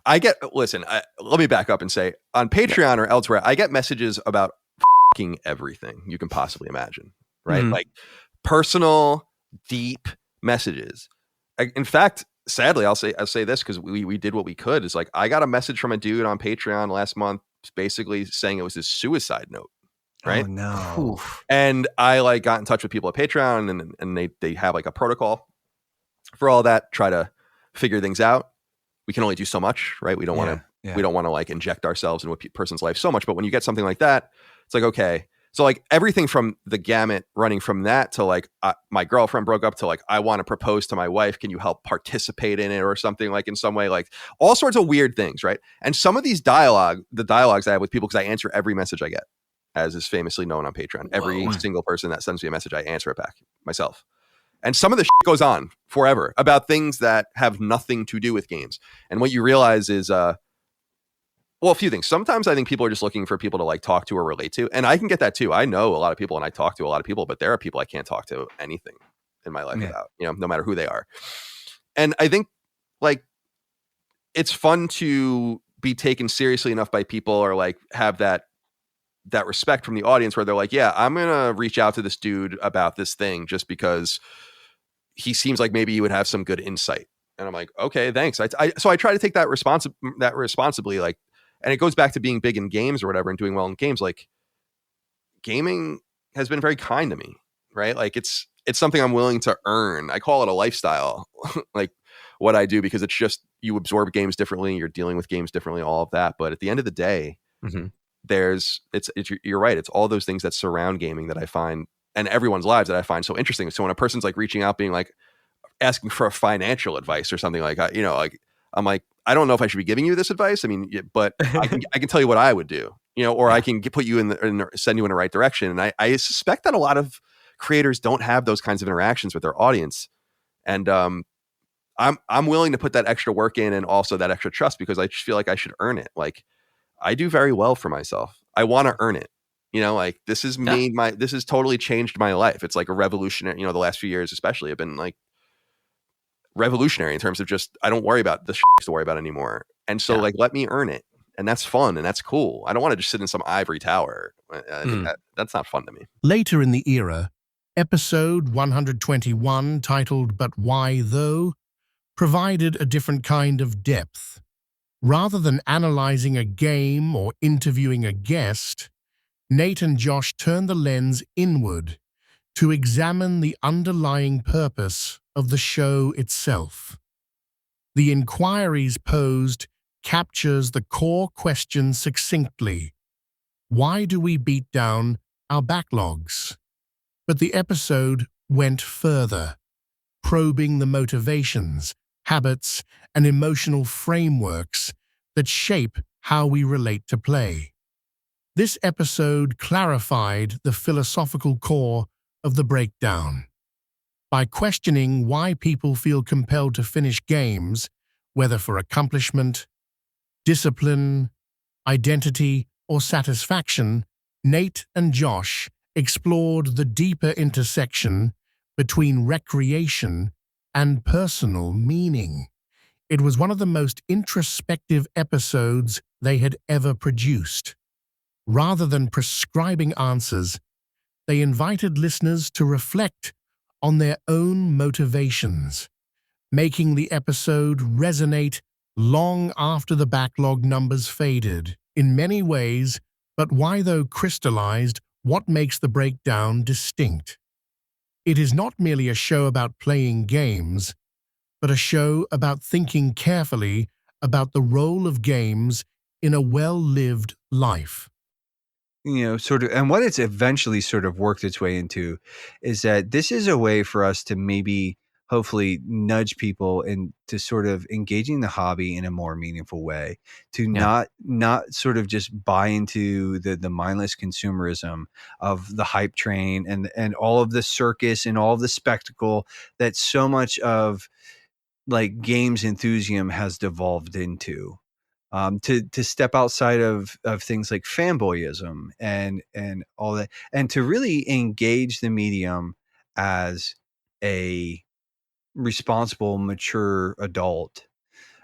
let me back up and say, on Patreon or elsewhere, I get messages about everything you can possibly imagine, right? Mm-hmm. Like personal, deep messages. In fact, sadly, I'll say this because we did what we could. Is like, I got a message from a dude on Patreon last month, basically saying it was his suicide note. Right. Oh, no. And I got in touch with people at Patreon, and they have a protocol for all that, try to figure things out. We can only do so much, right? We don't want to inject ourselves into a person's life so much. But when you get something like that, it's like, okay. So everything from the gamut running from that to my girlfriend broke up to I want to propose to my wife. Can you help participate in it or something in some way, all sorts of weird things. Right. And some of these the dialogues I have with people, because I answer every message I get, as is famously known on Patreon. Every single person that sends me a message, I answer it back myself. And some of the shit goes on forever about things that have nothing to do with games. And what you realize is, a few things. Sometimes I think people are just looking for people to talk to or relate to. And I can get that too. I know a lot of people and I talk to a lot of people, but there are people I can't talk to anything in my life about, no matter who they are. And I think it's fun to be taken seriously enough by people, or have that respect from the audience where they're like, yeah, I'm going to reach out to this dude about this thing just because he seems like maybe he would have some good insight. And I'm like, okay, thanks. So I try to take that responsibly, and it goes back to being big in games or whatever and doing well in games. Gaming has been very kind to me, right? It's something I'm willing to earn. I call it a lifestyle, what I do, because it's just, you absorb games differently. You're dealing with games differently, all of that. But at the end of the day, you're right. It's all those things that surround gaming that I find, and everyone's lives, that I find so interesting. So when a person's reaching out, being asking for a financial advice or something I'm like, I don't know if I should be giving you this advice. I mean, but I can tell you what I would do, or I can put you send you in the right direction. And I suspect that a lot of creators don't have those kinds of interactions with their audience. And I'm willing to put that extra work in, and also that extra trust, because I just feel like I should earn it. I do very well for myself. I want to earn it. This has this has totally changed my life. It's a revolutionary, the last few years especially have been revolutionary in terms of just, I don't worry about the shit I used to worry about anymore. And so let me earn it. And that's fun and that's cool. I don't want to just sit in some ivory tower. That's not fun to me. Later in the era, episode 121, titled But Why Though, provided a different kind of depth. Rather than analyzing a game or interviewing a guest, Nate and Josh turned the lens inward to examine the underlying purpose of the show itself. The inquiries posed captures the core question succinctly. Why do we beat down our backlogs? But the episode went further, probing the motivations, habits, and emotional frameworks that shape how we relate to play. This episode clarified the philosophical core of the breakdown. By questioning why people feel compelled to finish games, whether for accomplishment, discipline, identity, or satisfaction, Nate and Josh explored the deeper intersection between recreation and personal meaning. It was one of the most introspective episodes they had ever produced. Rather than prescribing answers, they invited listeners to reflect on their own motivations, making the episode resonate long after the backlog numbers faded. In many ways, But why, though crystallized, what makes the breakdown distinct? It is not merely a show about playing games, but a show about thinking carefully about the role of games in a well-lived life. Sort of, and what it's eventually sort of worked its way into is that this is a way for us to maybe hopefully nudge people into sort of engaging the hobby in a more meaningful way, to not sort of just buy into the mindless consumerism of the hype train and all of the circus and all of the spectacle that so much of like games enthusiasm has devolved into. To step outside of things like fanboyism and all that, and to really engage the medium as a responsible, mature adult.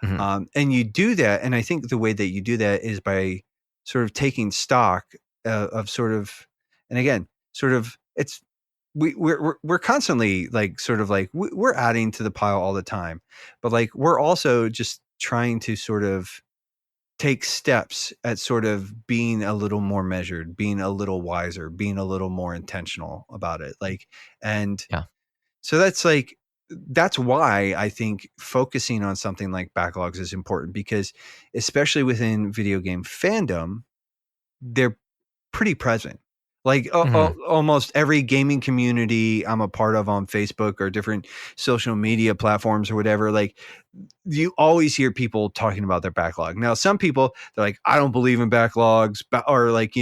And you do that, and I think the way that you do that is by sort of taking stock of sort of, and again, sort of, it's we're constantly like sort of like we're adding to the pile all the time, but like we're also just trying to sort of take steps at sort of being a little more measured, being a little wiser, being a little more intentional about it. Like, and so that's why I think focusing on something like backlogs is important, because especially within video game fandom, they're pretty present. Like almost every gaming community I'm a part of on Facebook or different social media platforms or whatever, like you always hear people talking about their backlog. Now, some people, they're like, I don't believe in backlogs, or like,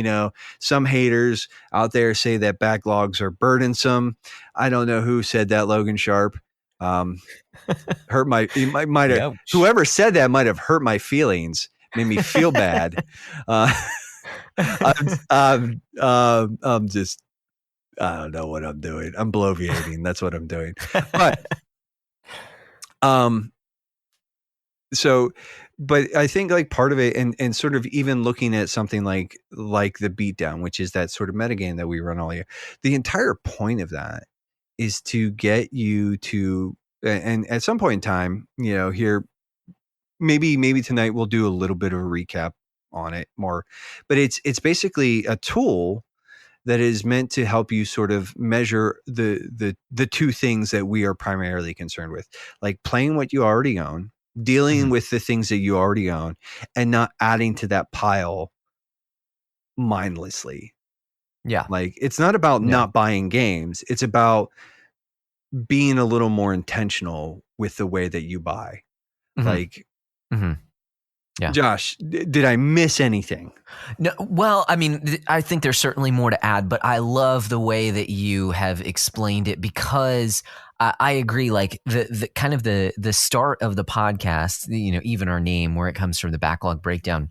some haters out there say that backlogs are burdensome. I don't know who said that, Logan Sharp. Hurt my, might have, whoever said that might have hurt my feelings, made me feel bad. I'm just, I don't know what I'm doing. I'm bloviating. That's what I'm doing. But, but I think like part of it, and sort of even looking at something like the beatdown, which is that sort of metagame that we run all year, the entire point of that is to get you to, and at some point in time, here, maybe tonight we'll do a little bit of a recap on it more, but it's basically a tool that is meant to help you sort of measure the two things that we are primarily concerned with, like playing what you already own, dealing with the things that you already own, and not adding to that pile mindlessly. Yeah. Like it's not about not buying games. It's about being a little more intentional with the way that you buy. Like, yeah. Josh, did I miss anything? No, well, I mean, I think there's certainly more to add, but I love the way that you have explained it, because I agree. Like the kind of the start of the podcast, even our name, where it comes from, the Backlog Breakdown,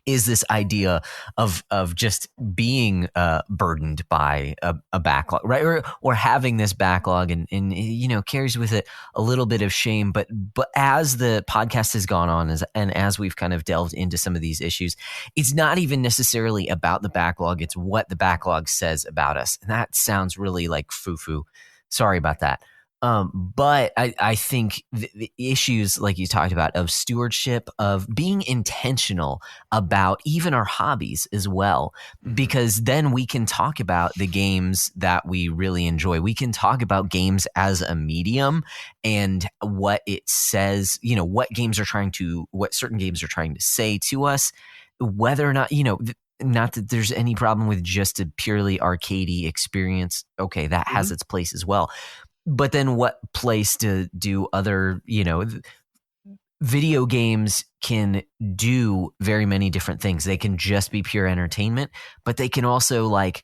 is this idea of just being burdened by a backlog, right? Or having this backlog and carries with it a little bit of shame. But as the podcast has gone on, and as we've kind of delved into some of these issues, it's not even necessarily about the backlog. It's what the backlog says about us. And that sounds really like foo-foo. Sorry about that. But I think the issues, like you talked about, of stewardship, of being intentional about even our hobbies as well, because then we can talk about the games that we really enjoy. We can talk about games as a medium and what it says, what certain games are trying to say to us, whether or not, not that there's any problem with just a purely arcadey experience. Okay, that has its place as well. But then what place to do other, video games can do very many different things. They can just be pure entertainment, but they can also like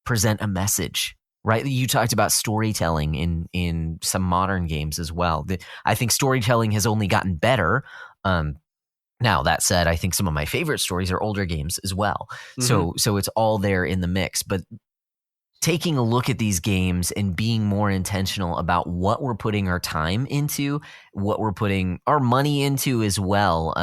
present a message, right? You talked about storytelling in some modern games as well. I think storytelling has only gotten better. Now, that said, I think some of my favorite stories are older games as well. So it's all there in the mix. But taking a look at these games and being more intentional about what we're putting our time into, what we're putting our money into as well.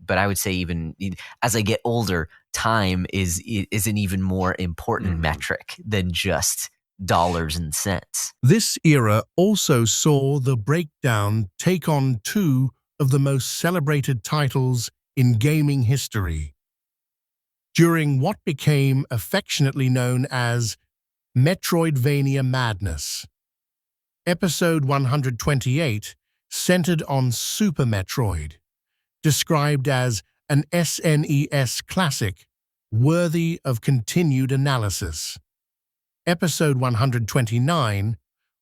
But I would say even as I get older, time is an even more important metric than just dollars and cents. This era also saw the breakdown take on two of the most celebrated titles in gaming history. during what became affectionately known as Metroidvania Madness. Episode 128 centered on Super Metroid, described as an SNES classic worthy of continued analysis. Episode 129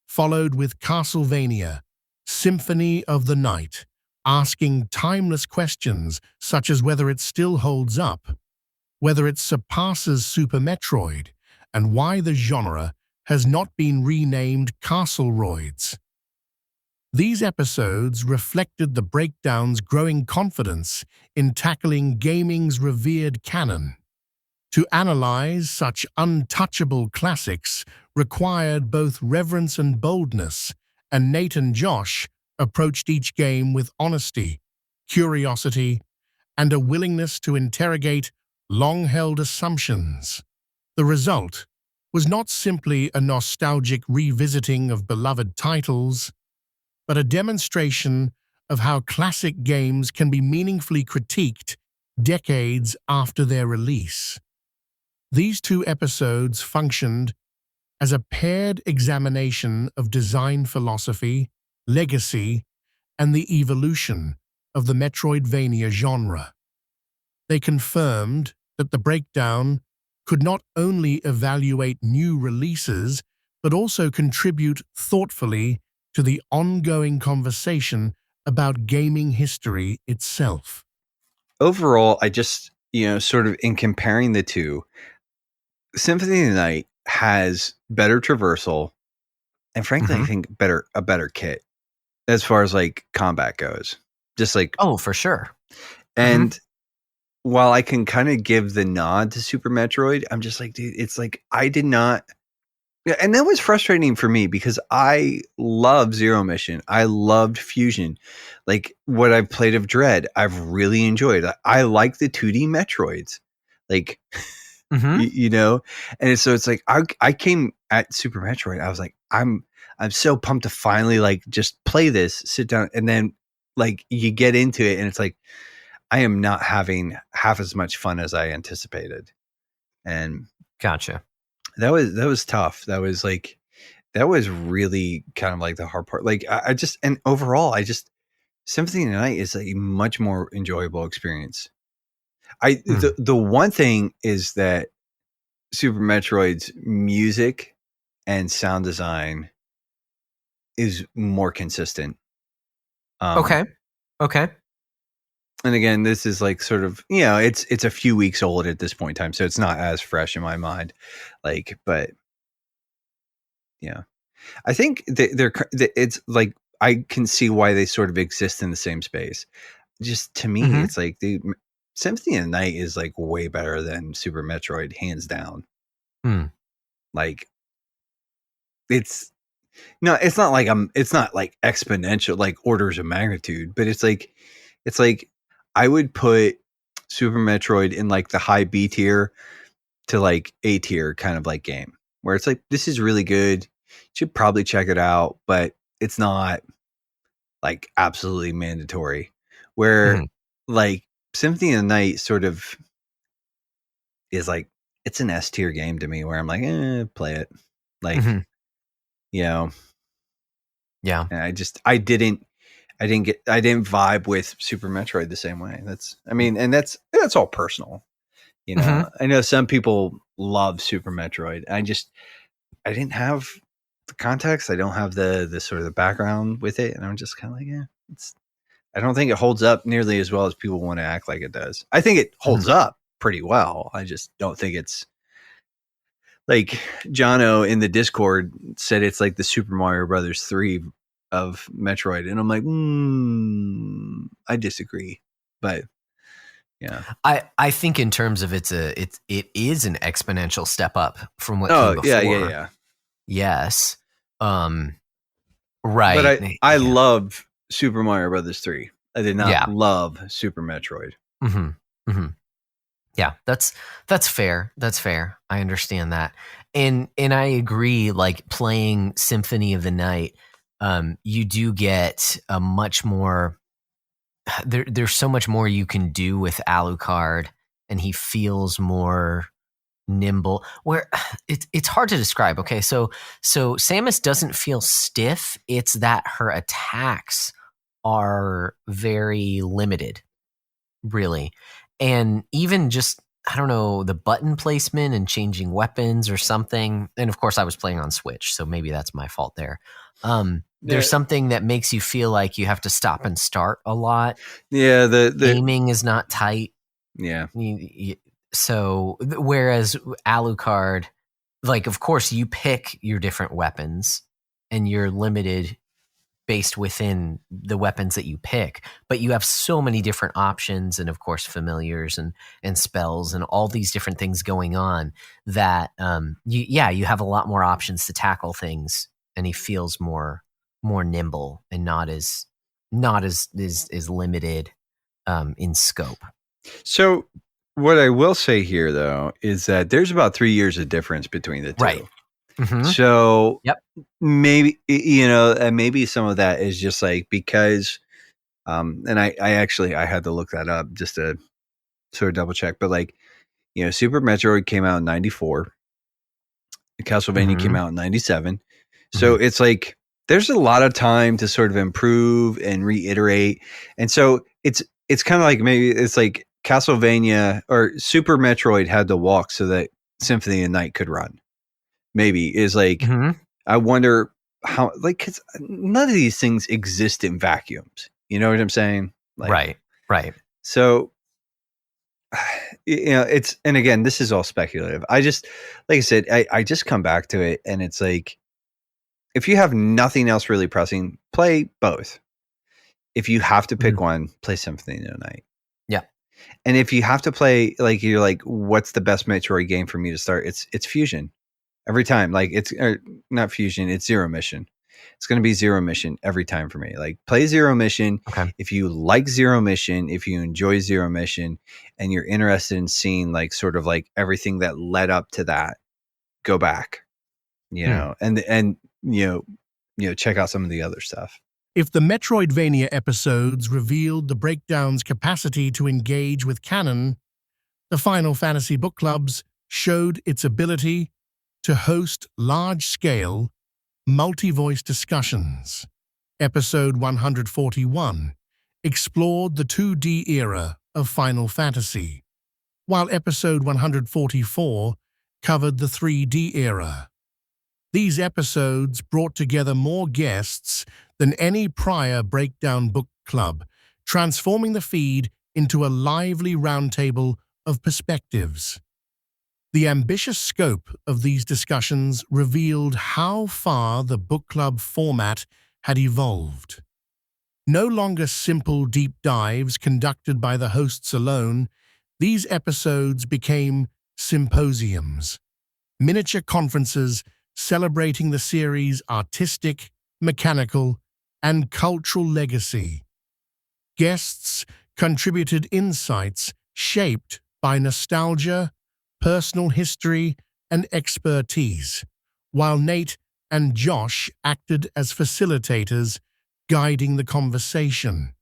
followed with Castlevania, Symphony of the Night, asking timeless questions such as whether it still holds up, whether it surpasses Super Metroid, and why the genre has not been renamed Castleroids. These episodes reflected the breakdown's growing confidence in tackling gaming's revered canon. To analyze such untouchable classics required both reverence and boldness, and Nate and Josh approached each game with honesty, curiosity, and a willingness to interrogate long-held assumptions. The result was not simply a nostalgic revisiting of beloved titles, but a demonstration of how classic games can be meaningfully critiqued decades after their release. These two episodes functioned as a paired examination of design philosophy, legacy, and the evolution of the Metroidvania genre. They confirmed that the breakdown could not only evaluate new releases, but also contribute thoughtfully to the ongoing conversation about gaming history itself. Overall, I just, sort of in comparing the two, Symphony of the Night has better traversal and frankly, I think a better kit as far as like combat goes. Just like, oh, for sure. And while I can kind of give the nod to Super Metroid, I'm just like, dude, it's like I did not. Yeah, and that was frustrating for me because I love Zero Mission. I loved Fusion. Like what I've played of Dread, I've really enjoyed. I like the 2D Metroids. Like, and so it's like I came at Super Metroid. I was like, I'm so pumped to finally like just play this, sit down, and then like you get into it, and it's like I am not having half as much fun as I anticipated. And gotcha. That was tough. That was really kind of like the hard part. Like and overall, Symphony of the Night is a much more enjoyable experience. The one thing is that Super Metroid's music and sound design is more consistent. Okay. And again, this is like sort of, it's a few weeks old at this point in time, so it's not as fresh in my mind. Like, but yeah, I think it's like I can see why they sort of exist in the same space. Just to me, it's like the Symphony of the Night is like way better than Super Metroid, hands down. Like, it's not like exponential, like orders of magnitude, but it's like I would put Super Metroid in like the high B tier to like A tier kind of like game where it's like, this is really good. You should probably check it out, but it's not like absolutely mandatory. Where like Symphony of the Night sort of is like, it's an S tier game to me where I'm like, play it. Like, yeah. And I didn't vibe with Super Metroid the same way. That's all personal. I know some people love Super Metroid. I didn't have the context. I don't have the sort of the background with it. And I'm just kind of like, I don't think it holds up nearly as well as people want to act like it does. I think it holds up pretty well. I just don't think it's like Jono in the Discord said it's like the Super Mario Brothers 3 of Metroid. And I'm like, I disagree. But yeah. I think in terms of it is an exponential step up from what came before. Yeah. Yes. Right. But I love Super Mario Brothers 3. I did not love Super Metroid. Yeah, that's fair. That's fair. I understand that. And I agree, like playing Symphony of the Night, you do get a much more there's so much more you can do with Alucard and he feels more nimble. Where it's hard to describe. Okay, so Samus doesn't feel stiff. It's that her attacks are very limited, really, and even just, I don't know, the button placement and changing weapons or something. And of course, I was playing on Switch, so maybe that's my fault there. There's something that makes you feel like you have to stop and start a lot. Yeah, the aiming is not tight. Yeah. So whereas Alucard, like, of course you pick your different weapons and you're limited based within the weapons that you pick, but you have so many different options, and of course familiars and spells and all these different things going on that you have a lot more options to tackle things, and he feels more nimble and not as limited in scope. So what I will say here, though, is that there's about 3 years of difference between the two. Right. Mm-hmm. So maybe, maybe some of that is just like because, and I had to look that up just to sort of double check, but like, Super Metroid came out in 94. Castlevania came out in 97. So it's like, there's a lot of time to sort of improve and reiterate. And so it's kind of like, maybe it's like Castlevania or Super Metroid had to walk so that Symphony of the Night could run. Maybe is like, I wonder how, like, cause none of these things exist in vacuums. You know what I'm saying? Like, right. So, it's, and again, this is all speculative. I just, like I said, I just come back to it, and it's like, if you have nothing else really pressing, play both. If you have to pick one, play Symphony of the Night. Yeah. And if you have to play, like, you're like, what's the best Metroid game for me to start? It's Fusion. Every time. Like, it's not Fusion, it's Zero Mission. It's going to be Zero Mission every time for me. Like, play Zero Mission. Okay. If you like Zero Mission, if you enjoy Zero Mission, and you're interested in seeing, like, sort of like everything that led up to that, go back, and check out some of the other stuff. If the Metroidvania episodes revealed the breakdown's capacity to engage with canon, the Final Fantasy book clubs showed its ability to host large-scale, multi-voice discussions. Episode 141 explored the 2D era of Final Fantasy, while Episode 144 covered the 3D era. These episodes brought together more guests than any prior Breakdown book club, transforming the feed into a lively roundtable of perspectives. The ambitious scope of these discussions revealed how far the book club format had evolved. No longer simple deep dives conducted by the hosts alone, these episodes became symposiums, miniature conferences celebrating the series' artistic, mechanical, and cultural legacy. Guests contributed insights shaped by nostalgia, personal history, and expertise, while Nate and Josh acted as facilitators, guiding the conversation.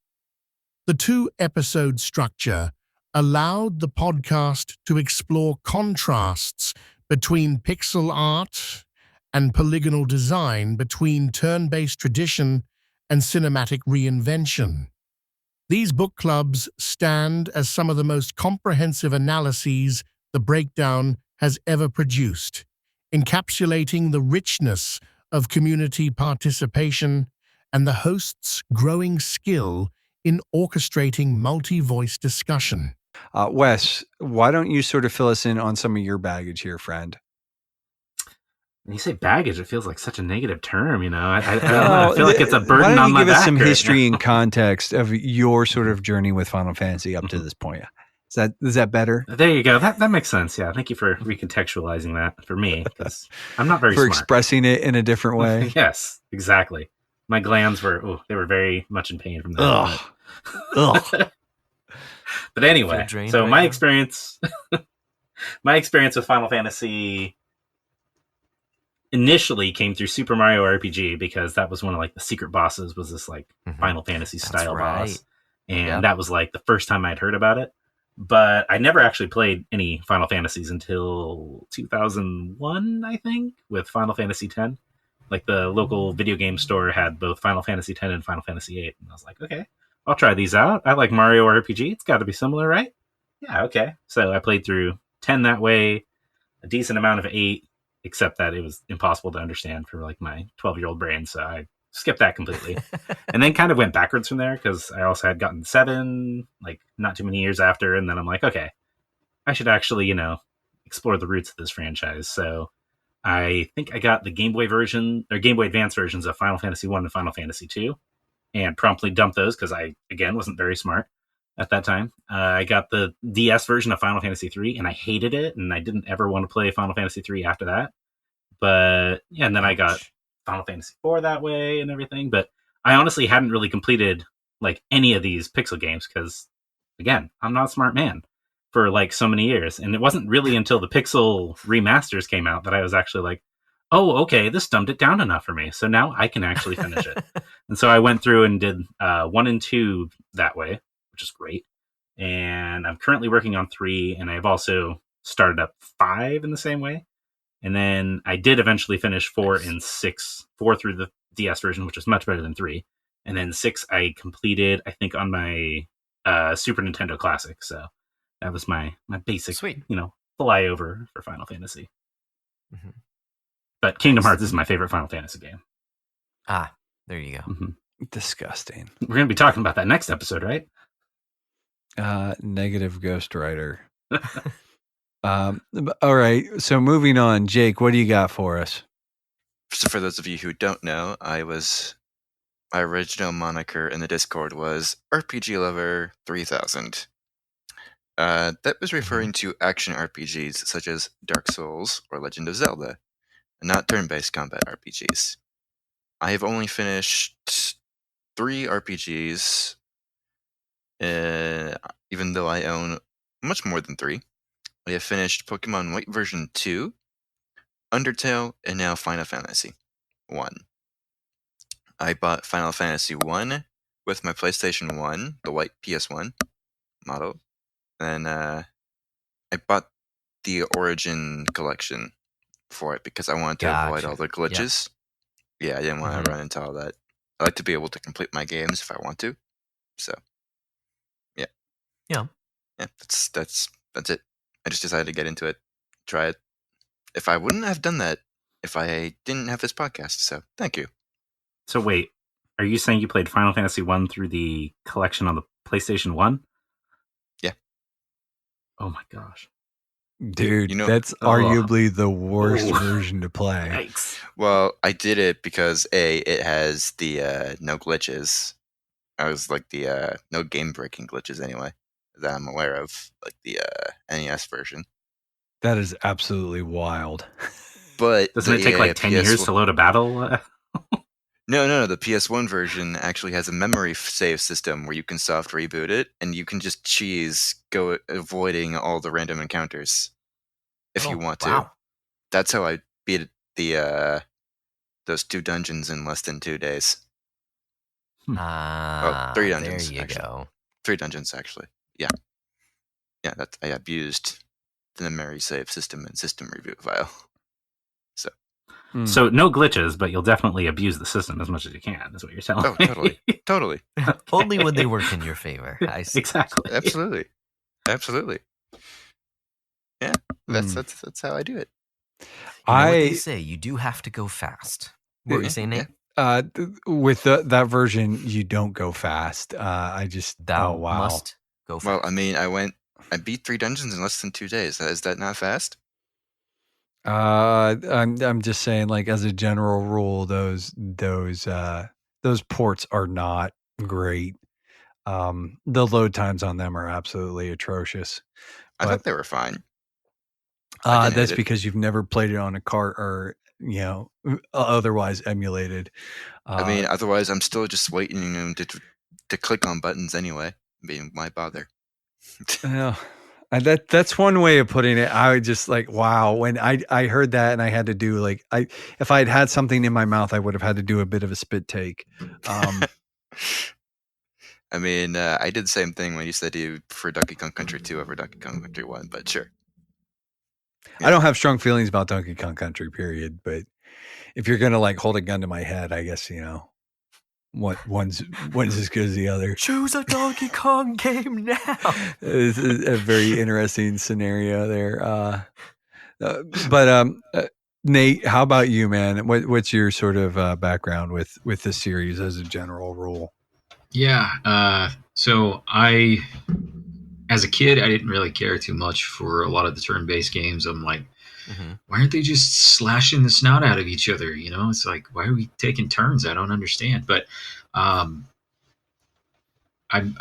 The two-episode structure allowed the podcast to explore contrasts between pixel art and polygonal design, between turn-based tradition and cinematic reinvention. These book clubs stand as some of the most comprehensive analyses the Breakdown has ever produced, encapsulating the richness of community participation and the host's growing skill in orchestrating multi-voice discussion. Wes, why don't you sort of fill us in on some of your baggage here, friend? When you say baggage, it feels like such a negative term, I feel like it's a burden on my back. Why don't you give us some history and context of your sort of journey with Final Fantasy up to this point? Is that better? There you go. That makes sense. Yeah. Thank you for recontextualizing that for me, because I'm not very smart. For expressing it in a different way. Yes, exactly. My glands were they were much in pain from that. Ugh. But anyway, so my experience with Final Fantasy initially came through Super Mario RPG, because that was one of like the secret bosses, was this like Final Fantasy style boss. And that was like the first time I'd heard about it. But I never actually played any Final Fantasies until 2001, I think, with Final Fantasy X. Like the local video game store had both Final Fantasy X and Final Fantasy VIII, and I was like, okay, I'll try these out. I like Mario RPG; it's got to be similar, right? Yeah, okay. So I played through 10 that way, a decent amount of 8, except that it was impossible to understand for like my 12-year-old brain, so I skipped that completely. And then kind of went backwards from there because I also had gotten 7, like not too many years after, and then I'm like, okay, I should actually, explore the roots of this franchise. So I think I got the Game Boy version or Game Boy Advance versions of Final Fantasy 1 and Final Fantasy 2 and promptly dumped those because I, again, wasn't very smart at that time. I got the DS version of Final Fantasy 3 and I hated it, and I didn't ever want to play Final Fantasy 3 after that. But yeah, and then I got Final Fantasy 4 that way and everything. But I honestly hadn't really completed like any of these pixel games because, again, I'm not a smart man for like so many years. And it wasn't really until the pixel remasters came out that I was actually like, oh, okay, this dumbed it down enough for me. So now I can actually finish it. And so I went through and did 1 and 2 that way, which is great. And I'm currently working on 3, and I've also started up 5 in the same way. And then I did eventually finish 4 and 6, 4 through the DS version, which is much better than 3. And then 6 I completed, I think, on my Super Nintendo Classic. So that was my basic, flyover for Final Fantasy. Mm-hmm. But Kingdom Hearts is my favorite Final Fantasy game. Ah, there you go. Mm-hmm. Disgusting. We're going to be talking about that next episode, right? Negative Ghost Rider. All right. So moving on, Jake, what do you got for us? So for those of you who don't know, my original moniker in the Discord was RPG Lover 3000. That was referring to action RPGs such as Dark Souls or Legend of Zelda, and not turn-based combat RPGs. I have only finished 3 RPGs, even though I own much more than 3. I have finished Pokemon White version 2, Undertale, and now Final Fantasy 1. I bought Final Fantasy 1 with my PlayStation 1, the white PS1 model. Then I bought the Origin collection for it because I wanted to avoid all the glitches. Yeah, I didn't want to run into all that. I like to be able to complete my games if I want to. So, yeah. Yeah. Yeah, that's it. I just decided to get into it, try it. If I wouldn't have done that if I didn't have this podcast, so thank you. So wait, are you saying you played Final Fantasy 1 through the collection on the PlayStation 1? Yeah. Oh my gosh. Dude, that's arguably the worst version to play. Yikes. Well, I did it because it has the no glitches. I was like the no game-breaking glitches anyway that I'm aware of, like the NES version. That is absolutely wild. But doesn't it take like 10 years to load a battle? No. The PS1 version actually has a memory save system where you can soft reboot it, and you can just go avoiding all the random encounters if you want to. That's how I beat those 2 dungeons in less than 2 days. 3 dungeons. There you actually. Go. 3 dungeons actually. Yeah. I abused the memory save system and system reboot file. So no glitches, but you'll definitely abuse the system as much as you can, is what you're telling me. Totally. Only when they work in your favor. I see. Exactly. Absolutely. Yeah, that's how I do it. You know what they say, you do have to go fast. What were you saying, Nate? With that version, you don't go fast. I just must go fast. Well, I mean, I beat 3 dungeons in less than 2 days. Is that not fast? I'm just saying, like, as a general rule, those ports are not great. The load times on them are absolutely atrocious. I thought they were fine. That's because you've never played it on a cart or otherwise emulated. I mean, otherwise I'm still just waiting to click on buttons anyway. Why bother? Yeah. That's one way of putting it. I would just like, wow. When I heard that and I had to do if I had something in my mouth, I would have had to do a bit of a spit take. I mean, I did the same thing when you said you prefer Donkey Kong Country 2 over Donkey Kong Country 1, but sure. I don't have strong feelings about Donkey Kong Country, period. But if you're gonna like hold a gun to my head, I guess one's as good as the other. Choose a Donkey Kong game now. It's a very interesting scenario there. But Nate, how about you, man? What's your sort of background with the series as a general rule? Yeah. So as a kid, I didn't really care too much for a lot of the turn-based games. I'm like, why aren't they just slashing the snout out of each other? It's like, why are we taking turns? I don't understand. But I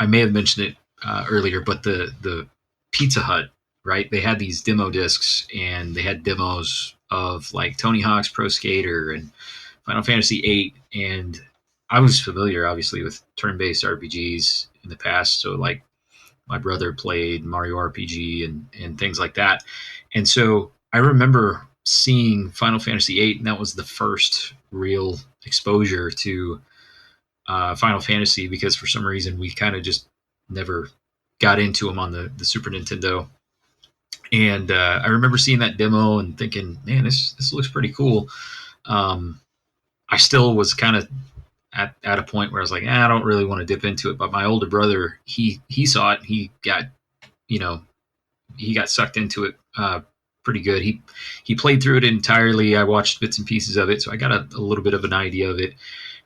may have mentioned it earlier, but the Pizza Hut, right? They had these demo discs, and they had demos of like Tony Hawk's Pro Skater and Final Fantasy VIII, and I was familiar, obviously, with turn-based RPGs in the past. So like my brother played Mario RPG and things like that. And so I remember seeing Final Fantasy VIII, and that was the first real exposure to Final Fantasy, because for some reason we kind of just never got into them on the Super Nintendo. And I remember seeing that demo and thinking, man, this looks pretty cool. I still was kind of at a point where I was like, I don't really want to dip into it. But my older brother, he saw it. And he got sucked into it pretty good. He played through it entirely. I watched bits and pieces of it, so I got a little bit of an idea of it.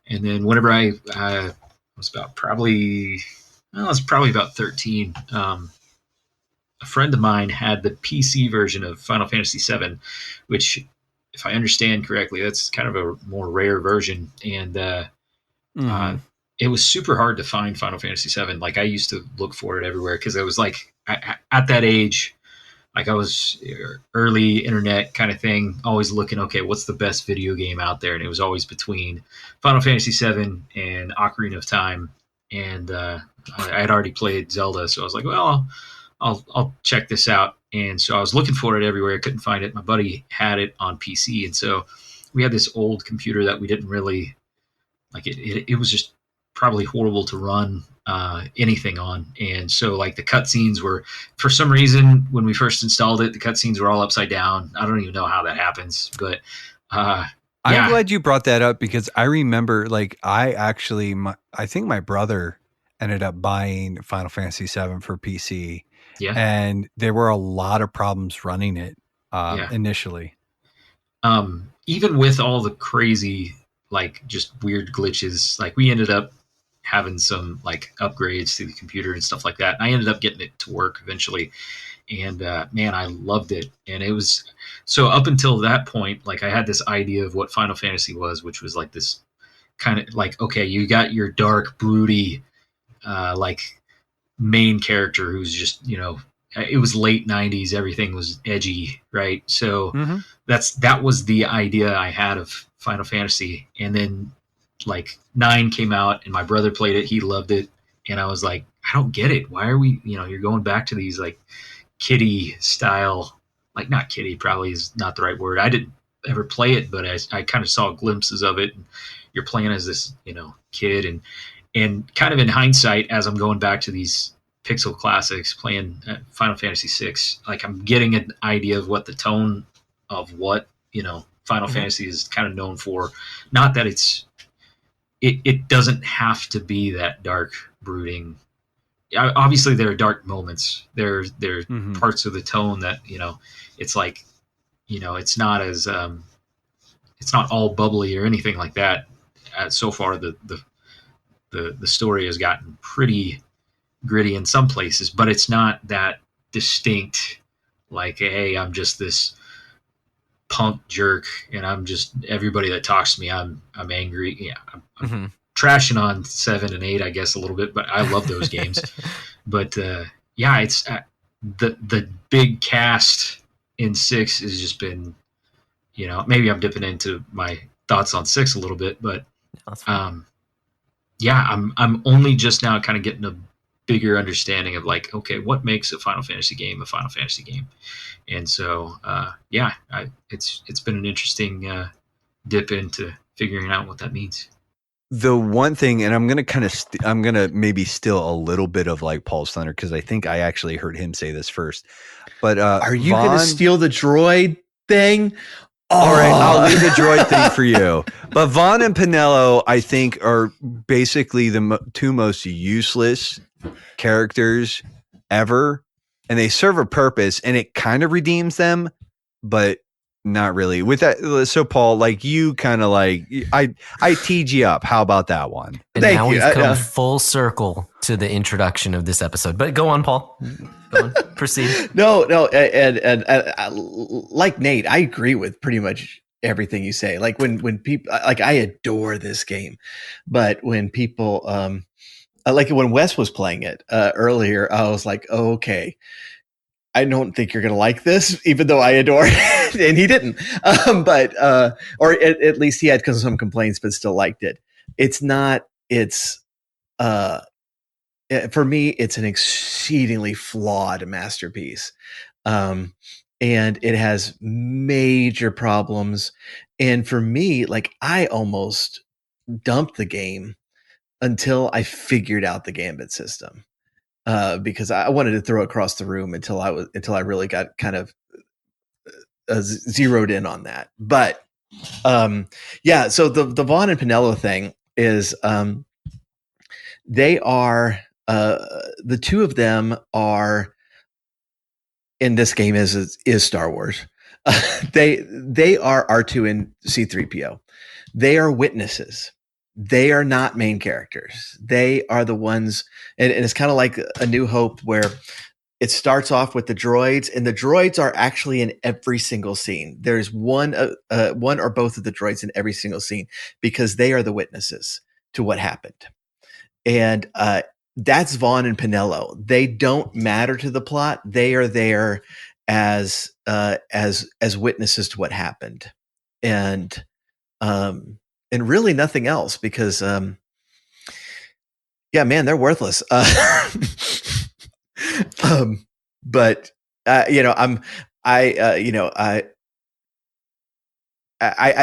And then whenever I was probably about 13, a friend of mine had the PC version of Final Fantasy VII, which, if I understand correctly, that's kind of a more rare version. And it was super hard to find Final Fantasy VII. Like, I used to look for it everywhere, because I was like, at that age, like I was early internet kind of thing, always looking, okay, what's the best video game out there? And it was always between Final Fantasy VII and Ocarina of Time. And I had already played Zelda, so I was like, well, I'll check this out. And so I was looking for it everywhere. I couldn't find it. My buddy had it on PC. And so we had this old computer that we didn't really like. It was just probably horrible to run anything on. And so like the cutscenes were, for some reason, when we first installed it, the cutscenes were all upside down. I don't even know how that happens, but I'm glad you brought that up, because I remember, like, I think my brother ended up buying Final Fantasy VII for PC. Yeah. And there were a lot of problems running it initially. Even with all the crazy, like, just weird glitches, like we ended up having some like upgrades to the computer and stuff like that. And I ended up getting it to work eventually. And man, I loved it. And it was so, up until that point, like I had this idea of what Final Fantasy was, which was like this kind of like, okay, you got your dark, broody, like main character who's just, it was late 90s, everything was edgy, right? So that was the idea I had of Final Fantasy. And then like 9 came out, and my brother played it, he loved it, and I was like, I don't get it. Why are we, you're going back to these like kiddie style, like, not kiddie probably is not the right word. I didn't ever play it, but I kind of saw glimpses of it, and you're playing as this, kid, and kind of in hindsight, as I'm going back to these pixel classics, playing Final Fantasy VI, like I'm getting an idea of what the tone of what, Final Fantasy is kind of known for. Not that it doesn't have to be that dark, brooding. Obviously there are dark moments. There are parts of the tone that, it's like, it's not as, it's not all bubbly or anything like that. So far, the story has gotten pretty gritty in some places, but it's not that distinct. Like, hey, I'm just this punk jerk, and I'm just everybody that talks to me, I'm angry. Yeah, I'm trashing on 7 and 8, I guess, a little bit, but I love those games. But yeah, it's the big cast in 6 has just been, maybe I'm dipping into my thoughts on 6 a little bit, but yeah, I'm only just now kind of getting a bigger understanding of like, okay, what makes a Final Fantasy game a Final Fantasy game? And so, yeah, it's been an interesting dip into figuring out what that means. the one thing, and I'm gonna I'm gonna maybe steal a little bit of like Paul's thunder because I think I actually heard him say this first. But are you gonna steal the droid thing? All right, I'll leave the droid thing for you. But Vaughn and Pinello, I think, are basically the two most useless characters ever, and they serve a purpose, and it kind of redeems them, but not really. With that, so Paul, like you, kind of like I teed you up. How about that one? And Thank now you. we've come full circle to the introduction of this episode. But go on, Paul. Go on. Proceed. No, and like Nate, I agree with pretty much everything you say. Like when people, like I adore this game, but when people, like when Wes was playing it earlier, I was like, oh, okay, I don't think you're gonna like this, even though I adore it, and he didn't. Or at least he had some complaints, but still liked it. It's not. It's for me, it's an exceedingly flawed masterpiece. And it has major problems. And for me, like I almost dumped the game until I figured out the gambit system. Because I wanted to throw across the room until I really got kind of zeroed in on that. But yeah, so the Vaughn and Pinello thing is they are the two of them are in this game is Star Wars. They are R2 and C3PO. They are witnesses. They are not main characters. They are the ones, and it's kind of like A New Hope, where it starts off with the droids, and the droids are actually in every single scene. There's one or both of the droids in every single scene because they are the witnesses to what happened. And that's Vaughn and Pinello. They don't matter to the plot. They are there as witnesses to what happened, and really nothing else because yeah, man, they're worthless. But you know, I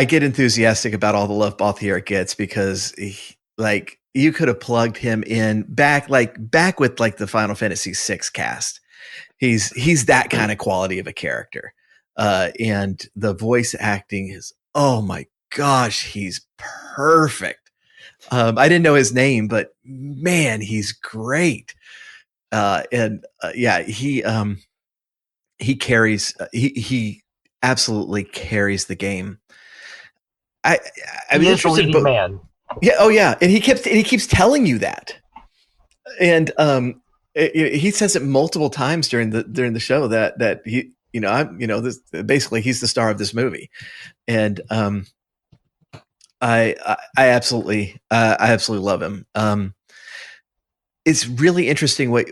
get enthusiastic about all the love Balthier gets because like you could have plugged him in back with like the Final Fantasy VI cast. He's that kind of quality of a character. And the voice acting is, oh my gosh, he's perfect. I didn't know his name, but man, he's great. Yeah, he carries, he absolutely carries the game. I mean, he is the leading man. Yeah. Oh yeah. And he keeps telling you that. And, he says it multiple times during the show that he, this basically he's the star of this movie. And, I absolutely love him. It's really interesting what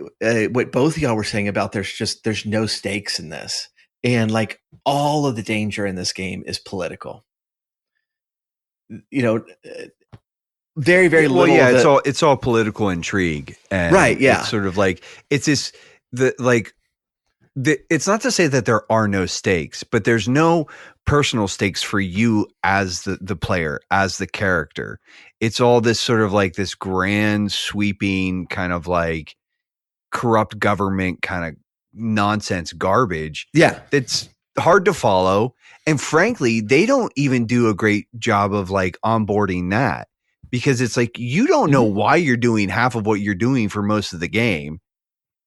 both of y'all were saying about there's no stakes in this, and like all of the danger in this game is political. Very, very little. Well, yeah, it's all political intrigue, and right? Yeah, it's sort of like it's this it's not to say that there are no stakes, but there's no personal stakes for you as the player, as the character. It's all this sort of like this grand sweeping kind of like corrupt government kind of nonsense garbage. Yeah. It's hard to follow. And frankly, they don't even do a great job of like onboarding that, because it's like, you don't know why you're doing half of what you're doing for most of the game.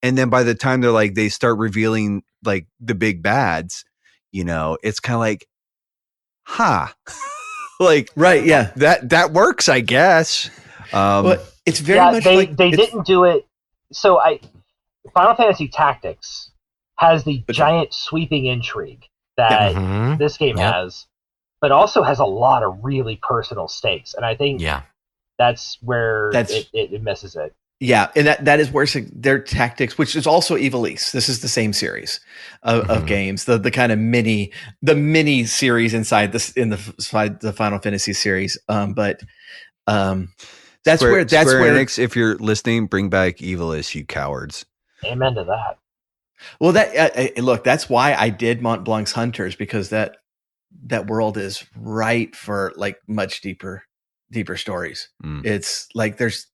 And then by the time they start revealing like the big bads, it's kind of like, like, right. Yeah. That works, I guess. But it's very much they didn't do it. So Final Fantasy Tactics has the giant sweeping intrigue that this game has, but also has a lot of really personal stakes. And I think that's where it misses it. Yeah, and that is where their Tactics, which is also Ivalice. This is the same series of games, the kind of mini series inside the Final Fantasy series. But that's Square where Enix, if you're listening, bring back Ivalice, you cowards. Amen to that. Well, look, that's why I did Mont Blanc's Hunters, because that world is ripe for like much deeper deeper stories. It's like there's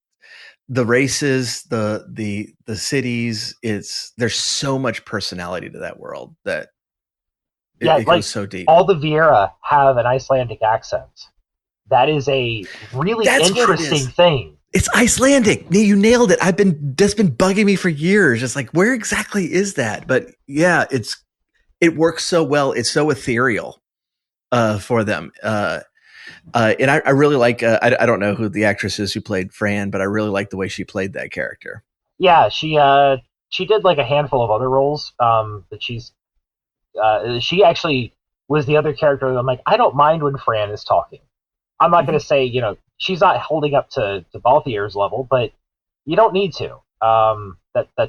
the races, the cities. There's so much personality to that world that it goes so deep. All the Viera have an Icelandic accent. That is a really interesting thing. It's Icelandic. You nailed it. That's been bugging me for years. It's like, where exactly is that? But yeah, it works so well. It's so ethereal for them. And I really like. I don't know who the actress is who played Fran, but I really like the way she played that character. Yeah, she did like a handful of other roles. That she actually was the other character that I'm like, I don't mind when Fran is talking. I'm not going to say, she's not holding up to Balthier's level, but you don't need to.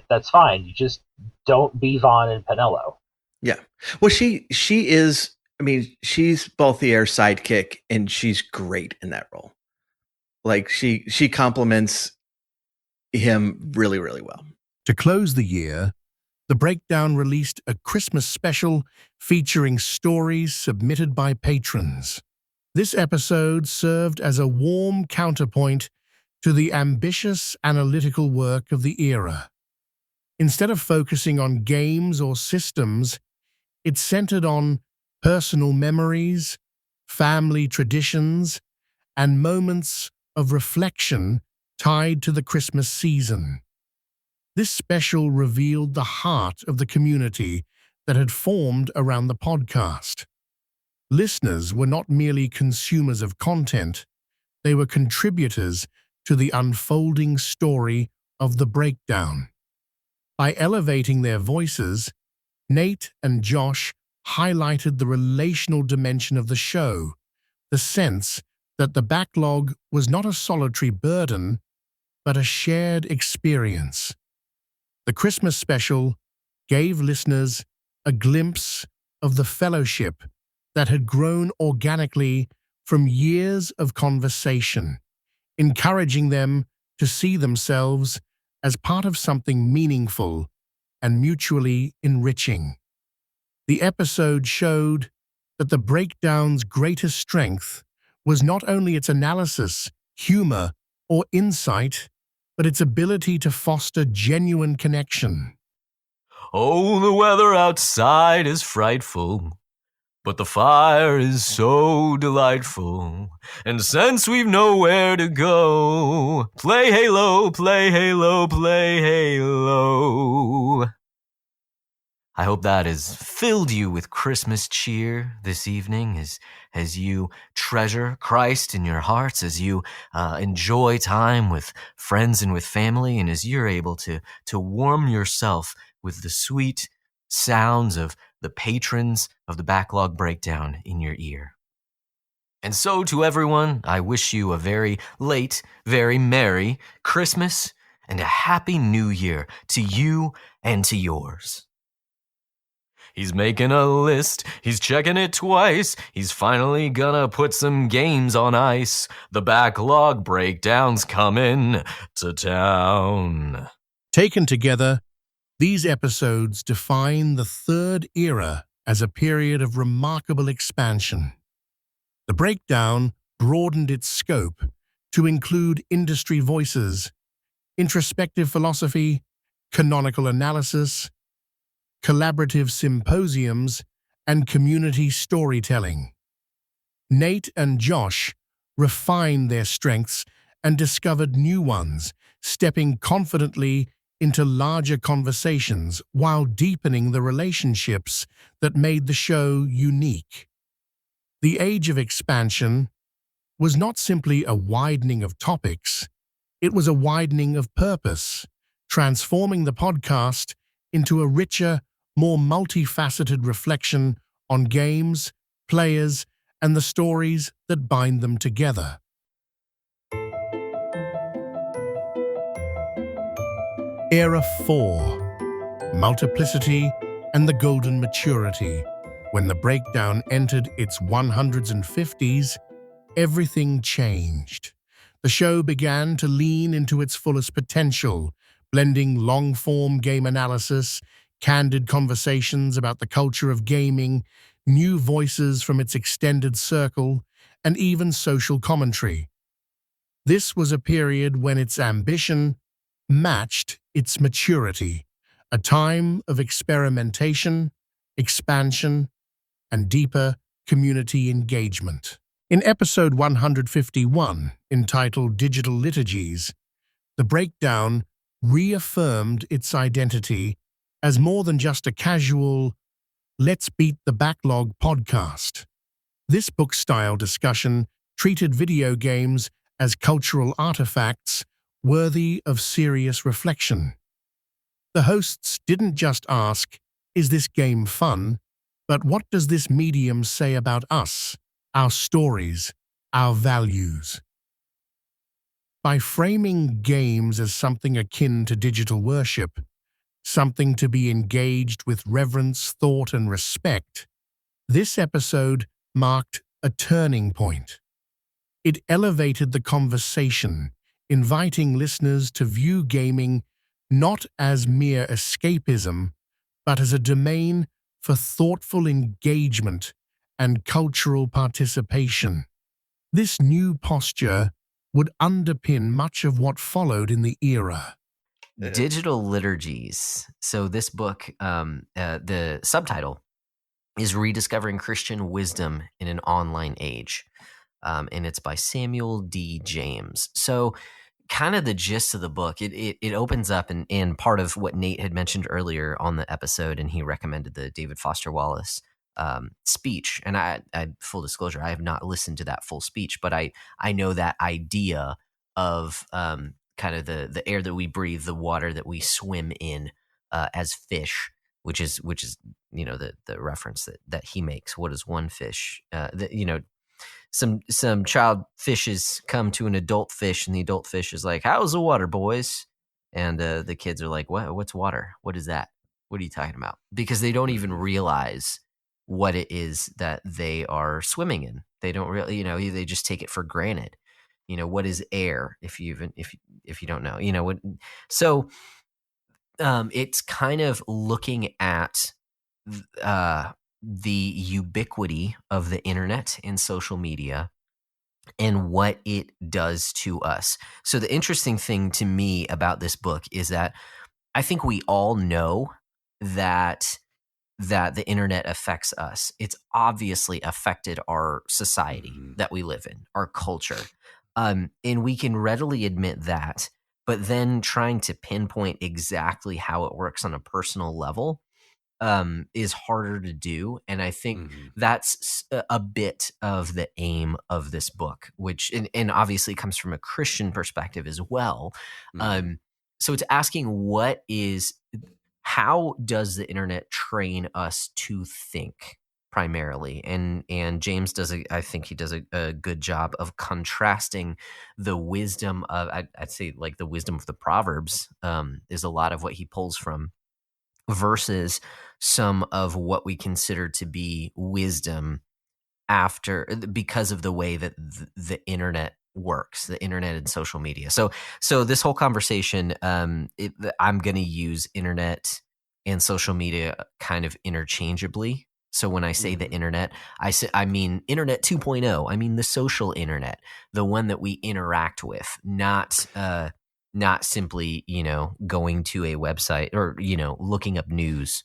That's fine. You just don't be Vaughn and Penello. Yeah. Well, she is. I mean, she's Balthier's sidekick, and she's great in that role. Like she complements him really, really well. To close the year, The Breakdown released a Christmas special featuring stories submitted by patrons. This episode served as a warm counterpoint to the ambitious analytical work of the era. Instead of focusing on games or systems, it centered on personal memories, family traditions, and moments of reflection tied to the Christmas season. This special revealed the heart of the community that had formed around the podcast. Listeners were not merely consumers of content, they were contributors to the unfolding story of The Breakdown. By elevating their voices, Nate and Josh highlighted the relational dimension of the show, the sense that the backlog was not a solitary burden, but a shared experience. The Christmas special gave listeners a glimpse of the fellowship that had grown organically from years of conversation, encouraging them to see themselves as part of something meaningful and mutually enriching. The episode showed that The Breakdown's greatest strength was not only its analysis, humor, or insight, but its ability to foster genuine connection. Oh, the weather outside is frightful, but the fire is so delightful. And since we've nowhere to go, play Halo, play Halo, play Halo. I hope that has filled you with Christmas cheer this evening as you treasure Christ in your hearts, as you enjoy time with friends and with family, and as you're able to warm yourself with the sweet sounds of the patrons of the Backlog Breakdown in your ear. And so to everyone, I wish you a very late, very merry Christmas and a happy New Year to you and to yours. He's making a list, he's checking it twice, he's finally gonna put some games on ice. The Backlog Breakdown's coming to town. Taken together, these episodes define the third era as a period of remarkable expansion. The Breakdown broadened its scope to include industry voices, introspective philosophy, canonical analysis, collaborative symposiums, and community storytelling. Nate and Josh refined their strengths and discovered new ones, stepping confidently into larger conversations while deepening the relationships that made the show unique. The age of expansion was not simply a widening of topics, it was a widening of purpose, transforming the podcast into a richer, more multifaceted reflection on games, players, and the stories that bind them together. Era 4, Multiplicity and the Golden Maturity. When The Breakdown entered its 150s, everything changed. The show began to lean into its fullest potential, blending long-form game analysis, candid conversations about the culture of gaming, new voices from its extended circle, and even social commentary. This was a period when its ambition matched its maturity, a time of experimentation, expansion, and deeper community engagement. In episode 151, entitled Digital Liturgies, the breakdown reaffirmed its identity as more than just a casual "Let's Beat the Backlog" podcast. This book-style discussion treated video games as cultural artifacts worthy of serious reflection. The hosts didn't just ask, "Is this game fun?" but "What does this medium say about us, our stories, our values?" By framing games as something akin to digital worship, something to be engaged with reverence, thought, and respect, this episode marked a turning point. It elevated the conversation, inviting listeners to view gaming not as mere escapism, but as a domain for thoughtful engagement and cultural participation. This new posture would underpin much of what followed in the era. Digital Liturgies. So this book, the subtitle is Rediscovering Christian Wisdom in an Online Age. And it's by Samuel D. James. So kind of the gist of the book, it opens up and part of what Nate had mentioned earlier on the episode, and he recommended the David Foster Wallace speech. And I full disclosure, I have not listened to that full speech, but I know that idea of kind of the air that we breathe, the water that we swim in as fish, which is the reference that he makes. What is one fish? Some child fishes come to an adult fish, and the adult fish is like, "How's the water, boys?" And the kids are like, "What's water? What is that? What are you talking about?" Because they don't even realize what it is that they are swimming in. They don't really, they just take it for granted. What is air? If you don't know, what. So it's kind of looking at the ubiquity of the internet and social media and what it does to us. So the interesting thing to me about this book is that I think we all know that the internet affects us. It's obviously affected our society that we live in, our culture. And we can readily admit that, but then trying to pinpoint exactly how it works on a personal level is harder to do. And I think that's a bit of the aim of this book, which, and obviously comes from a Christian perspective as well. So it's asking how does the internet train us to think primarily? And James I think he does a good job of contrasting the wisdom of, I'd say like the wisdom of the Proverbs is a lot of what he pulls from, versus some of what we consider to be wisdom because of the way that the internet works, the internet and social media. So this whole conversation, I'm going to use internet and social media kind of interchangeably. So when I say the internet, I mean internet 2.0. I mean the social internet, the one that we interact with, not simply, going to a website or, looking up news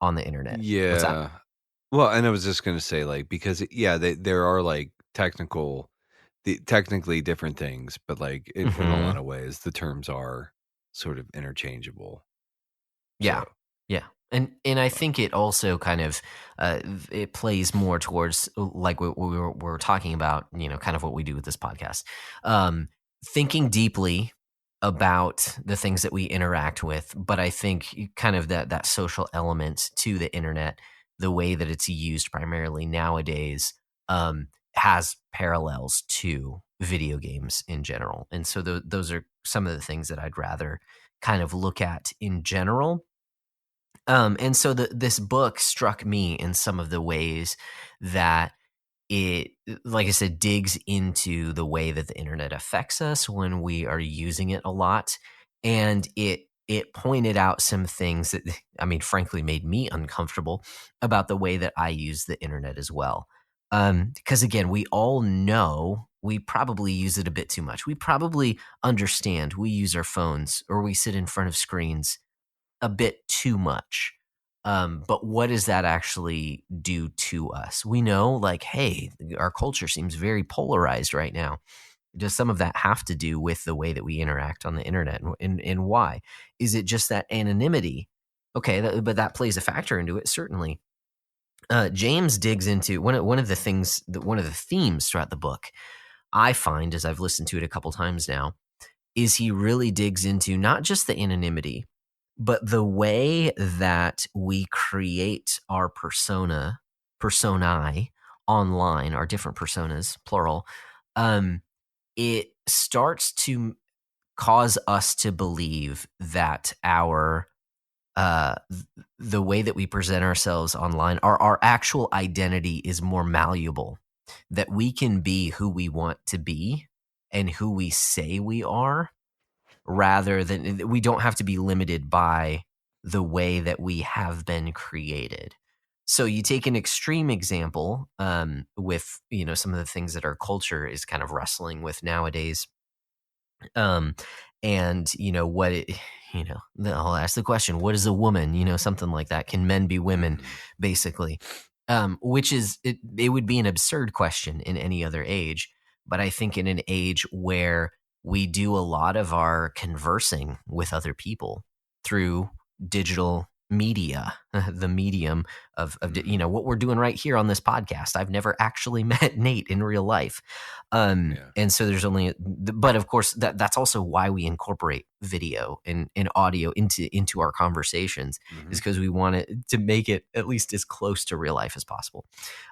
on the internet. Yeah. What's that? Well, and I was just going to say, because there are like technically different things, but like in a lot of ways, the terms are sort of interchangeable. Yeah. So. Yeah. And I think it also kind of it plays more towards like what we were talking about, kind of what we do with this podcast, thinking deeply about the things that we interact with. But I think kind of that social element to the internet, the way that it's used primarily nowadays, has parallels to video games in general. And so those are some of the things that I'd rather kind of look at in general. And so this book struck me in some of the ways that it, like I said, digs into the way that the internet affects us when we are using it a lot. And it pointed out some things that, frankly, made me uncomfortable about the way that I use the internet as well. Because again, we all know we probably use it a bit too much. We probably understand we use our phones or we sit in front of screens a bit too much. But what does that actually do to us? We know, like, hey, our culture seems very polarized right now. Does some of that have to do with the way that we interact on the internet, and why? Is it just that anonymity? Okay, but that plays a factor into it, certainly. James digs into one of the themes throughout the book, I find, as I've listened to it a couple times now, is he really digs into not just the anonymity, but the way that we create our personae online, our different personas, plural. It starts to cause us to believe that the way that we present ourselves online, our actual identity is more malleable, that we can be who we want to be and who we say we are, rather than we don't have to be limited by the way that we have been created. So you take an extreme example with, some of the things that our culture is kind of wrestling with nowadays. And I'll ask the question, what is a woman? Something like that. Can men be women, basically? Which is, it would be an absurd question in any other age. But I think in an age where we do a lot of our conversing with other people through digital media, the medium of what we're doing right here on this podcast. I've never actually met Nate in real life. And so there's but of course that's also why we incorporate video and audio into our conversations, is because we want it to make it at least as close to real life as possible.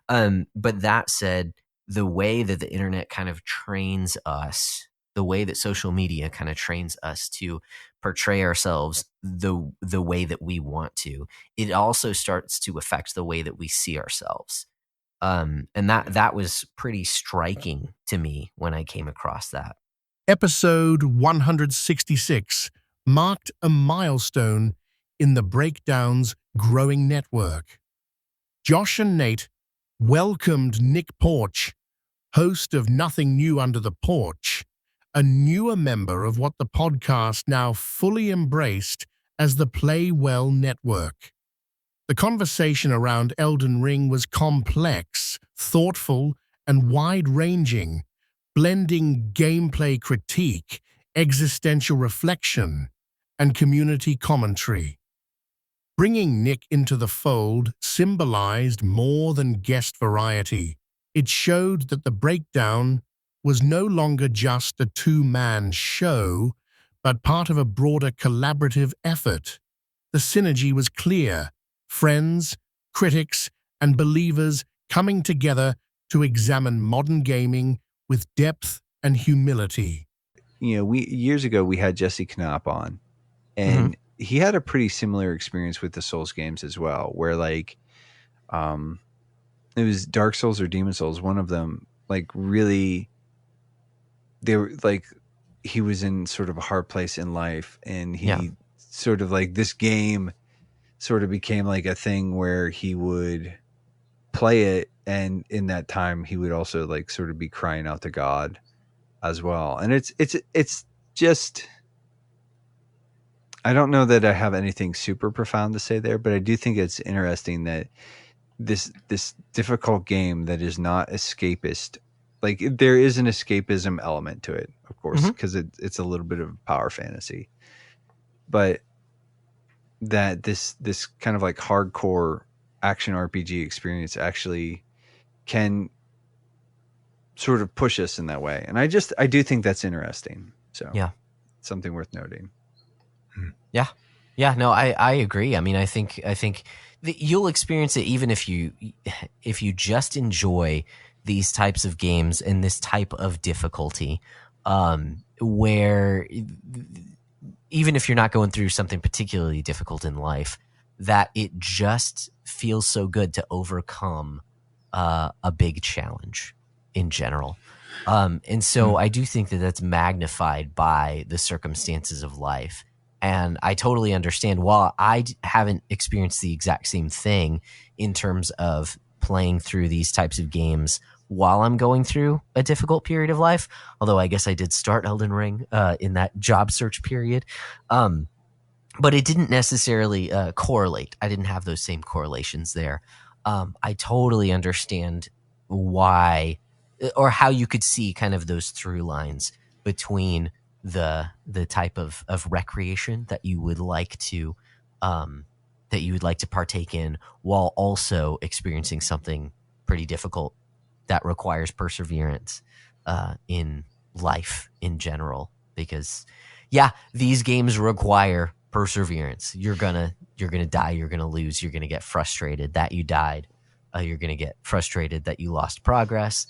But that said, the way that the internet kind of trains us, the way that social media kind of trains us to portray ourselves the way that we want to, it also starts to affect the way that we see ourselves. And that was pretty striking to me when I came across that. Episode 166 marked a milestone in the Breakdown's growing network. Josh and Nate welcomed Nick Porch, host of Nothing New Under the Porch, a newer member of what the podcast now fully embraced as the Play Well Network. The conversation around Elden Ring was complex, thoughtful, and wide-ranging, blending gameplay critique, existential reflection, and community commentary. Bringing Nick into the fold symbolized more than guest variety. It showed that the Breakdown was no longer just a two-man show, but part of a broader collaborative effort. The synergy was clear: friends, critics, and believers coming together to examine modern gaming with depth and humility. Years ago we had Jesse Knopp on, and he had a pretty similar experience with the Souls games as well, where it was Dark Souls or Demon Souls, one of them, really, they were he was in sort of a hard place in life, and he sort of this game sort of became a thing where he would play it, and in that time he would also sort of be crying out to God as well. And it's just, I don't know that I have anything super profound to say there, but I do think it's interesting that this difficult game that is not escapist, there is an escapism element to it, of course, because it's a little bit of power fantasy, but that this kind of hardcore action RPG experience actually can sort of push us in that way. And I do think that's interesting. So something worth noting. Yeah, no, I agree. I mean, I think that you'll experience it even if you just enjoy these types of games and this type of difficulty, where even if you're not going through something particularly difficult in life, that it just feels so good to overcome a big challenge in general. And so I do think that that's magnified by the circumstances of life. And I totally understand. While I haven't experienced the exact same thing in terms of playing through these types of games while I'm going through a difficult period of life. Although I guess I did start Elden Ring in that job search period. But it didn't necessarily correlate. I didn't have those same correlations there. I totally understand why, or how you could see kind of those through lines between the type of recreation that you would like to partake in, while also experiencing something pretty difficult that requires perseverance in life in general. Because these games require perseverance. You're gonna die, you're gonna lose, you're gonna get frustrated that you died, you're gonna get frustrated that you lost progress.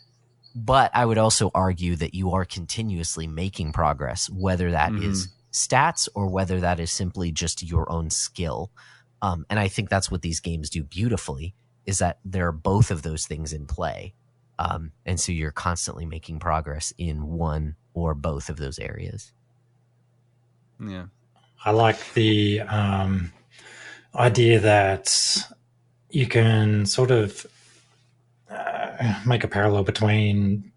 But I would also argue that you are continuously making progress, whether that is stats or whether that is simply just your own skill. And I think that's what these games do beautifully, is that there are both of those things in play. And so you're constantly making progress in one or both of those areas. Yeah. I like the idea that you can sort of make a parallel between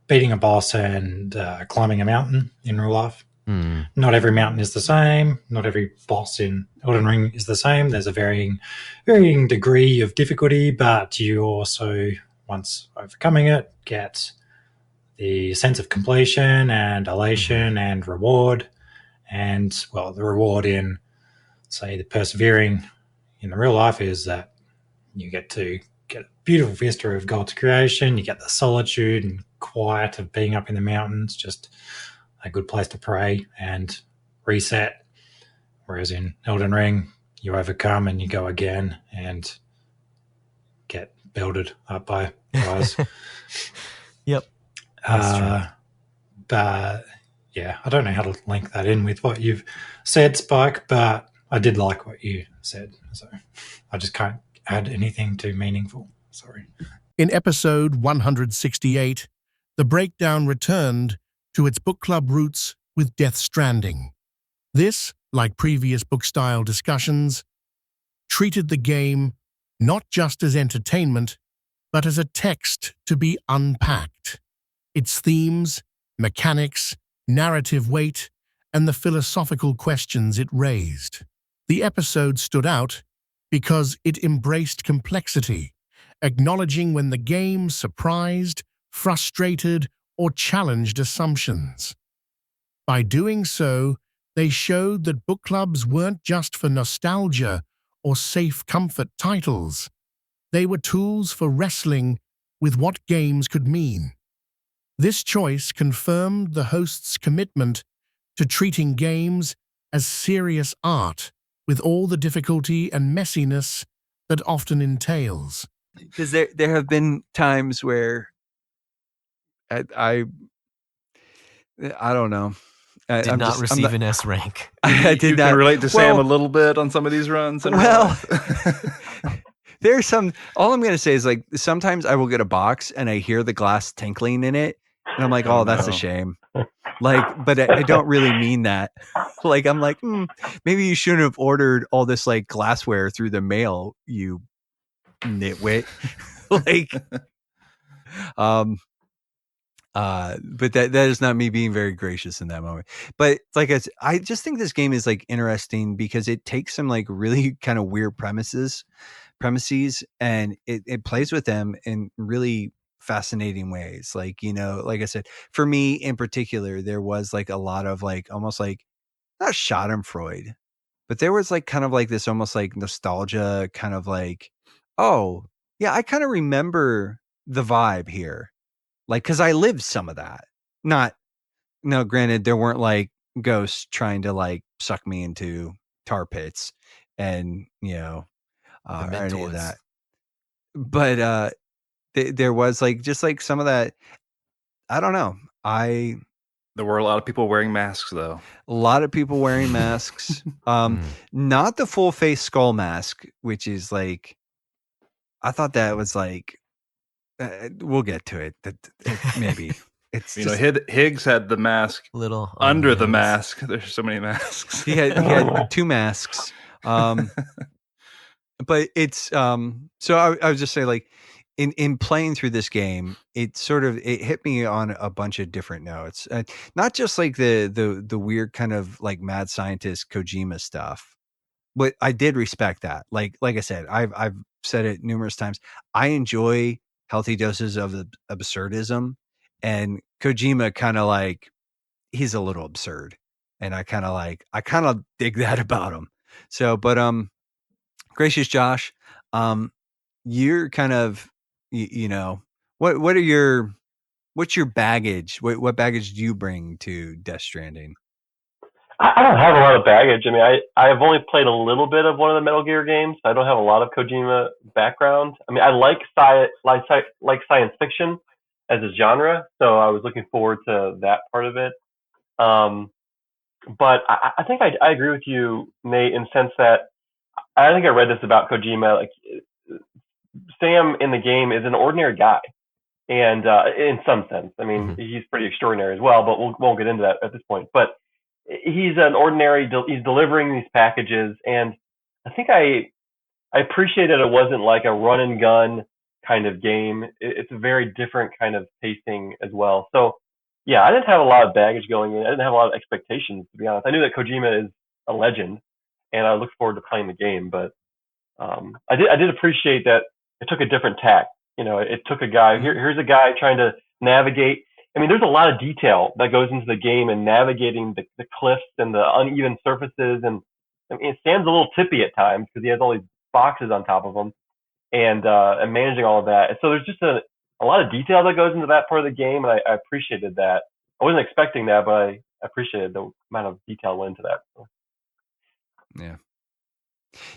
beating a boss and climbing a mountain in real life. Not every mountain is the same. Not every boss in Elden Ring is the same. There's a varying degree of difficulty, but you also, once overcoming it, get the sense of completion and elation and reward. And, well, the reward in, say, the persevering in the real life is that you get to get a beautiful vista of God's creation. You get the solitude and quiet of being up in the mountains, just a good place to pray and reset. Whereas in Elden Ring, you overcome and you go again and get belted up by guys. Yep. But yeah, I don't know how to link that in with what you've said, Spike, but I did like what you said. So I just can't add anything too meaningful. Sorry. In episode 168, the breakdown returned to its book club roots with Death Stranding. This, like previous book-style discussions, treated the game not just as entertainment, but as a text to be unpacked. Its themes, mechanics, narrative weight, and the philosophical questions it raised. The episode stood out because it embraced complexity, acknowledging when the game surprised, frustrated, or challenged assumptions. By doing so, they showed that book clubs weren't just for nostalgia or safe comfort titles. They were tools for wrestling with what games could mean. This choice confirmed the host's commitment to treating games as serious art, with all the difficulty and messiness that often entails. Because there have been times where I don't know. Did not receive an S rank. I did you not. can relate to Sam a little bit on some of these runs. There's some. All I'm going to say is, like, sometimes I will get a box and I hear the glass tinkling in it, and I'm like, oh, that's a shame. Like, but I don't really mean that. Like, I'm like, maybe you shouldn't have ordered all this like glassware through the mail, you nitwit. Like, but that is not me being very gracious in that moment. But like, I just think this game is like interesting because it takes some like really kind of weird premises, and it plays with them in really fascinating ways. Like, you know, like I said, for me in particular, there was like a lot of like almost like not schadenfreude, but there was like kind of like this almost like nostalgia, kind of like, oh yeah, I kind of remember the vibe here, like, because I lived some of that. Granted, there weren't like ghosts trying to like suck me into tar pits and, you know, or any of that, but there was like just like some of that. I don't know. There were a lot of people wearing masks, though. A lot of people wearing masks. Not the full face skull mask, which is like, I thought that was like, we'll get to it. That maybe it's Higgs had the mask little under the mask. There's so many masks. He had two masks. But it's so I would just say, like, in playing through this game, it hit me on a bunch of different notes. Not just like the weird kind of like mad scientist Kojima stuff, but I did respect that. Like I said, I've said it numerous times. I enjoy healthy doses of absurdism, and Kojima kind of like, he's a little absurd, and I kind of dig that about him. So, but gracious Josh, you're kind of you know, what's your baggage? What baggage do you bring to Death Stranding? I don't have a lot of baggage. I mean, I've only played a little bit of one of the Metal Gear games. I don't have a lot of Kojima background. I mean, I like science fiction as a genre, so I was looking forward to that part of it. But I think I agree with you, Nate, in the sense that I think I read this about Kojima. Like, Sam in the game is an ordinary guy, and in some sense, I mean, he's pretty extraordinary as well. But we won't get into that at this point. But he's an ordinary. He's delivering these packages, and I think I appreciate that it wasn't like a run and gun kind of game. It's a very different kind of pacing as well. So yeah, I didn't have a lot of baggage going in. I didn't have a lot of expectations, to be honest. I knew that Kojima is a legend, and I look forward to playing the game. But I did appreciate that it took a different tack. You know, it took a guy. Here's a guy trying to navigate. I mean, there's a lot of detail that goes into the game and navigating the cliffs and the uneven surfaces. And I mean, Sam's a little tippy at times because he has all these boxes on top of him, and managing all of that. And so there's just a lot of detail that goes into that part of the game, and I appreciated that. I wasn't expecting that, but I appreciated the amount of detail went into that. So. Yeah.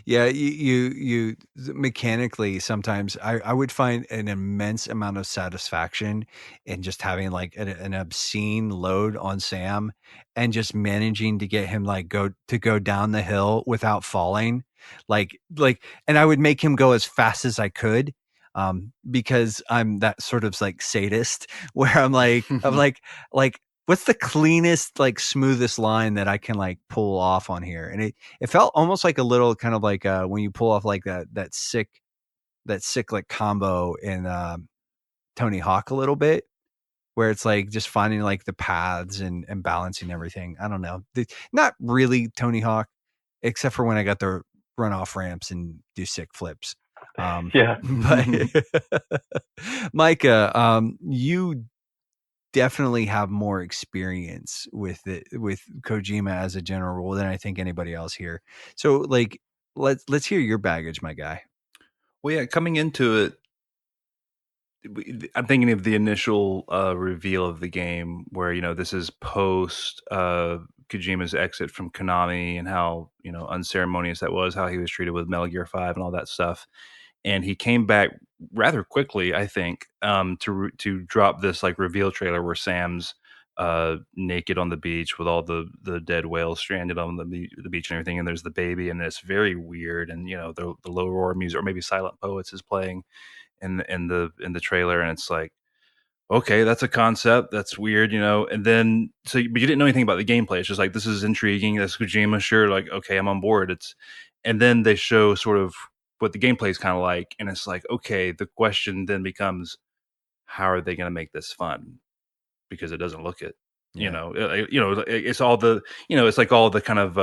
Yeah, you mechanically sometimes I would find an immense amount of satisfaction in just having like an obscene load on Sam and just managing to get him like go down the hill without falling. Like and I would make him go as fast as I could, because I'm that sort of like sadist where I'm like what's the cleanest, like smoothest line that I can like pull off on here? And it felt almost like a little kind of like when you pull off like that sick like combo in Tony Hawk a little bit, where it's like just finding like the paths and balancing everything. I don't know. Not really Tony Hawk, except for when I got the run off ramps and do sick flips. Yeah. But Micah, you definitely have more experience with Kojima as a general rule than I think anybody else here. So like, let's hear your baggage, my guy. Well, yeah, coming into it, I'm thinking of the initial reveal of the game where, you know, this is post Kojima's exit from Konami and how, you know, unceremonious that was, how he was treated with Metal Gear 5 and all that stuff. And he came back rather quickly, I think, to drop this like reveal trailer where Sam's naked on the beach with all the dead whales stranded on the beach and everything, and there's the baby, and it's very weird, and you know the low roar music or maybe Silent Poets is playing in the trailer, and it's like, okay, that's a concept, that's weird, you know. And then but you didn't know anything about the gameplay. It's just like, this is intriguing, that's Kojima, sure, like okay, I'm on board. And then they show sort of what the gameplay is kind of like, and it's like, okay, the question then becomes, how are they going to make this fun? Because it doesn't look it. Yeah. It's all the, it's like all the kind of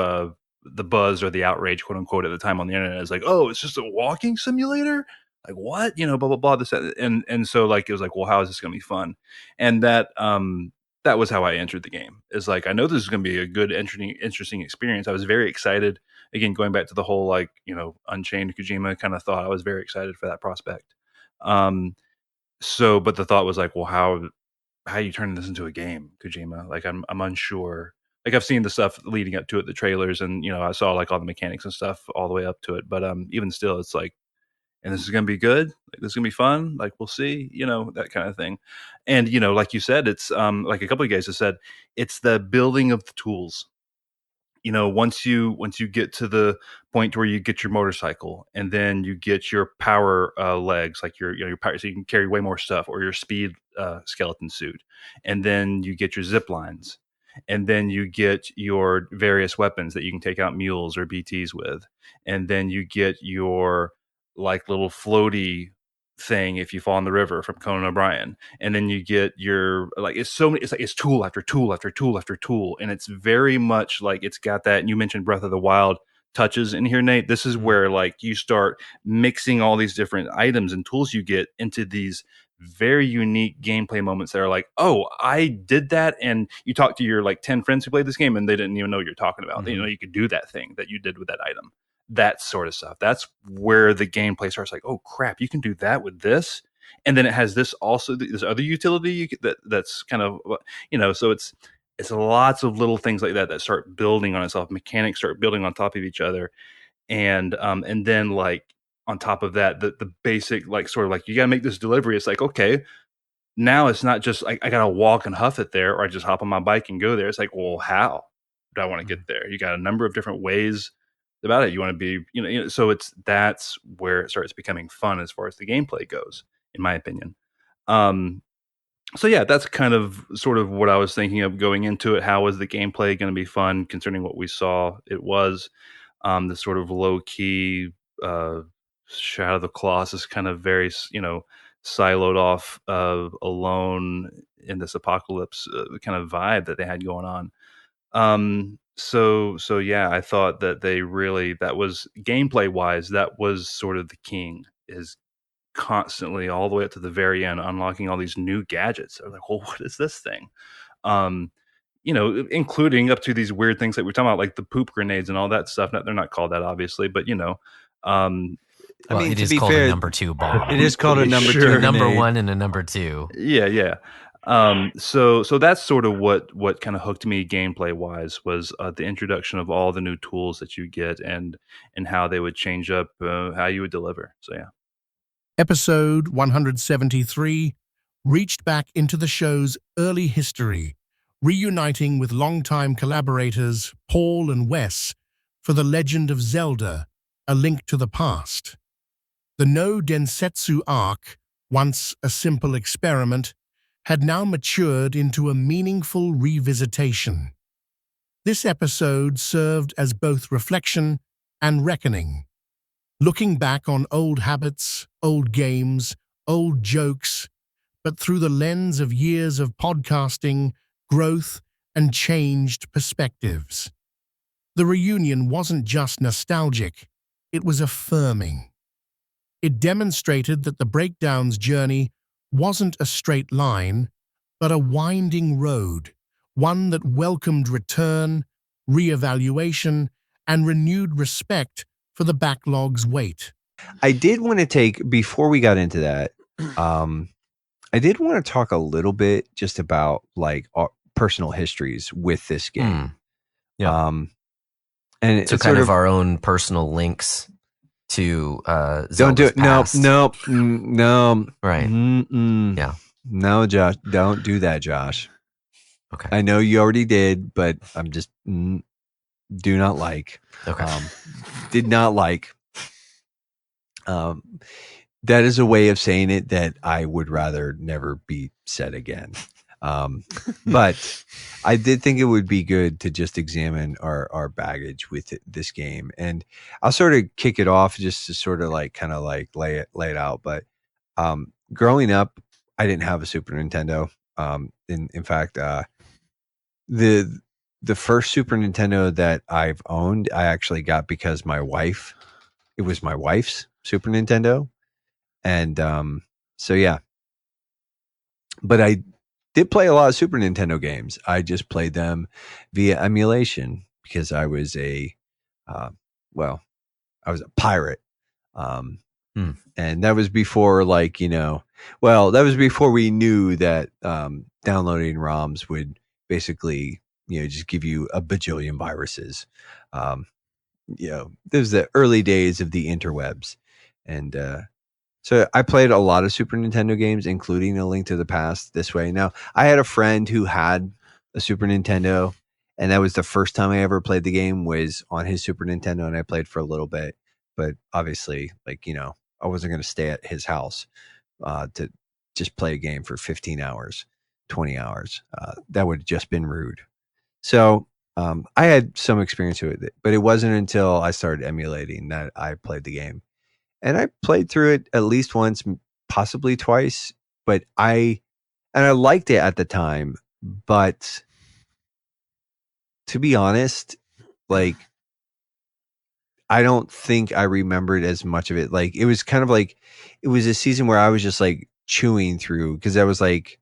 the buzz or the outrage, quote unquote, at the time on the internet is like, oh, it's just a walking simulator, like what, blah blah blah, this, and so like it was like, well, how is this going to be fun? And that was how I entered the game. Is like, I know this is going to be a good, interesting experience. I was very excited. Again, going back to the whole like, Unchained Kojima kind of thought, I was very excited for that prospect. But the thought was like, well, how are you turning this into a game, Kojima? Like, I'm unsure. Like, I've seen the stuff leading up to it, the trailers, and I saw like all the mechanics and stuff all the way up to it. But even still, it's like, and this is gonna be good. Like, this is gonna be fun. Like, we'll see. That kind of thing. And like you said, it's like a couple of guys have said, it's the building of the tools. Once you get to the point where you get your motorcycle, and then you get your power legs, like your power, so you can carry way more stuff, or your speed skeleton suit, and then you get your zip lines, and then you get your various weapons that you can take out mules or BTs with, and then you get your like little floaty thing if you fall in the river from Conan O'Brien, and then you get your it's tool after tool after tool after tool, and it's very much like it's got that. And you mentioned Breath of the Wild touches in here, Nate. This is where like you start mixing all these different items and tools you get into these very unique gameplay moments that are like, oh, I did that. And you talk to your like 10 friends who played this game and they didn't even know what you're talking about. You know, you could do that thing that you did with that item, that sort of stuff. That's where the gameplay starts like, oh crap, you can do that with this. And then it has this also, this other utility that's kind of, so it's lots of little things like that start building on itself. Mechanics start building on top of each other. And then like on top of that, the basic, like sort of like, you got to make this delivery. It's like, okay, now it's not just like I got to walk and huff it there, or I just hop on my bike and go there. It's like, well, how do I want to get there? You got a number of different ways about it. You want to be, so that's where it starts becoming fun as far as the gameplay goes, in my opinion. So yeah, that's kind of sort of what I was thinking of going into it. How was the gameplay going to be fun concerning what we saw? It was the sort of low key Shadow of the Colossus kind of very, siloed off alone in this apocalypse kind of vibe that they had going on. So yeah, I thought that that was gameplay wise, that was sort of the king, is constantly all the way up to the very end unlocking all these new gadgets. I was like, well, what is this thing? Including up to these weird things that we're talking about, like the poop grenades and all that stuff. They're not called that, obviously, but I mean, it is called a number 2 bomb. It is called a number 2, number 1 and a number 2. Yeah. So that's sort of what kind of hooked me gameplay wise was the introduction of all the new tools that you get and how they would change up how you would deliver. So yeah. Episode 173 reached back into the show's early history, reuniting with longtime collaborators Paul and Wes for The Legend of Zelda: A Link to the Past. The no Densetsu arc, once a simple experiment, had now matured into a meaningful revisitation. This episode served as both reflection and reckoning, looking back on old habits, old games, old jokes, but through the lens of years of podcasting, growth, and changed perspectives. The reunion wasn't just nostalgic, it was affirming. It demonstrated that the Breakdown's journey wasn't a straight line, but a winding road, one that welcomed return, reevaluation, and renewed respect for the backlog's weight. I did want to take, before we got into that, I did want to talk a little bit just about like our personal histories with this game. Yeah. And so kind of our own personal links to don't do it. Past. No. Right. Yeah. No, Josh, don't do that, Josh. Okay. I know you already did, but I'm just do not like. Okay. Did not like. That is a way of saying it that I would rather never be said again. But I did think it would be good to just examine our baggage with this game, and I'll sort of kick it off just to sort of like kind of like lay it out. But growing up, I didn't have a Super Nintendo. In fact, the first Super Nintendo that I've owned, I actually got because it was my wife's Super Nintendo. And so yeah, but I did play a lot of Super Nintendo games. I just played them via emulation because I was I was a pirate. And that was before that was before we knew that downloading ROMs would basically, just give you a bajillion viruses. There's the early days of the interwebs. And so I played a lot of Super Nintendo games, including A Link to the Past this way. Now, I had a friend who had a Super Nintendo, and that was the first time I ever played the game was on his Super Nintendo, and I played for a little bit. But obviously, I wasn't going to stay at his house to just play a game for 15 hours, 20 hours. That would have just been rude. So I had some experience with it, but it wasn't until I started emulating that I played the game. And I played through it at least once, possibly twice, but I liked it at the time, but to be honest, like I don't think I remembered as much of it. Like it was kind of like it was a season where I was just like chewing through because I was like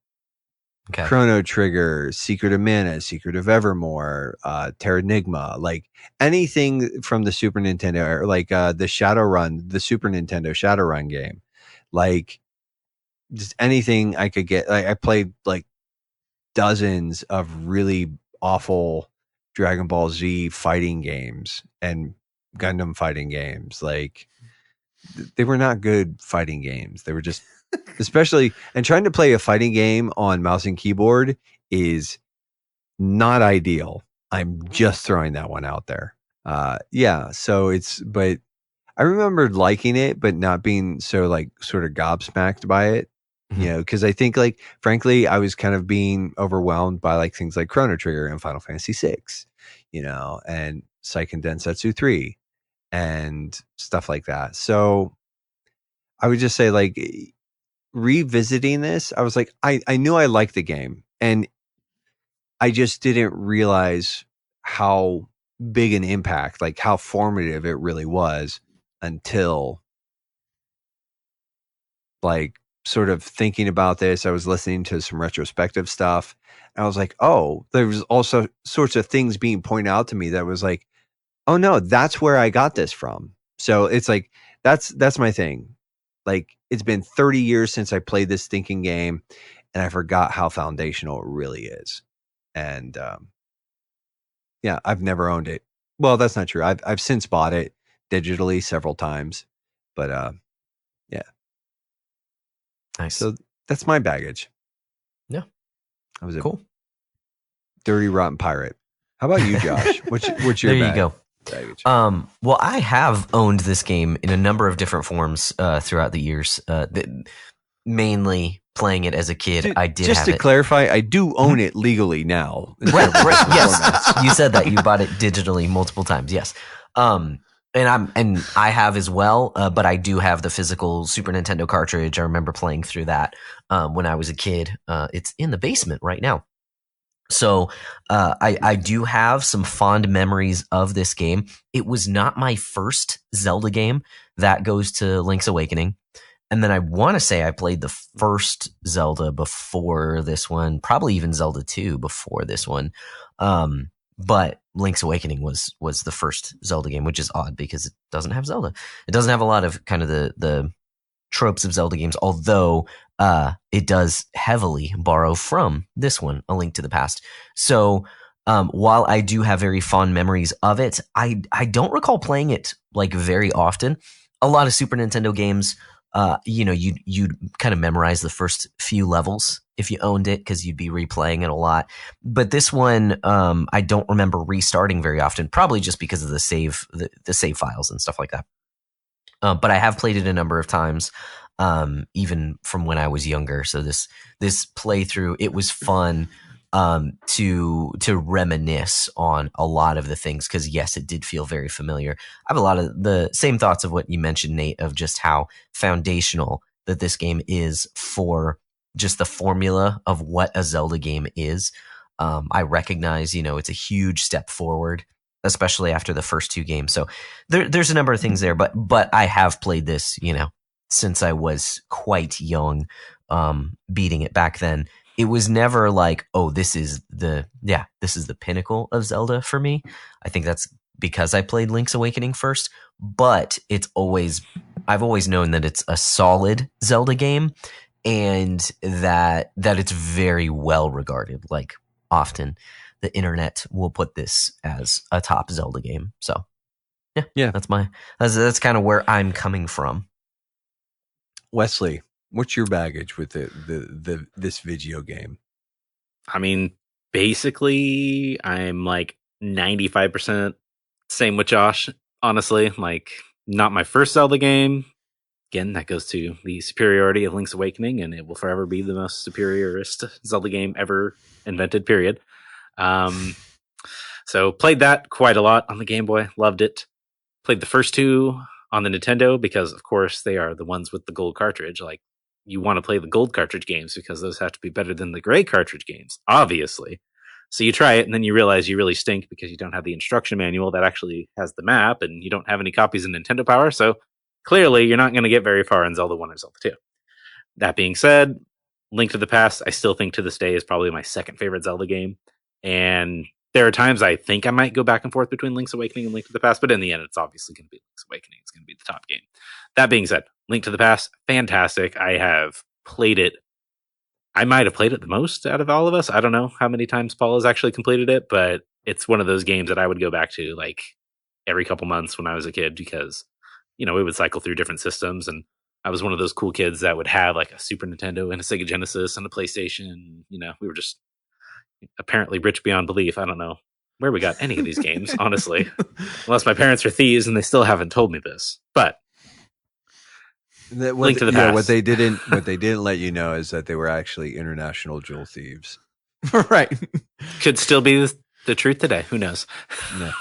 Chrono Trigger, Secret of Mana, Secret of Evermore, Terranigma, like anything from the Super Nintendo, or like the Shadowrun, the Super Nintendo Shadowrun game, like just anything I could get. Like I played like dozens of really awful Dragon Ball Z fighting games and Gundam fighting games. Like they were not good fighting games. They were just, especially, and trying to play a fighting game on mouse and keyboard is not ideal. I'm just throwing that one out there. Yeah. So but I remembered liking it, but not being so like sort of gobsmacked by it. You know, because I think like frankly, I was kind of being overwhelmed by like things like Chrono Trigger and Final Fantasy VI, you know, and Seiken Densetsu 3 and stuff like that. So I would just say like revisiting this, I was like, I knew I liked the game and I just didn't realize how big an impact, like how formative it really was until like sort of thinking about this. I was listening to some retrospective stuff and I was like, oh, there was also sorts of things being pointed out to me that was like, oh no, that's where I got this from. So it's like, that's my thing. Like it's been 30 years since I played this stinking game and I forgot how foundational it really is. And, yeah, I've never owned it. Well, that's not true. I've since bought it digitally several times, but, yeah. Nice. So that's my baggage. Yeah. I was a cool. Dirty rotten pirate. How about you, Josh? What's your there you go. baggage? Well, I have owned this game in a number of different forms throughout the years. Mainly playing it as a kid. I did just have to it. clarify, I do own it legally now. Right, yes. You said that you bought it digitally multiple times. Yes. And I have as well, but I do have the physical Super Nintendo cartridge. I remember playing through that when I was a kid. It's in the basement right now. So I do have some fond memories of this game. It was not my first Zelda game. That goes to Link's Awakening. And then I want to say I played the first Zelda before this one, probably even Zelda 2 before this one. But Link's Awakening was the first Zelda game, which is odd because it doesn't have Zelda. It doesn't have a lot of kind of the tropes of Zelda games, although it does heavily borrow from this one, A Link to the Past. So while I do have very fond memories of it, I don't recall playing it like very often. A lot of Super Nintendo games, you'd kind of memorize the first few levels if you owned it because you'd be replaying it a lot. But this one, I don't remember restarting very often, probably just because of the save files and stuff like that. But I have played it a number of times, even from when I was younger. So this playthrough, it was fun to reminisce on a lot of the things because yes, it did feel very familiar. I have a lot of the same thoughts of what you mentioned, Nate, of just how foundational that this game is for just the formula of what a Zelda game is. I recognize, it's a huge step forward, especially after the first two games. So there's a number of things there, but I have played this, since I was quite young, beating it back then. It was never like, oh, this is the pinnacle of Zelda for me. I think that's because I played Link's Awakening first, but I've always known that it's a solid Zelda game and that it's very well regarded. Like often the internet will put this as a top Zelda game. So yeah, that's kind of where I'm coming from. Wesley, what's your baggage with this video game? I mean, basically, I'm like 95% same with Josh. Honestly, like not my first Zelda game. Again, that goes to the superiority of Link's Awakening, and it will forever be the most superiorist Zelda game ever invented. Period. So played that quite a lot on the Game Boy. Loved it. Played the first two on the Nintendo because, of course, they are the ones with the gold cartridge. Like you want to play the gold cartridge games because those have to be better than the gray cartridge games, obviously. So you try it, and then you realize you really stink because you don't have the instruction manual that actually has the map, and you don't have any copies of Nintendo Power. So clearly, you're not going to get very far in Zelda 1 or Zelda 2. That being said, Link to the Past, I still think to this day is probably my second favorite Zelda game. And there are times I think I might go back and forth between Link's Awakening and Link to the Past, but in the end, it's obviously going to be Link's Awakening. It's going to be the top game. That being said, Link to the Past, fantastic. I have played it. I might have played it the most out of all of us. I don't know how many times Paul has actually completed it, but it's one of those games that I would go back to like every couple months when I was a kid because, we would cycle through different systems, and I was one of those cool kids that would have like a Super Nintendo and a Sega Genesis and a PlayStation. We were just apparently rich beyond belief. I don't know where we got any of these games, honestly, unless my parents are thieves and they still haven't told me this. But Link to the Past. What they didn't let you know is that they were actually international jewel thieves. Right. Could still be the truth today. Who knows? No.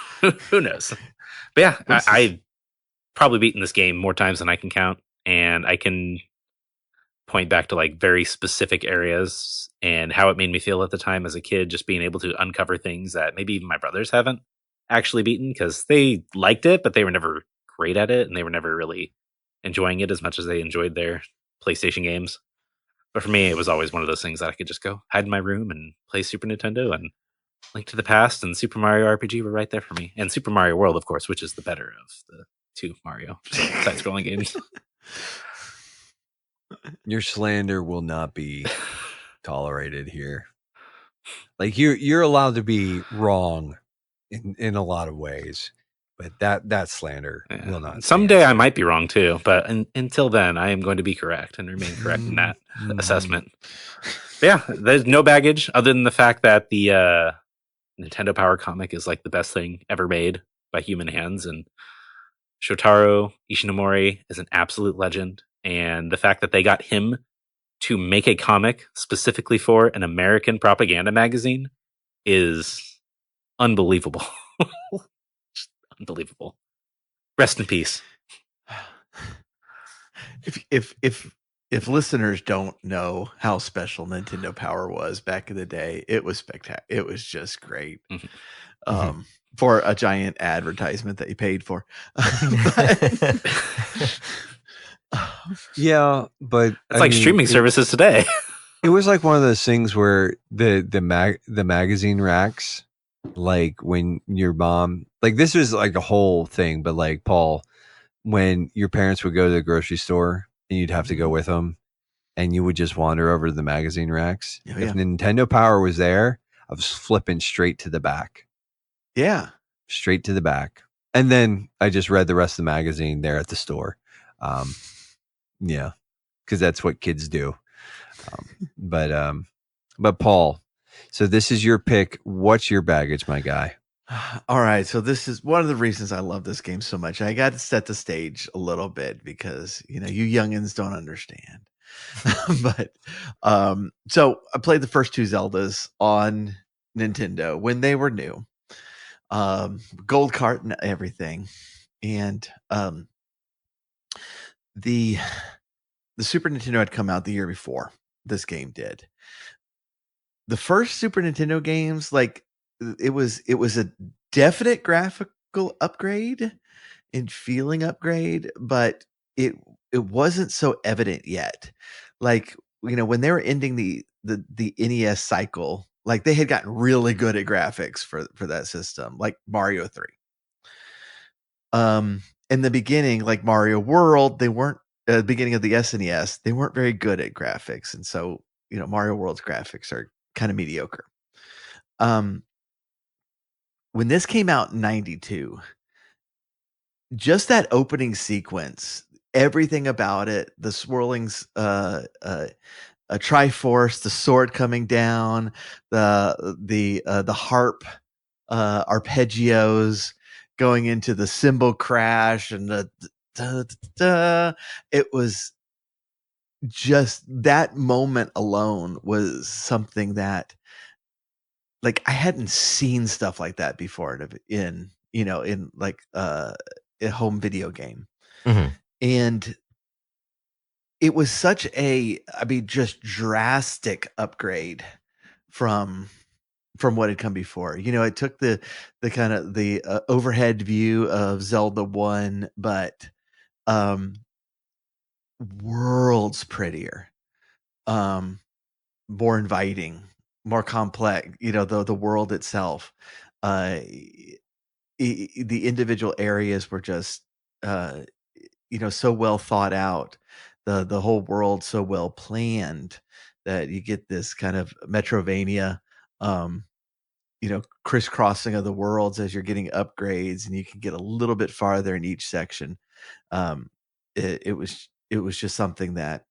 Who knows? But yeah, I've probably beaten this game more times than I can count, and I can point back to like very specific areas and how it made me feel at the time as a kid, just being able to uncover things that maybe even my brothers haven't actually beaten because they liked it, but they were never great at it, and they were never really enjoying it as much as they enjoyed their PlayStation games. But for me, it was always one of those things that I could just go hide in my room and play Super Nintendo, and Link to the Past and Super Mario RPG were right there for me. And Super Mario World, of course, which is the better of the two Mario side-scrolling games. Your slander will not be tolerated here. Like you're allowed to be wrong in a lot of ways, but that slander will not. Someday I might be wrong too, but until then, I am going to be correct and remain correct in that assessment. But yeah, there's no baggage other than the fact that the Nintendo Power comic is like the best thing ever made by human hands, and Shotaro Ishinomori is an absolute legend. And the fact that they got him to make a comic specifically for an American propaganda magazine is unbelievable. Unbelievable. Rest in peace. If listeners don't know how special Nintendo Power was back in the day, it was spectacular. It was just great. Mm-hmm. For a giant advertisement that you paid for. Yeah, but it's like streaming services today. It was like one of those things where the magazine racks, like when your mom, like this was like a whole thing, but like Paul, when your parents would go to the grocery store and you'd have to go with them, and you would just wander over to the magazine racks. Oh, if Nintendo Power was there, I was flipping straight to the back. Yeah, straight to the back, and then I just read the rest of the magazine there at the store. Yeah, because that's what kids do. But Paul, so this is your pick. What's your baggage, my guy? All right, so this is one of the reasons I love this game so much. I got to set the stage a little bit because you youngins don't understand. But so I played the first two Zeldas on Nintendo when they were new, gold cart and everything, and the Super Nintendo had come out the year before this game did. The first Super Nintendo games, like it was a definite graphical upgrade and feeling upgrade, but it wasn't so evident yet. Like, when they were ending the NES cycle, like they had gotten really good at graphics for that system, like Mario 3. In the beginning, like Mario World, they weren't at the beginning of the SNES, they weren't very good at graphics. And so, Mario World's graphics are kind of mediocre. When this came out in 92, just that opening sequence, everything about it, the swirling a Triforce, the sword coming down, the harp arpeggios going into the cymbal crash, and it was just that moment alone was something that, like, I hadn't seen stuff like that before in like a home video game. Mm-hmm. And it was such a, just drastic upgrade from what had come before. It took the kind of the overhead view of Zelda 1, but worlds prettier, more inviting, more complex. The world itself, the individual areas were just so well thought out. The whole world so well planned that you get this kind of Metrovania, crisscrossing of the worlds as you're getting upgrades, and you can get a little bit farther in each section. It was just something that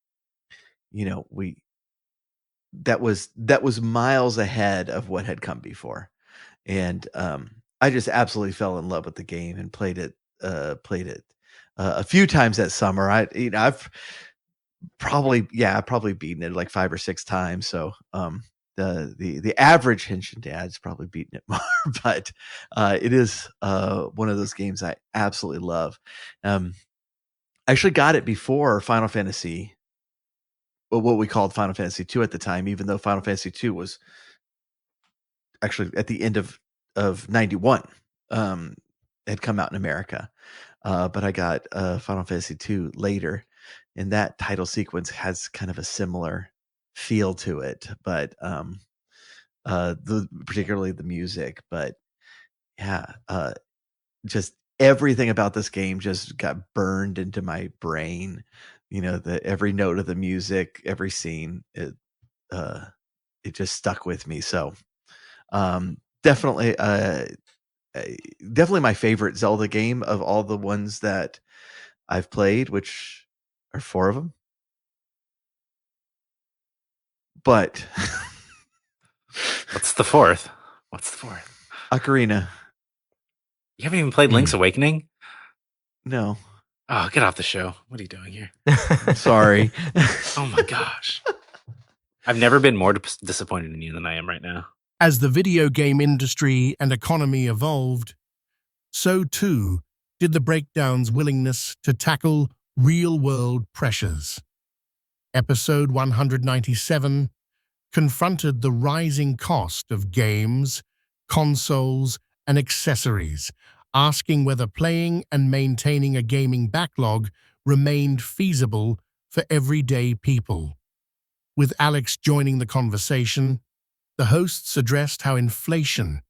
that was miles ahead of what had come before, and I just absolutely fell in love with the game and played it a few times that summer. I've probably beaten it like 5 or 6 times. So the average Henshin Dad's probably beaten it more, but it is one of those games I absolutely love. I actually got it before Final Fantasy, what we called Final Fantasy 2 at the time, even though Final Fantasy 2 was actually at the end of 91, had come out in America. But I got Final Fantasy 2 later, and that title sequence has kind of a similar feel to it, but particularly the music. But yeah, just everything about this game just got burned into my brain. Every note of the music, every scene, it just stuck with me. So definitely my favorite Zelda game of all the ones that I've played, which are 4 of them. But what's the fourth? Ocarina. You haven't even played Link's Awakening? No. Oh, get off the show. What are you doing here? Sorry. Oh my gosh. I've never been more disappointed in you than I am right now. As the video game industry and economy evolved, so too did the Breakdown's willingness to tackle real-world pressures. Episode 197 confronted the rising cost of games, consoles, and accessories, asking whether playing and maintaining a gaming backlog remained feasible for everyday people. With Alex joining the conversation, the hosts addressed how inflation,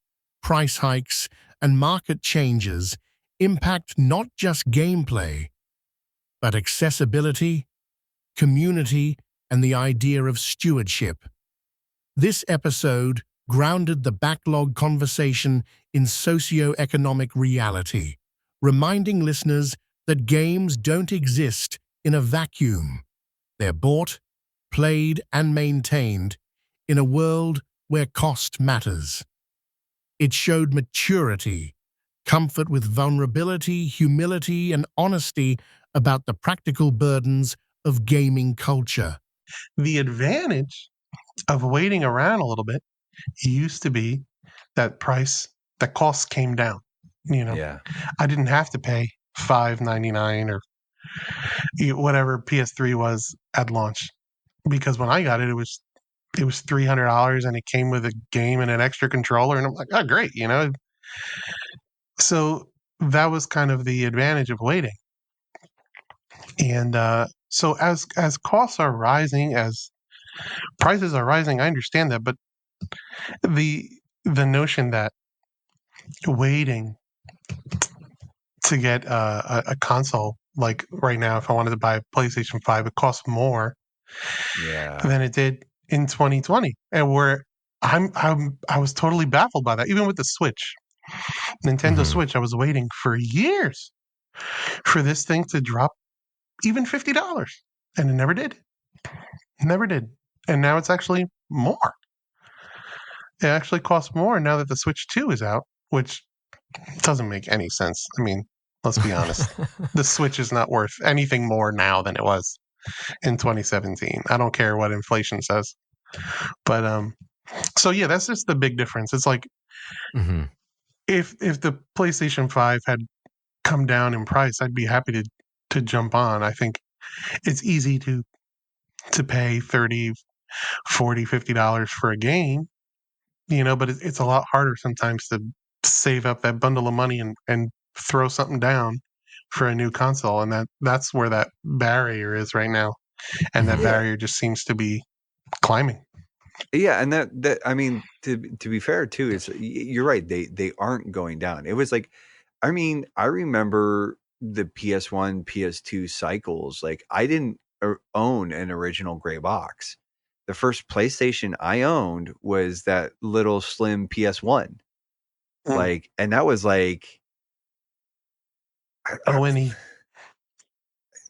price hikes, and market changes impact not just gameplay, but accessibility, community, and the idea of stewardship. This episode grounded the backlog conversation in socio-economic reality, reminding listeners that games don't exist in a vacuum. They're bought, played, and maintained in a world where cost matters. It showed maturity, comfort with vulnerability, humility, and honesty about the practical burdens of gaming culture. The advantage of waiting around a little bit used to be that costs came down. Yeah. I didn't have to pay $5.99 or whatever PS3 was at launch, because when I got it, it was $300 and it came with a game and an extra controller, and I'm like, oh great, So that was kind of the advantage of waiting. And so as costs are rising, as prices are rising, I understand that, but the notion that waiting to get a console, like right now, if I wanted to buy a PlayStation 5, it costs more than it did in 2020, and where I was totally baffled by that. Even with the Switch, Nintendo Switch, I was waiting for years for this thing to drop even $50, and it never did. Never did. And now it's actually more. It actually costs more now that the Switch 2 is out, which doesn't make any sense. I mean, let's be honest. The Switch is not worth anything more now than it was in 2017. I don't care what inflation says. But so yeah, that's just the big difference. It's like if the PlayStation 5 had come down in price, I'd be happy to jump on. I think it's easy to pay $30, $40, $50 for a game, but it's a lot harder sometimes to save up that bundle of money and throw something down for a new console. And that's where that barrier is right now. And that barrier just seems to be climbing. Yeah, and that I mean, to be fair too, it's you're right. They aren't going down. It was like, I mean, I remember the PS1, PS2 cycles. Like, I didn't own an original gray box. The first PlayStation I owned was that little slim PS1. Like, and that was like,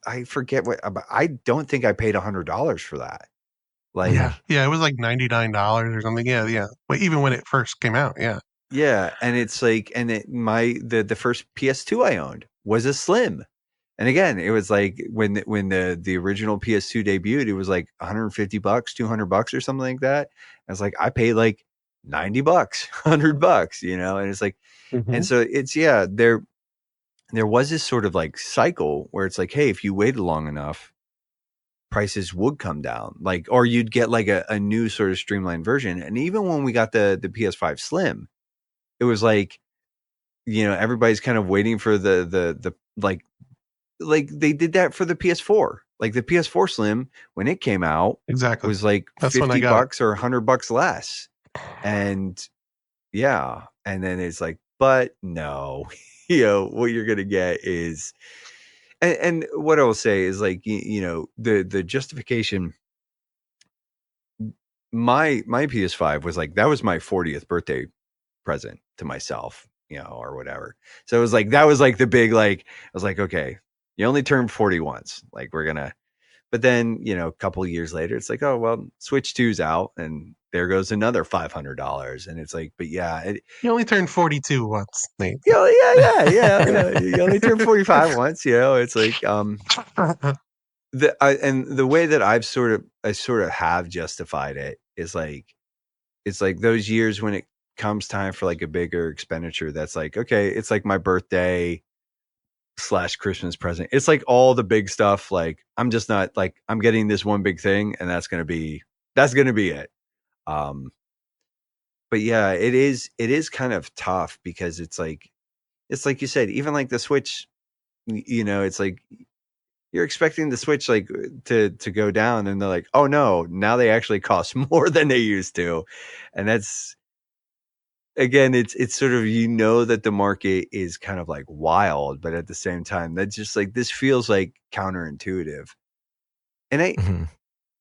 I forget what. I don't think I paid $100 for that. Like, yeah, it was like $99 or something. Yeah. But even when it first came out, yeah. Yeah, and it's like, and the first PS2 I owned was a slim, and again, it was like when the original PS2 debuted, it was like $150, $200 or something like that. I was like, I paid like $90, $100, and it's like, and so it's there was this sort of like cycle where it's like, hey, if you waited long enough, prices would come down, like, or you'd get like a new sort of streamlined version. And even when we got the PS5 Slim, it was like, everybody's kind of waiting for the like they did that for the PS4. Like the PS4 Slim, when it came out, exactly, was like that's when I $50 got or $100 less. And and then it's like, but no, what you're gonna get is, and what I will say is like, the justification. My PS5 was like, that was my 40th birthday present to myself, or whatever. So it was like, that was like the big, like, I was like, okay, you only turned 40 once. Like, we're gonna, but then, a couple of years later, it's like, oh, well, Switch 2's out and there goes another $500. And it's like, but yeah, you only turned 42 once, Nate. Yeah. You only turned 45 once, it's like, and the way that I sort of have justified it is like, it's like those years when it comes time for like a bigger expenditure, that's like, okay, it's like my birthday / Christmas present. It's like all the big stuff. Like, I'm just not like, I'm getting this one big thing and that's going to be it. But yeah, it is kind of tough because it's like you said, even like the Switch, it's like, you're expecting the Switch like to go down, and they're like, oh no, now they actually cost more than they used to. And that's, again, it's sort of, that the market is kind of like wild, but at the same time, that's just like, this feels like counterintuitive. And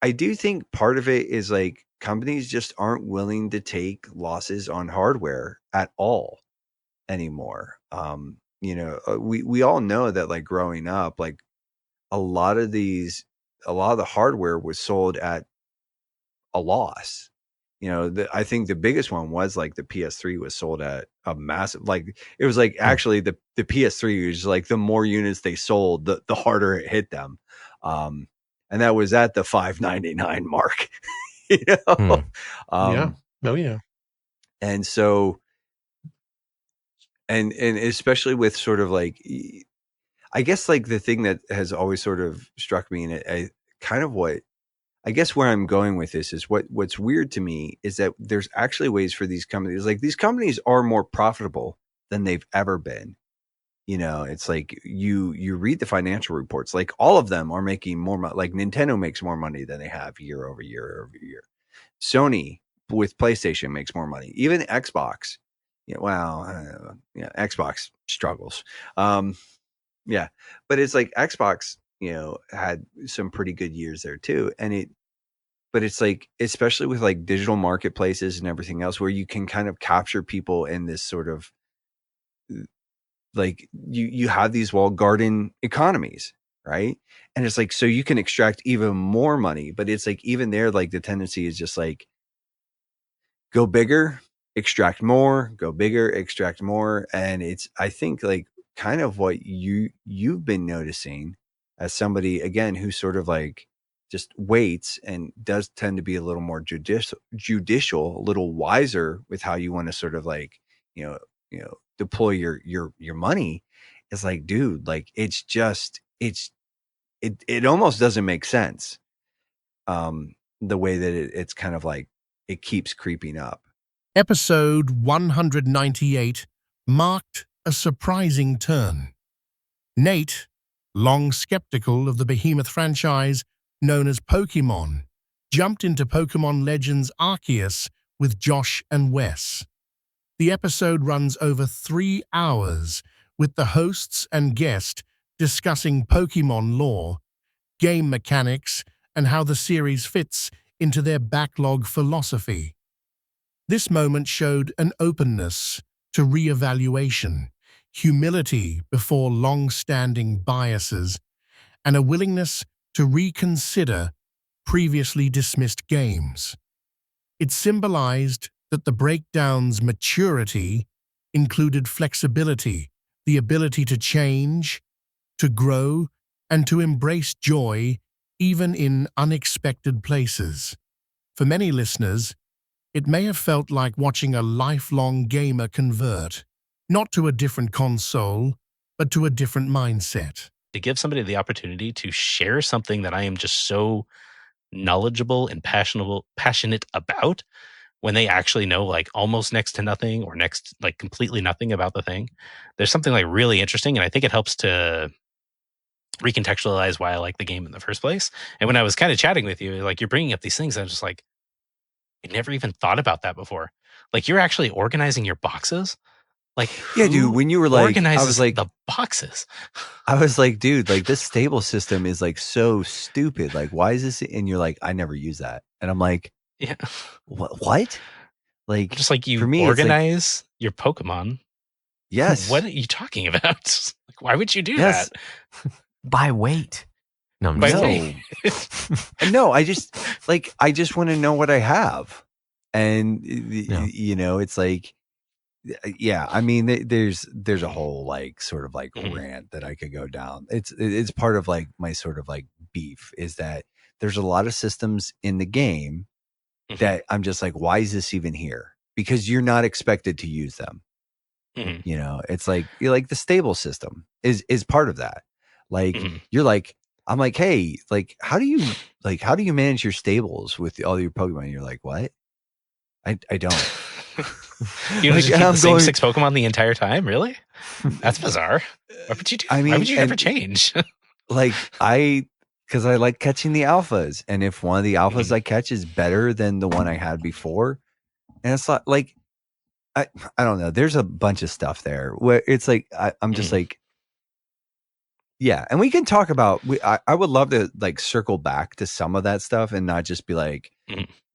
I do think part of it is like, companies just aren't willing to take losses on hardware at all anymore. We all know that, like, growing up, like, a lot of the hardware was sold at a loss. I think the biggest one was like the PS3 was sold at a massive, like, it was like, actually the PS3 was like, the more units they sold, the harder it hit them. And that was at the $599 mark. Yeah. Oh yeah. And so, and especially with sort of like, I guess like the thing that has always sort of struck me, and kind of what, I guess where I'm going with this is, what's weird to me is that there's actually ways for these companies, like, these companies are more profitable than they've ever been. It's like, you read the financial reports, like, all of them are making more money. Like, Nintendo makes more money than they have year over year over year. Sony with PlayStation makes more money. Even Xbox, Xbox struggles. Yeah, but it's like Xbox, had some pretty good years there too. But it's like, especially with like digital marketplaces and everything else, where you can kind of capture people in this sort of, like, you have these walled garden economies, right? And it's like, so you can extract even more money, but it's like, even there, like, the tendency is just like, go bigger, extract more, go bigger, extract more. And it's, I think, like, kind of what you've been noticing as somebody, again, who sort of like just waits and does tend to be a little more judicial, a little wiser with how you want to sort of like, deploy your money. It's like, dude, like, it's it almost doesn't make sense. The way that it's kind of like it keeps creeping up. Episode 198 marked a surprising turn. Nate, long skeptical of the behemoth franchise known as Pokemon, jumped into Pokemon Legends Arceus with Josh and Wes. The episode runs over 3 hours, with the hosts and guest discussing Pokemon lore, game mechanics, and how the series fits into their backlog philosophy. This moment showed an openness to re-evaluation, humility before long-standing biases, and a willingness to reconsider previously dismissed games. It symbolized that the breakdown's maturity included flexibility, the ability to change, to grow, and to embrace joy even in unexpected places. For many listeners, it may have felt like watching a lifelong gamer convert, not to a different console, but to a different mindset. To give somebody the opportunity to share something that I am just so knowledgeable and passionate about, when they actually know like almost next to nothing or like completely nothing about the thing, there's something like really interesting. And I think it helps to recontextualize why I like the game in the first place. And when I was kind of chatting with you, like you're bringing up these things, I'm just like, I never even thought about that before. Like you're actually organizing your boxes. Like, yeah, dude, when you were like, I was like, the boxes. I was like, dude, like this stable system is like so stupid. Like, why is this? And you're like, I never use that. And I'm like, yeah, what? Like, just like you for me, organize your Pokemon. Yes. What are you talking about? Like, why would you do that? By weight. No, I'm By just weight. No, I just want to know what I have. And you know, it's like, yeah, I mean, there's a whole like sort of like rant that I could go down. It's part of like my sort of like beef is that there's a lot of systems in the game that I'm just like, why is this even here? Because you're not expected to use them. You know, it's like the stable system is part of that. Like you're like, I'm like, hey, like how do you manage your stables with all your Pokemon? And you're like, what? I don't. You know, like, just keep the same 6 Pokemon the entire time? Really? That's bizarre. Why would you do? Why would you ever change? Like because I like catching the alphas, and if one of the alphas I catch is better than the one I had before, and it's like I don't know. There's a bunch of stuff there where it's like I'm just like, yeah, and we can talk about. I would love to like circle back to some of that stuff and not just be like,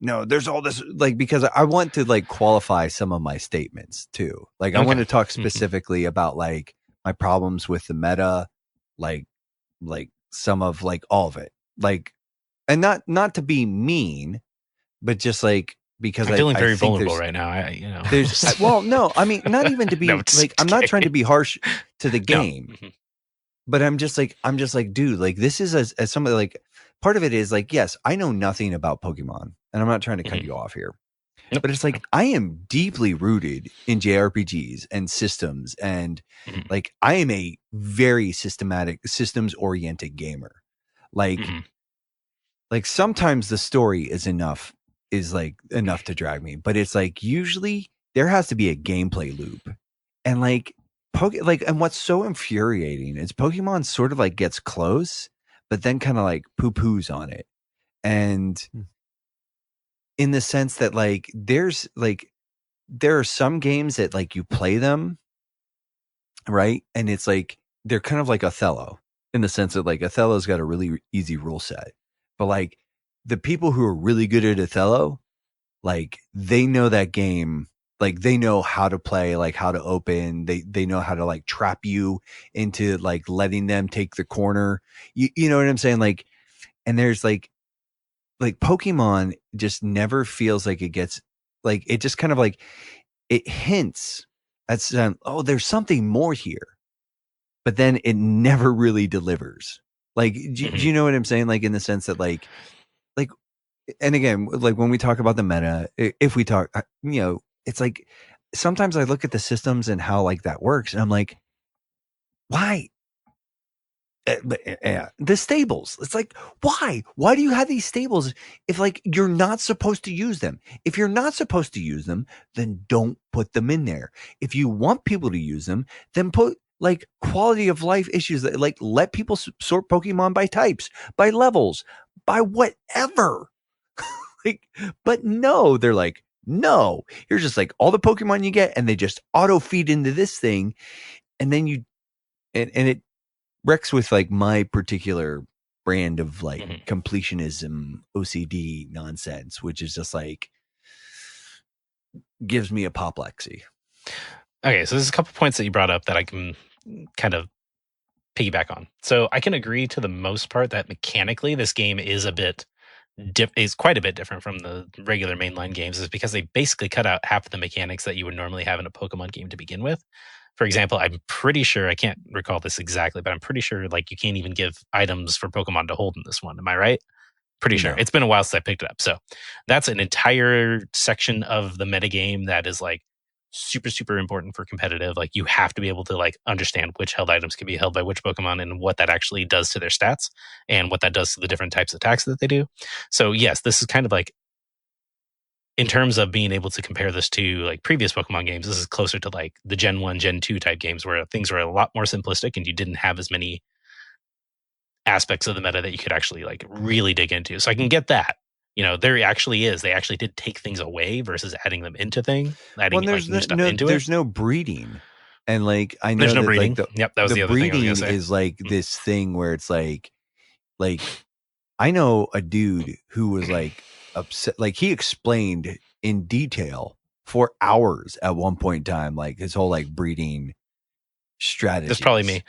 no, there's all this like because I want to like qualify some of my statements too. Like I want to talk specifically about like my problems with the meta, like some of like all of it, like, and not to be mean, but just like. Because I'm feeling very think vulnerable right now. You know, there's well, no, I mean, not even to be like, I'm not trying to be harsh to the game, but I'm just like, dude, like this is as somebody like part of it is like, yes, I know nothing about Pokemon, and I'm not trying to cut you off here, but it's like I am deeply rooted in JRPGs and systems, and like I am a very systematic, systems oriented gamer. Like sometimes the story is enough to drag me, but it's like usually there has to be a gameplay loop, and like and what's so infuriating is Pokemon sort of like gets close but then kind of like poo-poos on it, and in the sense that like there are some games that like you play them right, and it's like they're kind of like Othello in the sense that like Othello's got a really easy rule set, but like the people who are really good at Othello, like they know that game, like they know how to play, like how to open, they know how to like trap you into like letting them take the corner. You know what I'm saying? Like, and there's like Pokemon just never feels like it gets like, it just kind of like, it hints at some, oh, there's something more here, but then it never really delivers. Like, do you know what I'm saying? Like in the sense that like, and again, like when we talk about the meta, if we talk, you know, it's like sometimes I look at the systems and how like that works, and I'm like, why? the stables. It's like, why do you have these stables if like you're not supposed to use them? If you're not supposed to use them, then don't put them in there. If you want people to use them, then put like quality of life issues that like let people sort Pokemon by types, by levels, by whatever. Like, but no, they're like, no, here's just like all the Pokemon you get, and they just auto feed into this thing, and then you and it wrecks with like my particular brand of like completionism, OCD nonsense, which is just like gives me apoplexy. Okay, so there's a couple points that you brought up that I can kind of piggyback on. So I can agree to the most part that mechanically this game is is quite a bit different from the regular mainline games, is because they basically cut out half of the mechanics that you would normally have in a Pokemon game to begin with. For example, I'm pretty sure, I can't recall this exactly, but I'm pretty sure like you can't even give items for Pokemon to hold in this one. Am I right? Pretty sure. It's been a while since I picked it up. So that's an entire section of the metagame that is like super, super important for competitive. Like you have to be able to like understand which held items can be held by which Pokemon and what that actually does to their stats and what that does to the different types of attacks that they do. So yes, this is kind of like, in terms of being able to compare this to like previous Pokemon games, this is closer to like the Gen 1, Gen 2 type games where things were a lot more simplistic and you didn't have as many aspects of the meta that you could actually like really dig into. So I can get that. You know, they actually did take things away versus adding them into new stuff into it. There's no breeding. And like I know there's no that, breeding. Like, Yep, that was the other thing I was breeding gonna say. is like this thing where it's like I know a dude who was like upset, like he explained in detail for hours at one point in time, like his whole like breeding strategy. That's probably me.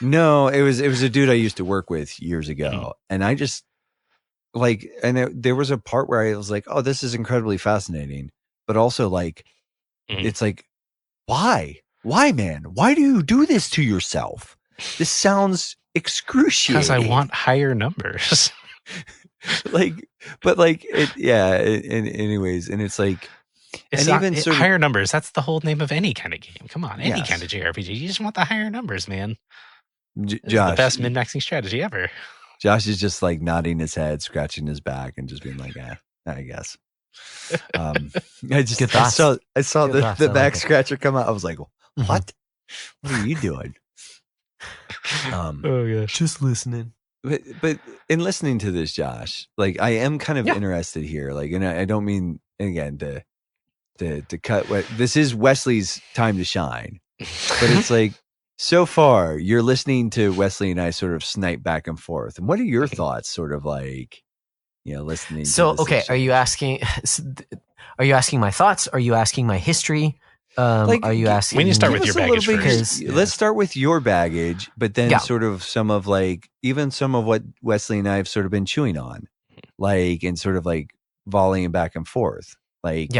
No, it was a dude I used to work with years ago, and I just like, and there was a part where I was like, oh, this is incredibly fascinating, but also like, it's like, why, man, why do you do this to yourself? This sounds excruciating. Because I want higher numbers. Anyways, and it's like, it's and not, even sort higher numbers. That's the whole name of any kind of game. Come on, any kind of JRPG. You just want the higher numbers, man. Josh, the best min-maxing strategy ever. Josh is just like nodding his head, scratching his back, and just being like, I guess. I saw the back scratcher come out. I was like, what? What are you doing? Oh gosh. Just listening. But in listening to this, Josh, like I am kind of interested here. Like, and I don't mean again to cut what this is Wesley's time to shine. But it's like so far you're listening to Wesley and I sort of snipe back and forth. And what are your thoughts, sort of like, you know, listening so to this okay, are you asking my thoughts? Are you asking my history? Are you asking? We need to start with your baggage first. Let's start with your baggage, but then sort of some of like even some of what Wesley and I have sort of been chewing on, like, and sort of like volleying back and forth. Like,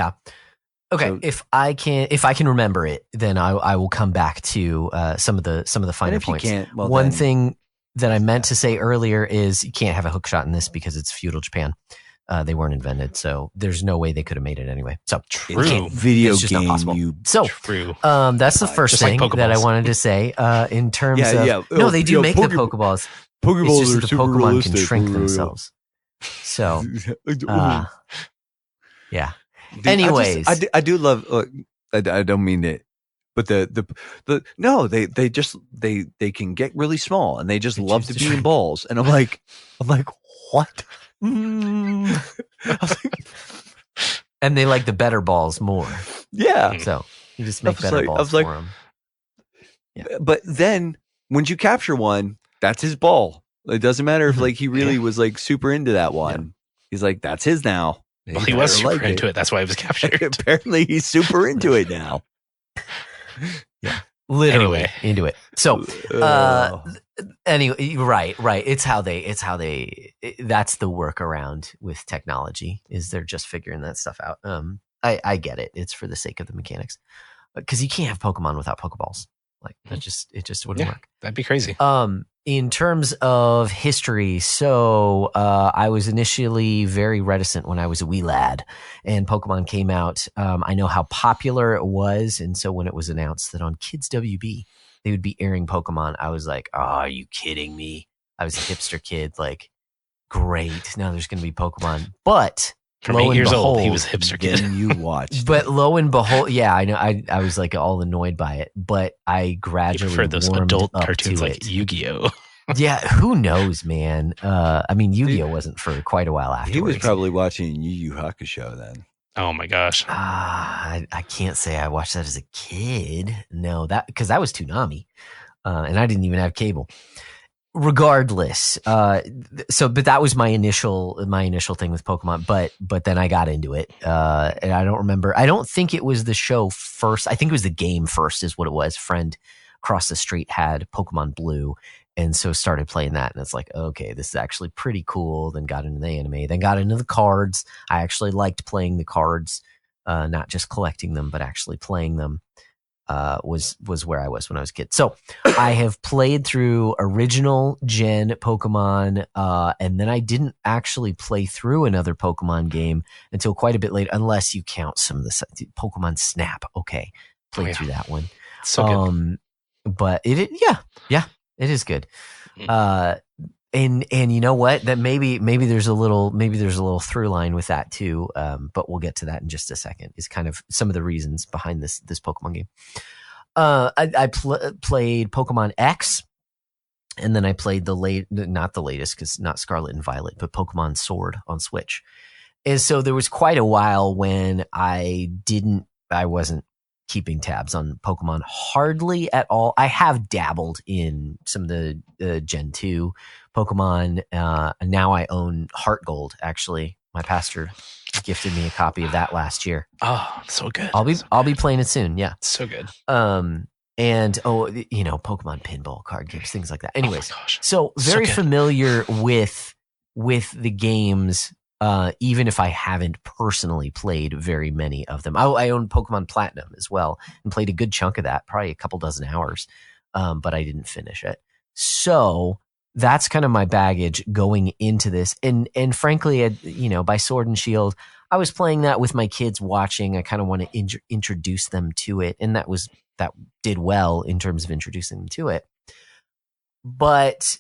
okay. So, if I can remember it, then I will come back to some of the finer points. One thing that I meant to say earlier is you can't have a hook shot in this because it's feudal Japan. They weren't invented, so there's no way they could have made it anyway. So true, video it's just game. Not possible. True. That's the first thing that I wanted to say. In terms of no, they do make the Pokeballs. Pokeballs it's just are the super Pokemon realistic. can shrink themselves. So, yeah. Dude, anyways, I do love. I don't mean it, but the no, they just they can get really small and they just love to be in balls. And I'm like, what? and they like the better balls more. Yeah. So you just make better balls for them. Yeah. But then when you capture one, that's his ball. It doesn't matter if like he really was like super into that one. Yeah. He's like, that's his now. Well, he was super into it. That's why he was captured. Apparently he's super into it now. Yeah. Literally into it. So anyway, right. It's how they that's the workaround with technology, is they're just figuring that stuff out. I get it. It's for the sake of the mechanics. Because you can't have Pokemon without Pokeballs. Like it just wouldn't work. That'd be crazy. In terms of history, so I was initially very reticent when I was a wee lad and Pokemon came out. I know how popular it was, and so when it was announced that on Kids WB they would be airing Pokemon. I was like, oh, are you kidding me? I was a hipster kid. Like, great. Now there's going to be Pokemon. But from lo 8 and years behold, old, he was a hipster kid. Then you watched. But lo and behold, yeah, I know. I was like all annoyed by it, but I gradually for those warmed adult up cartoons to like it. Yu-Gi-Oh. Yeah, who knows, man? I mean, Yu-Gi-Oh wasn't for quite a while afterwards. He was probably watching Yu Yu Hakusho then. Oh my gosh. I can't say I watched that as a kid. No, that because I was Toonami, and I didn't even have cable. Regardless, but that was my initial thing with Pokemon. But then I got into it, and I don't remember. I don't think it was the show first. I think it was the game first, is what it was. Friend across the street had Pokemon Blue, and so started playing that, and it's like, okay, this is actually pretty cool. Then got into the anime, then got into the cards. I actually liked playing the cards, not just collecting them, but actually playing them. Was where I was when I was a kid. So I have played through original gen Pokemon, and then I didn't actually play through another Pokemon game until quite a bit later, unless you count some of the Pokemon Snap. Okay, played through that one. So good. But it is good. And you know what? That maybe there's a little through line with that too. But we'll get to that in just a second. Is kind of some of the reasons behind this Pokemon game. I played Pokemon X, and then I played not the latest because not Scarlet and Violet, but Pokemon Sword on Switch. And so there was quite a while when I wasn't keeping tabs on Pokemon hardly at all. I have dabbled in some of the Gen 2 Pokemon. Now I own Heart Gold, actually. My pastor gifted me a copy of that last year. Oh, so good. I'll be playing it soon, yeah. So good. And Pokemon pinball card games, things like that. Anyways, so So very good. familiar with the games. Even if I haven't personally played very many of them. I own Pokemon Platinum as well and played a good chunk of that, probably a couple dozen hours, but I didn't finish it. So that's kind of my baggage going into this. And frankly, by Sword and Shield, I was playing that with my kids watching. I kind of want to introduce them to it. And that did well in terms of introducing them to it. But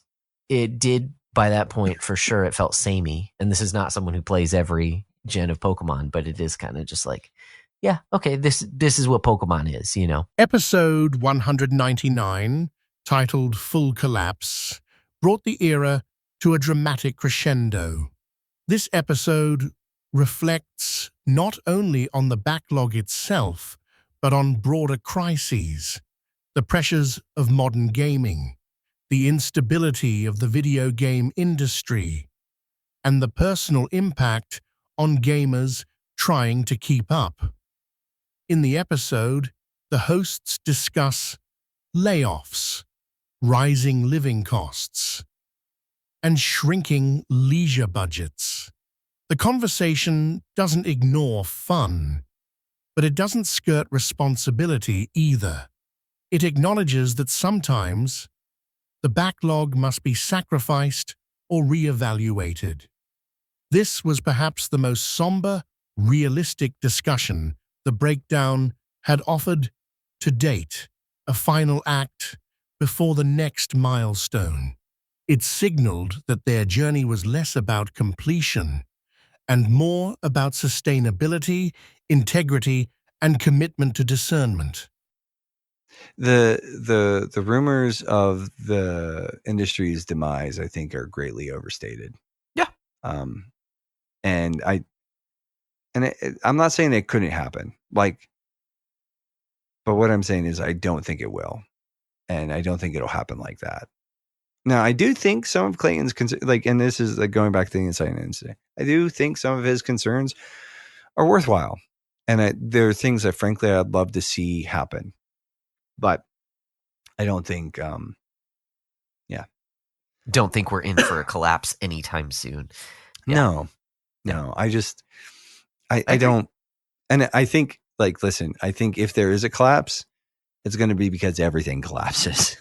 it did, by that point, for sure, it felt samey. And this is not someone who plays every gen of Pokemon, but it is kind of just like, yeah, okay, this is what Pokemon is, you know. Episode 199, titled Full Collapse, brought the era to a dramatic crescendo. This episode reflects not only on the backlog itself, but on broader crises, the pressures of modern gaming, the instability of the video game industry, and the personal impact on gamers trying to keep up. In the episode, the hosts discuss layoffs, rising living costs, and shrinking leisure budgets. The conversation doesn't ignore fun, but it doesn't skirt responsibility either. It acknowledges that sometimes the backlog must be sacrificed or reevaluated. This was perhaps the most somber, realistic discussion the breakdown had offered to date, a final act before the next milestone. It signaled that their journey was less about completion and more about sustainability, integrity, and commitment to discernment. The rumors of the industry's demise, I think, are greatly overstated. Yeah. And I'm not saying it couldn't happen, but what I'm saying is I don't think it will, and I don't think it'll happen like that. Now, I do think some of Clayton's and this is going back to the Insight incident. I do think some of his concerns are worthwhile, and there are things that, frankly, I'd love to see happen. But I don't think, Don't think we're in for a collapse anytime soon. Yeah. No. I don't. And I think, listen, I think if there is a collapse, it's going to be because everything collapses.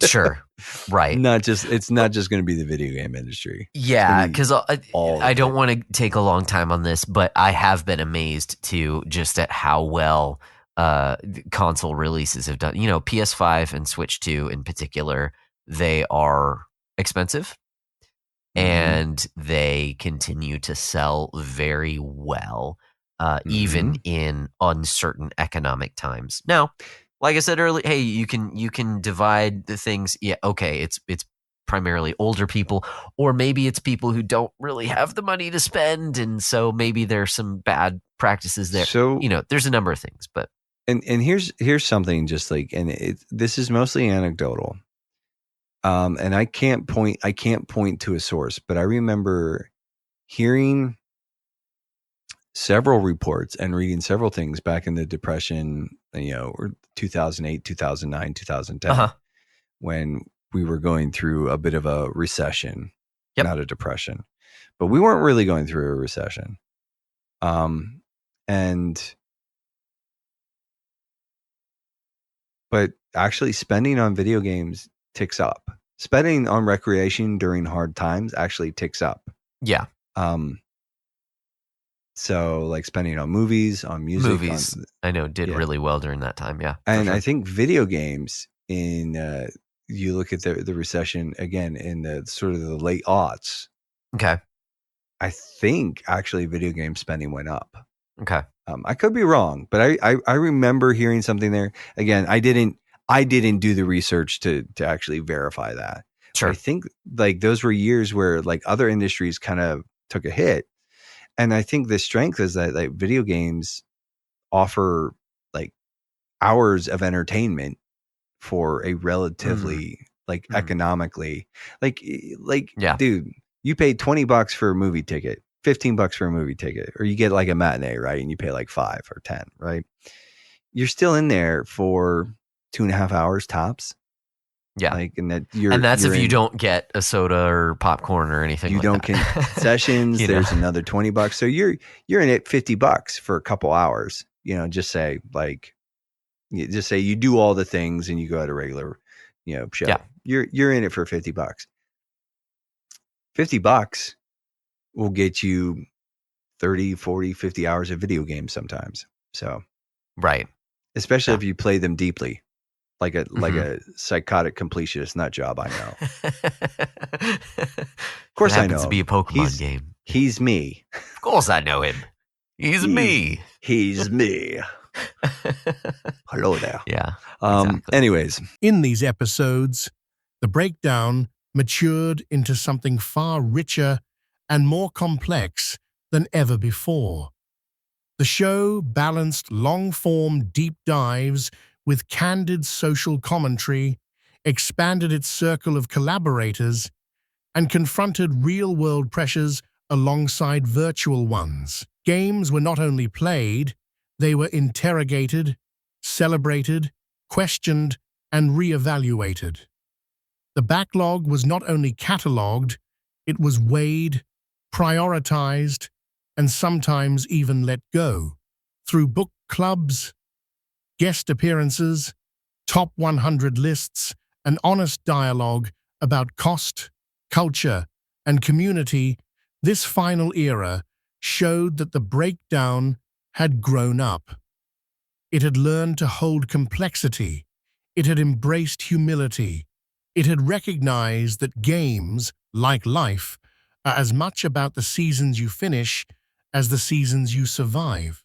Sure. Right. It's not just going to be the video game industry. Yeah, because I don't want to take a long time on this, but I have been amazed too just at how well console releases have done. PS5 and Switch 2 in particular, they are expensive. And they continue to sell very well, even in uncertain economic times. Now, like I said earlier, hey, you can divide the things. Yeah, okay, it's primarily older people, or maybe it's people who don't really have the money to spend, and so maybe there's some bad practices there. So there's a number of things, but and here's something just like, and this is mostly anecdotal. And I can't point to a source, but I remember hearing several reports and reading several things back in the Depression, or 2008, 2009, 2010, when we were going through a bit of a recession, not a depression, but we weren't really going through a recession. But actually spending on video games ticks up. Spending on recreation during hard times actually ticks up. Yeah. So like spending on movies, on music, I know did really well during that time. Yeah. And I think video games you look at the recession again in the sort of the late aughts. Okay. I think actually video game spending went up. Okay. I could be wrong, but I remember hearing something there. Again, I didn't do the research to actually verify that. Sure. But I think like those were years where like other industries kind of took a hit. And I think the strength is that like video games offer like hours of entertainment for a relatively economically like dude, you paid $20 for a movie ticket, $15 for a movie ticket, or you get like a matinee, right? And you pay like $5 or $10, right? You're still in there for 2.5 hours tops. Yeah. Like, and that's if you don't get a soda or popcorn or anything. You like don't that. get concessions. There's another $20. So you're in it $50 for a couple hours. Just say you do all the things and you go at a regular, show. Yeah. You're in it for $50. $50 will get you 30, 40, 50 hours of video games sometimes. So, right. Especially if you play them deeply. Like a psychotic completionist nut job, I know. Of course, I know. To be a Pokemon game. He's me. Of course, I know him. He's me. He's me. Hello there. Yeah. Exactly. Anyways, in these episodes, the breakdown matured into something far richer and more complex than ever before. The show balanced long-form deep dives with candid social commentary, expanded its circle of collaborators, and confronted real-world pressures alongside virtual ones. Games were not only played, they were interrogated, celebrated, questioned, and re-evaluated. The backlog was not only catalogued, it was weighed, prioritized, and sometimes even let go through book clubs, guest appearances, top 100 lists, and honest dialogue about cost, culture, and community. This final era showed that the breakdown had grown up. It had learned to hold complexity. It had embraced humility. It had recognized that games, like life, are as much about the seasons you finish as the seasons you survive.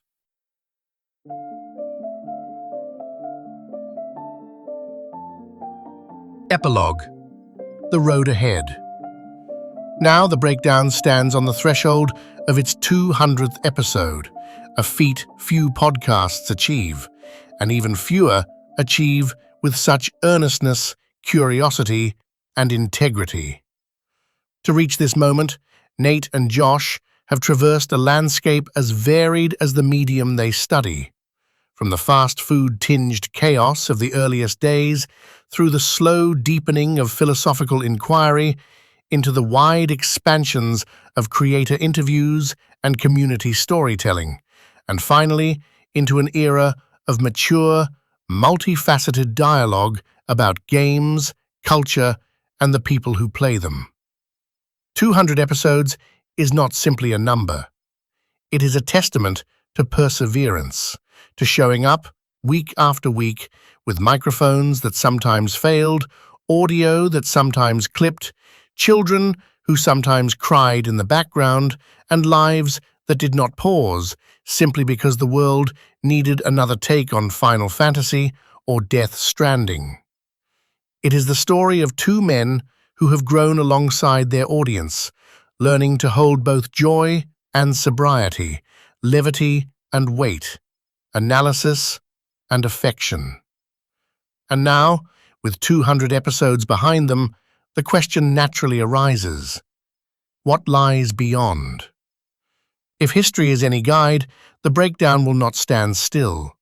Epilogue: The road ahead. Now the breakdown stands on the threshold of its 200th episode, a feat few podcasts achieve, and even fewer achieve with such earnestness, curiosity, and integrity. To reach this moment, Nate and Josh have traversed a landscape as varied as the medium they study. From the fast food-tinged chaos of the earliest days, through the slow deepening of philosophical inquiry, into the wide expansions of creator interviews and community storytelling, and finally into an era of mature, multifaceted dialogue about games, culture, and the people who play them. 200 episodes is not simply a number. It is a testament to perseverance, to showing up, week after week, with microphones that sometimes failed, audio that sometimes clipped, children who sometimes cried in the background, and lives that did not pause simply because the world needed another take on Final Fantasy or Death Stranding. It is the story of two men who have grown alongside their audience, learning to hold both joy and sobriety, levity and weight, analysis and affection. And now, with 200 episodes behind them, the question naturally arises: what lies beyond? If history is any guide, the breakdown will not stand still.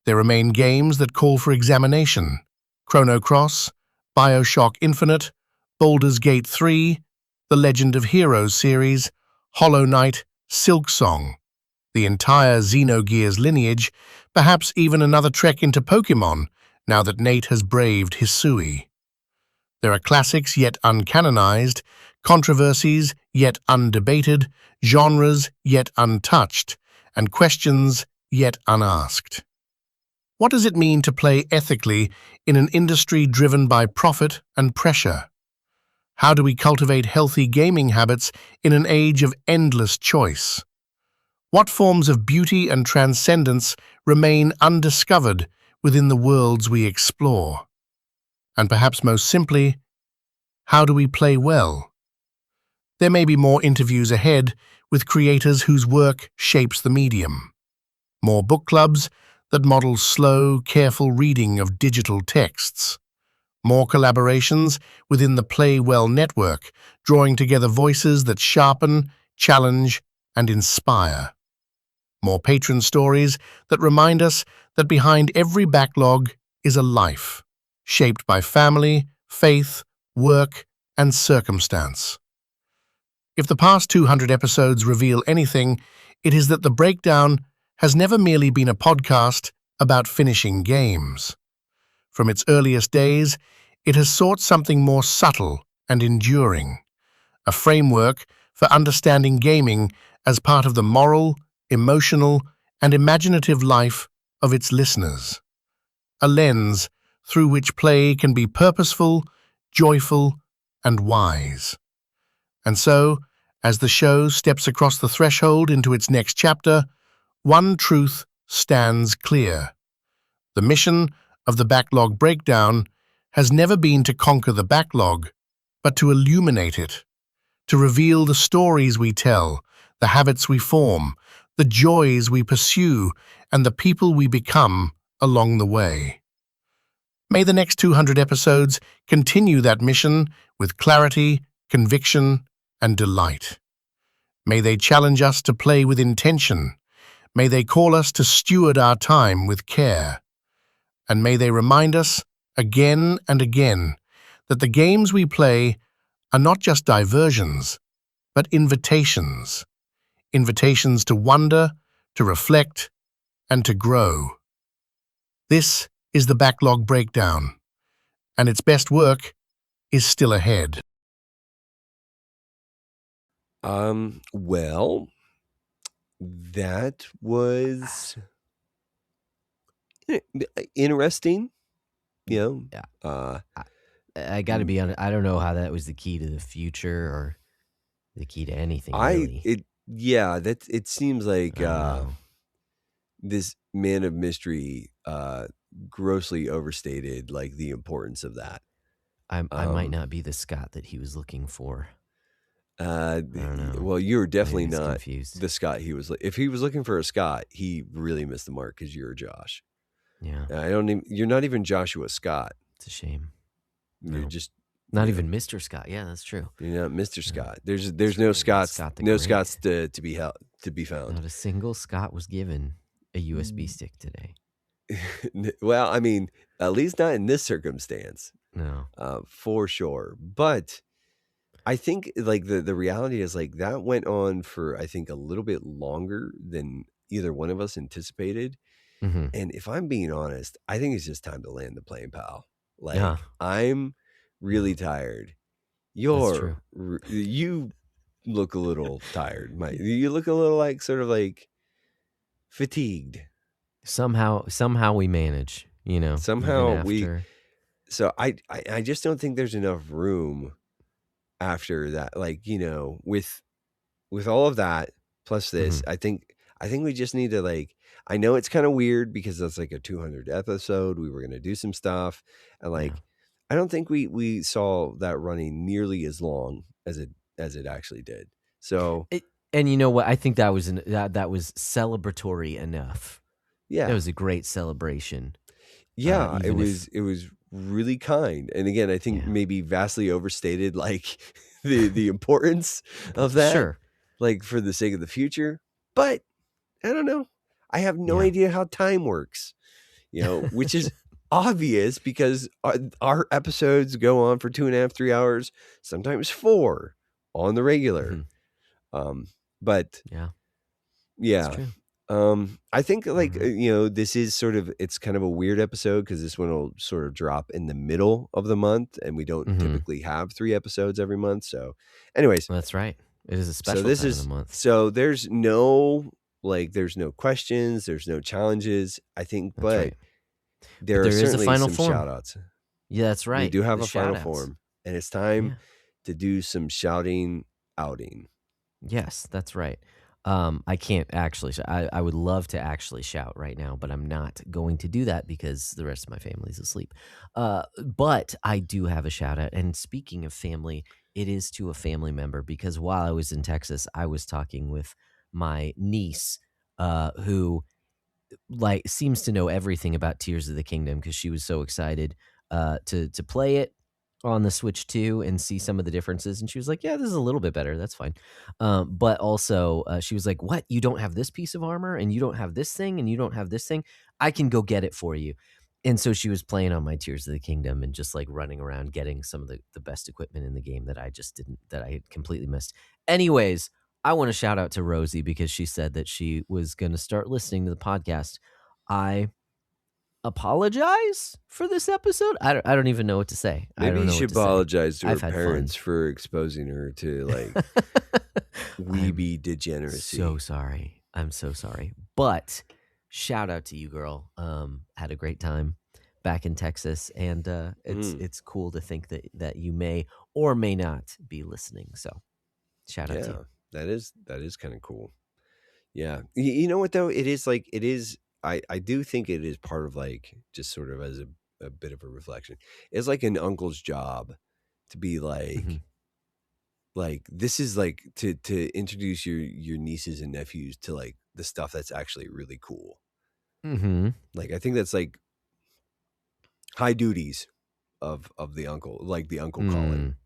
There remain games that call for examination: Chrono Cross, BioShock Infinite, Baldur's Gate 3, the Legend of Heroes series, Hollow Knight, Silksong, the entire Xenogears lineage, perhaps even another trek into Pokemon, now that Nate has braved Hisui. There are classics yet uncanonized, controversies yet undebated, genres yet untouched, and questions yet unasked. What does it mean to play ethically in an industry driven by profit and pressure? How do we cultivate healthy gaming habits in an age of endless choice? What forms of beauty and transcendence remain undiscovered within the worlds we explore? And perhaps most simply, how do we play well? There may be more interviews ahead with creators whose work shapes the medium. More book clubs that model slow, careful reading of digital texts. More collaborations within the Play Well network, drawing together voices that sharpen, challenge, and inspire. More patron stories that remind us that behind every backlog is a life, shaped by family, faith, work, and circumstance. If the past 200 episodes reveal anything, it is that the breakdown has never merely been a podcast about finishing games. From its earliest days, it has sought something more subtle and enduring, a framework for understanding gaming as part of the moral, emotional, and imaginative life of its listeners. A lens through which play can be purposeful, joyful, and wise. And so, as the show steps across the threshold into its next chapter, one truth stands clear. The mission of the Backlog Breakdown has never been to conquer the backlog, but to illuminate it, to reveal the stories we tell, the habits we form, the joys we pursue, and the people we become along the way. May the next 200 episodes continue that mission with clarity, conviction, and delight. May they challenge us to play with intention. May they call us to steward our time with care. And may they remind us, again and again, that the games we play are not just diversions, but invitations. Invitations to wonder, to reflect, and to grow. This is the Backlog Breakdown, and its best work is still ahead. Well, that was interesting. You know, I got to be honest. I don't know how that was the key to the future or the key to anything. Really. It seems like this man of mystery grossly overstated like the importance of that. I might not be the Scott that he was looking for. I don't know. Well, you're definitely not confused. the Scott he was. If he was looking for a Scott, he really missed the mark because you're Josh. Yeah, you're not even Joshua Scott. It's a shame. You're just not even Mr. Scott. Yeah, that's true. You're not Mr. Scott. There's no Scotts. No Scotts to be found. Not a single Scott was given a USB stick today. Well, I mean, at least not in this circumstance. No, for sure. But I think like the reality is like that went on for I think a little bit longer than either one of us anticipated. Mm-hmm. And if I'm being honest, I think it's just time to land the plane, pal. Like I'm really tired. You look a little tired. You look a little like sort of like fatigued. Somehow we manage, Somehow even after. So I just don't think there's enough room after that. Like, with all of that plus this, I think we just need to, like, I know it's kind of weird because that's like a 200 episode. We were going to do some stuff, and like, I don't think we saw that running nearly as long as it actually did. So, And you know what? I think that was that was celebratory enough. Yeah, it was a great celebration. Yeah, it was really kind. And again, I think maybe vastly overstated, like, the importance of that. Sure. Like, for the sake of the future. But I don't know. I have no idea how time works, which is obvious because our episodes go on for 2.5, 3 hours, sometimes 4 on the regular. But yeah. True. I think, like, this is sort of, it's kind of a weird episode because this one will sort of drop in the middle of the month, and we don't typically have 3 episodes every month. So anyways, that's right. It is a special time of the month. So there's no questions, there's no challenges, I think, That's but right. there But are there is a certainly final some form. shout outs. Yeah, that's right. We do have The a final shout-outs. form, and it's time to do some shouting outing. Yes, that's right. I can't actually. I would love to actually shout right now, but I'm not going to do that because the rest of my family's asleep. But I do have a shout out. And speaking of family, it is to a family member because while I was in Texas, I was talking with my niece, who like seems to know everything about Tears of the Kingdom because she was so excited to play it on the Switch 2 and see some of the differences. And she was like, yeah, this is a little bit better. That's fine. But also she was like, what? You don't have this piece of armor and you don't have this thing and you don't have this thing? I can go get it for you. And so she was playing on my Tears of the Kingdom and just like running around getting some of the best equipment in the game that I had completely missed. Anyways, I want to shout out to Rosie because she said that she was going to start listening to the podcast. I apologize for this episode. I don't even know what to say. I Maybe don't you know should what to say. apologize to her I've had parents fun. for exposing her to, like, weeby degeneracy. So sorry. I'm so sorry. But shout out to you, girl. Had a great time back in Texas, and it's cool to think that you may or may not be listening. So shout out to you. That is kind of cool. Yeah. You know what though? It is I do think it is part of, like, just sort of as a bit of a reflection. It's like an uncle's job to be like, like, this is like to introduce your nieces and nephews to, like, the stuff that's actually really cool. Like, I think that's like high duties of the uncle, like the uncle calling.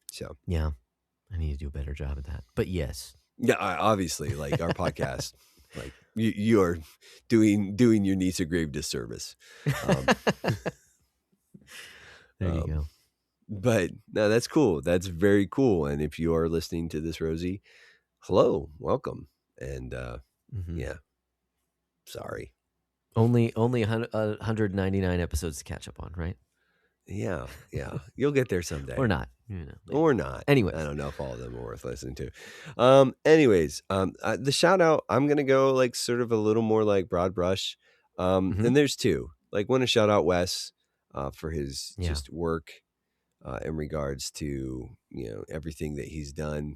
So yeah, I need to do a better job at that. But yes. Yeah, obviously, like, our podcast, like, you are doing your niece a grave disservice. There you go. But no, that's cool. That's very cool. And if you are listening to this, Rosie, hello, welcome. And yeah, sorry. Only 199 episodes to catch up on, right? Yeah, you'll get there someday, or not, or not. Anyways, I don't know if all of them are worth listening to. Anyways, the shout out, I'm gonna go, like, sort of a little more like broad brush. And there's 2. Like, want to shout out Wes for his just work in regards to everything that he's done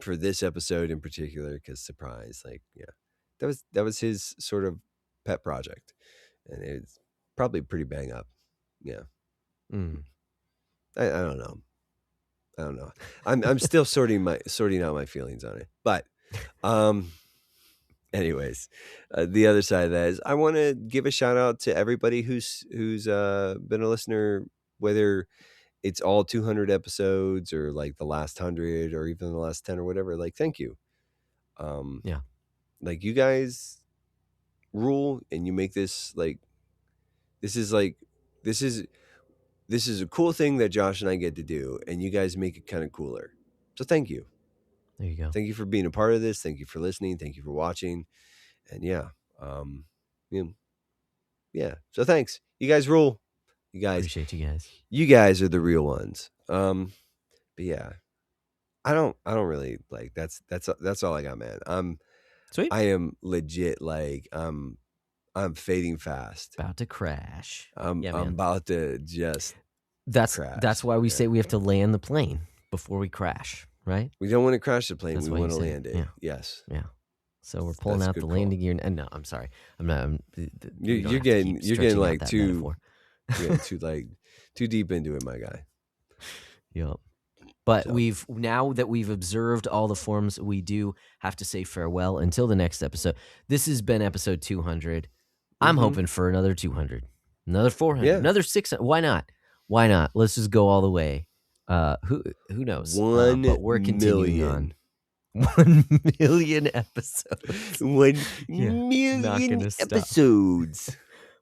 for this episode in particular. Because surprise, like, that was his sort of pet project, and it's probably pretty bang up. Yeah. I don't know. I'm still sorting out my feelings on it. But anyways, the other side of that is I want to give a shout out to everybody who's been a listener, whether it's all 200 episodes or like the last 100 or even the last 10 or whatever. Like, thank you. Like, you guys rule, and you make this, like, this is a cool thing that Josh and I get to do, and you guys make it kind of cooler. So thank you. There you go. Thank you for being a part of this. Thank you for listening. Thank you for watching. And so thanks. You guys rule. You guys, appreciate you guys. You guys are the real ones. But yeah, I don't really, like, that's all I got, man. Sweet. I am legit like I'm fading fast. About to crash. I'm Yeah, man. about to just crash. That's why we say we have to land the plane before we crash, right? We don't want to crash the plane. That's We why you want to say land it. yeah. Yes. Yeah. So we're pulling That's a out the good landing gear. And no, I'm sorry. I'm not. You're getting like too too deep into it, my guy. Yep. But now that we've observed all the forms, we do have to say farewell until the next episode. This has been episode 200. I'm hoping for another 200, another 400, another 600. Why not? Why not? Let's just go all the way. Who knows? 1 but we're continuing on. 1 million episodes. 1 million episodes.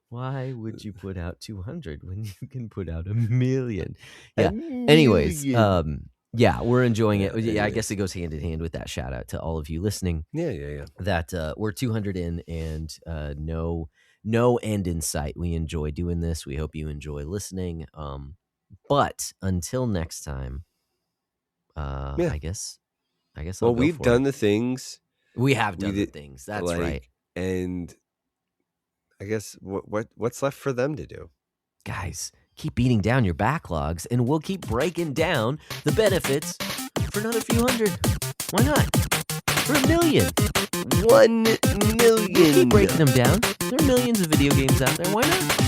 Why would you put out 200 when you can put out 1 million? Yeah. Anyways, yeah, we're enjoying it. Yeah, I guess it goes hand in hand with that shout out to all of you listening. Yeah. That we're 200 in and no end in sight. We enjoy doing this. We hope you enjoy listening. But until next time, I guess. Well, we've done the things. We have done the things. That's right. And I guess what's left for them to do? Guys, keep beating down your backlogs, and we'll keep breaking down the benefits for another few hundred. Why not? For 1 million. 1 million. Keep breaking them down. There are millions of video games out there. Why not?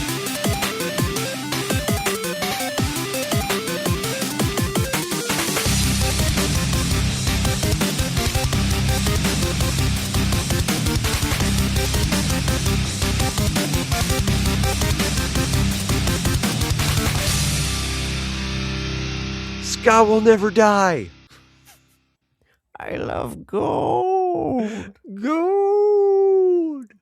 God will never die. I love gold. Gold.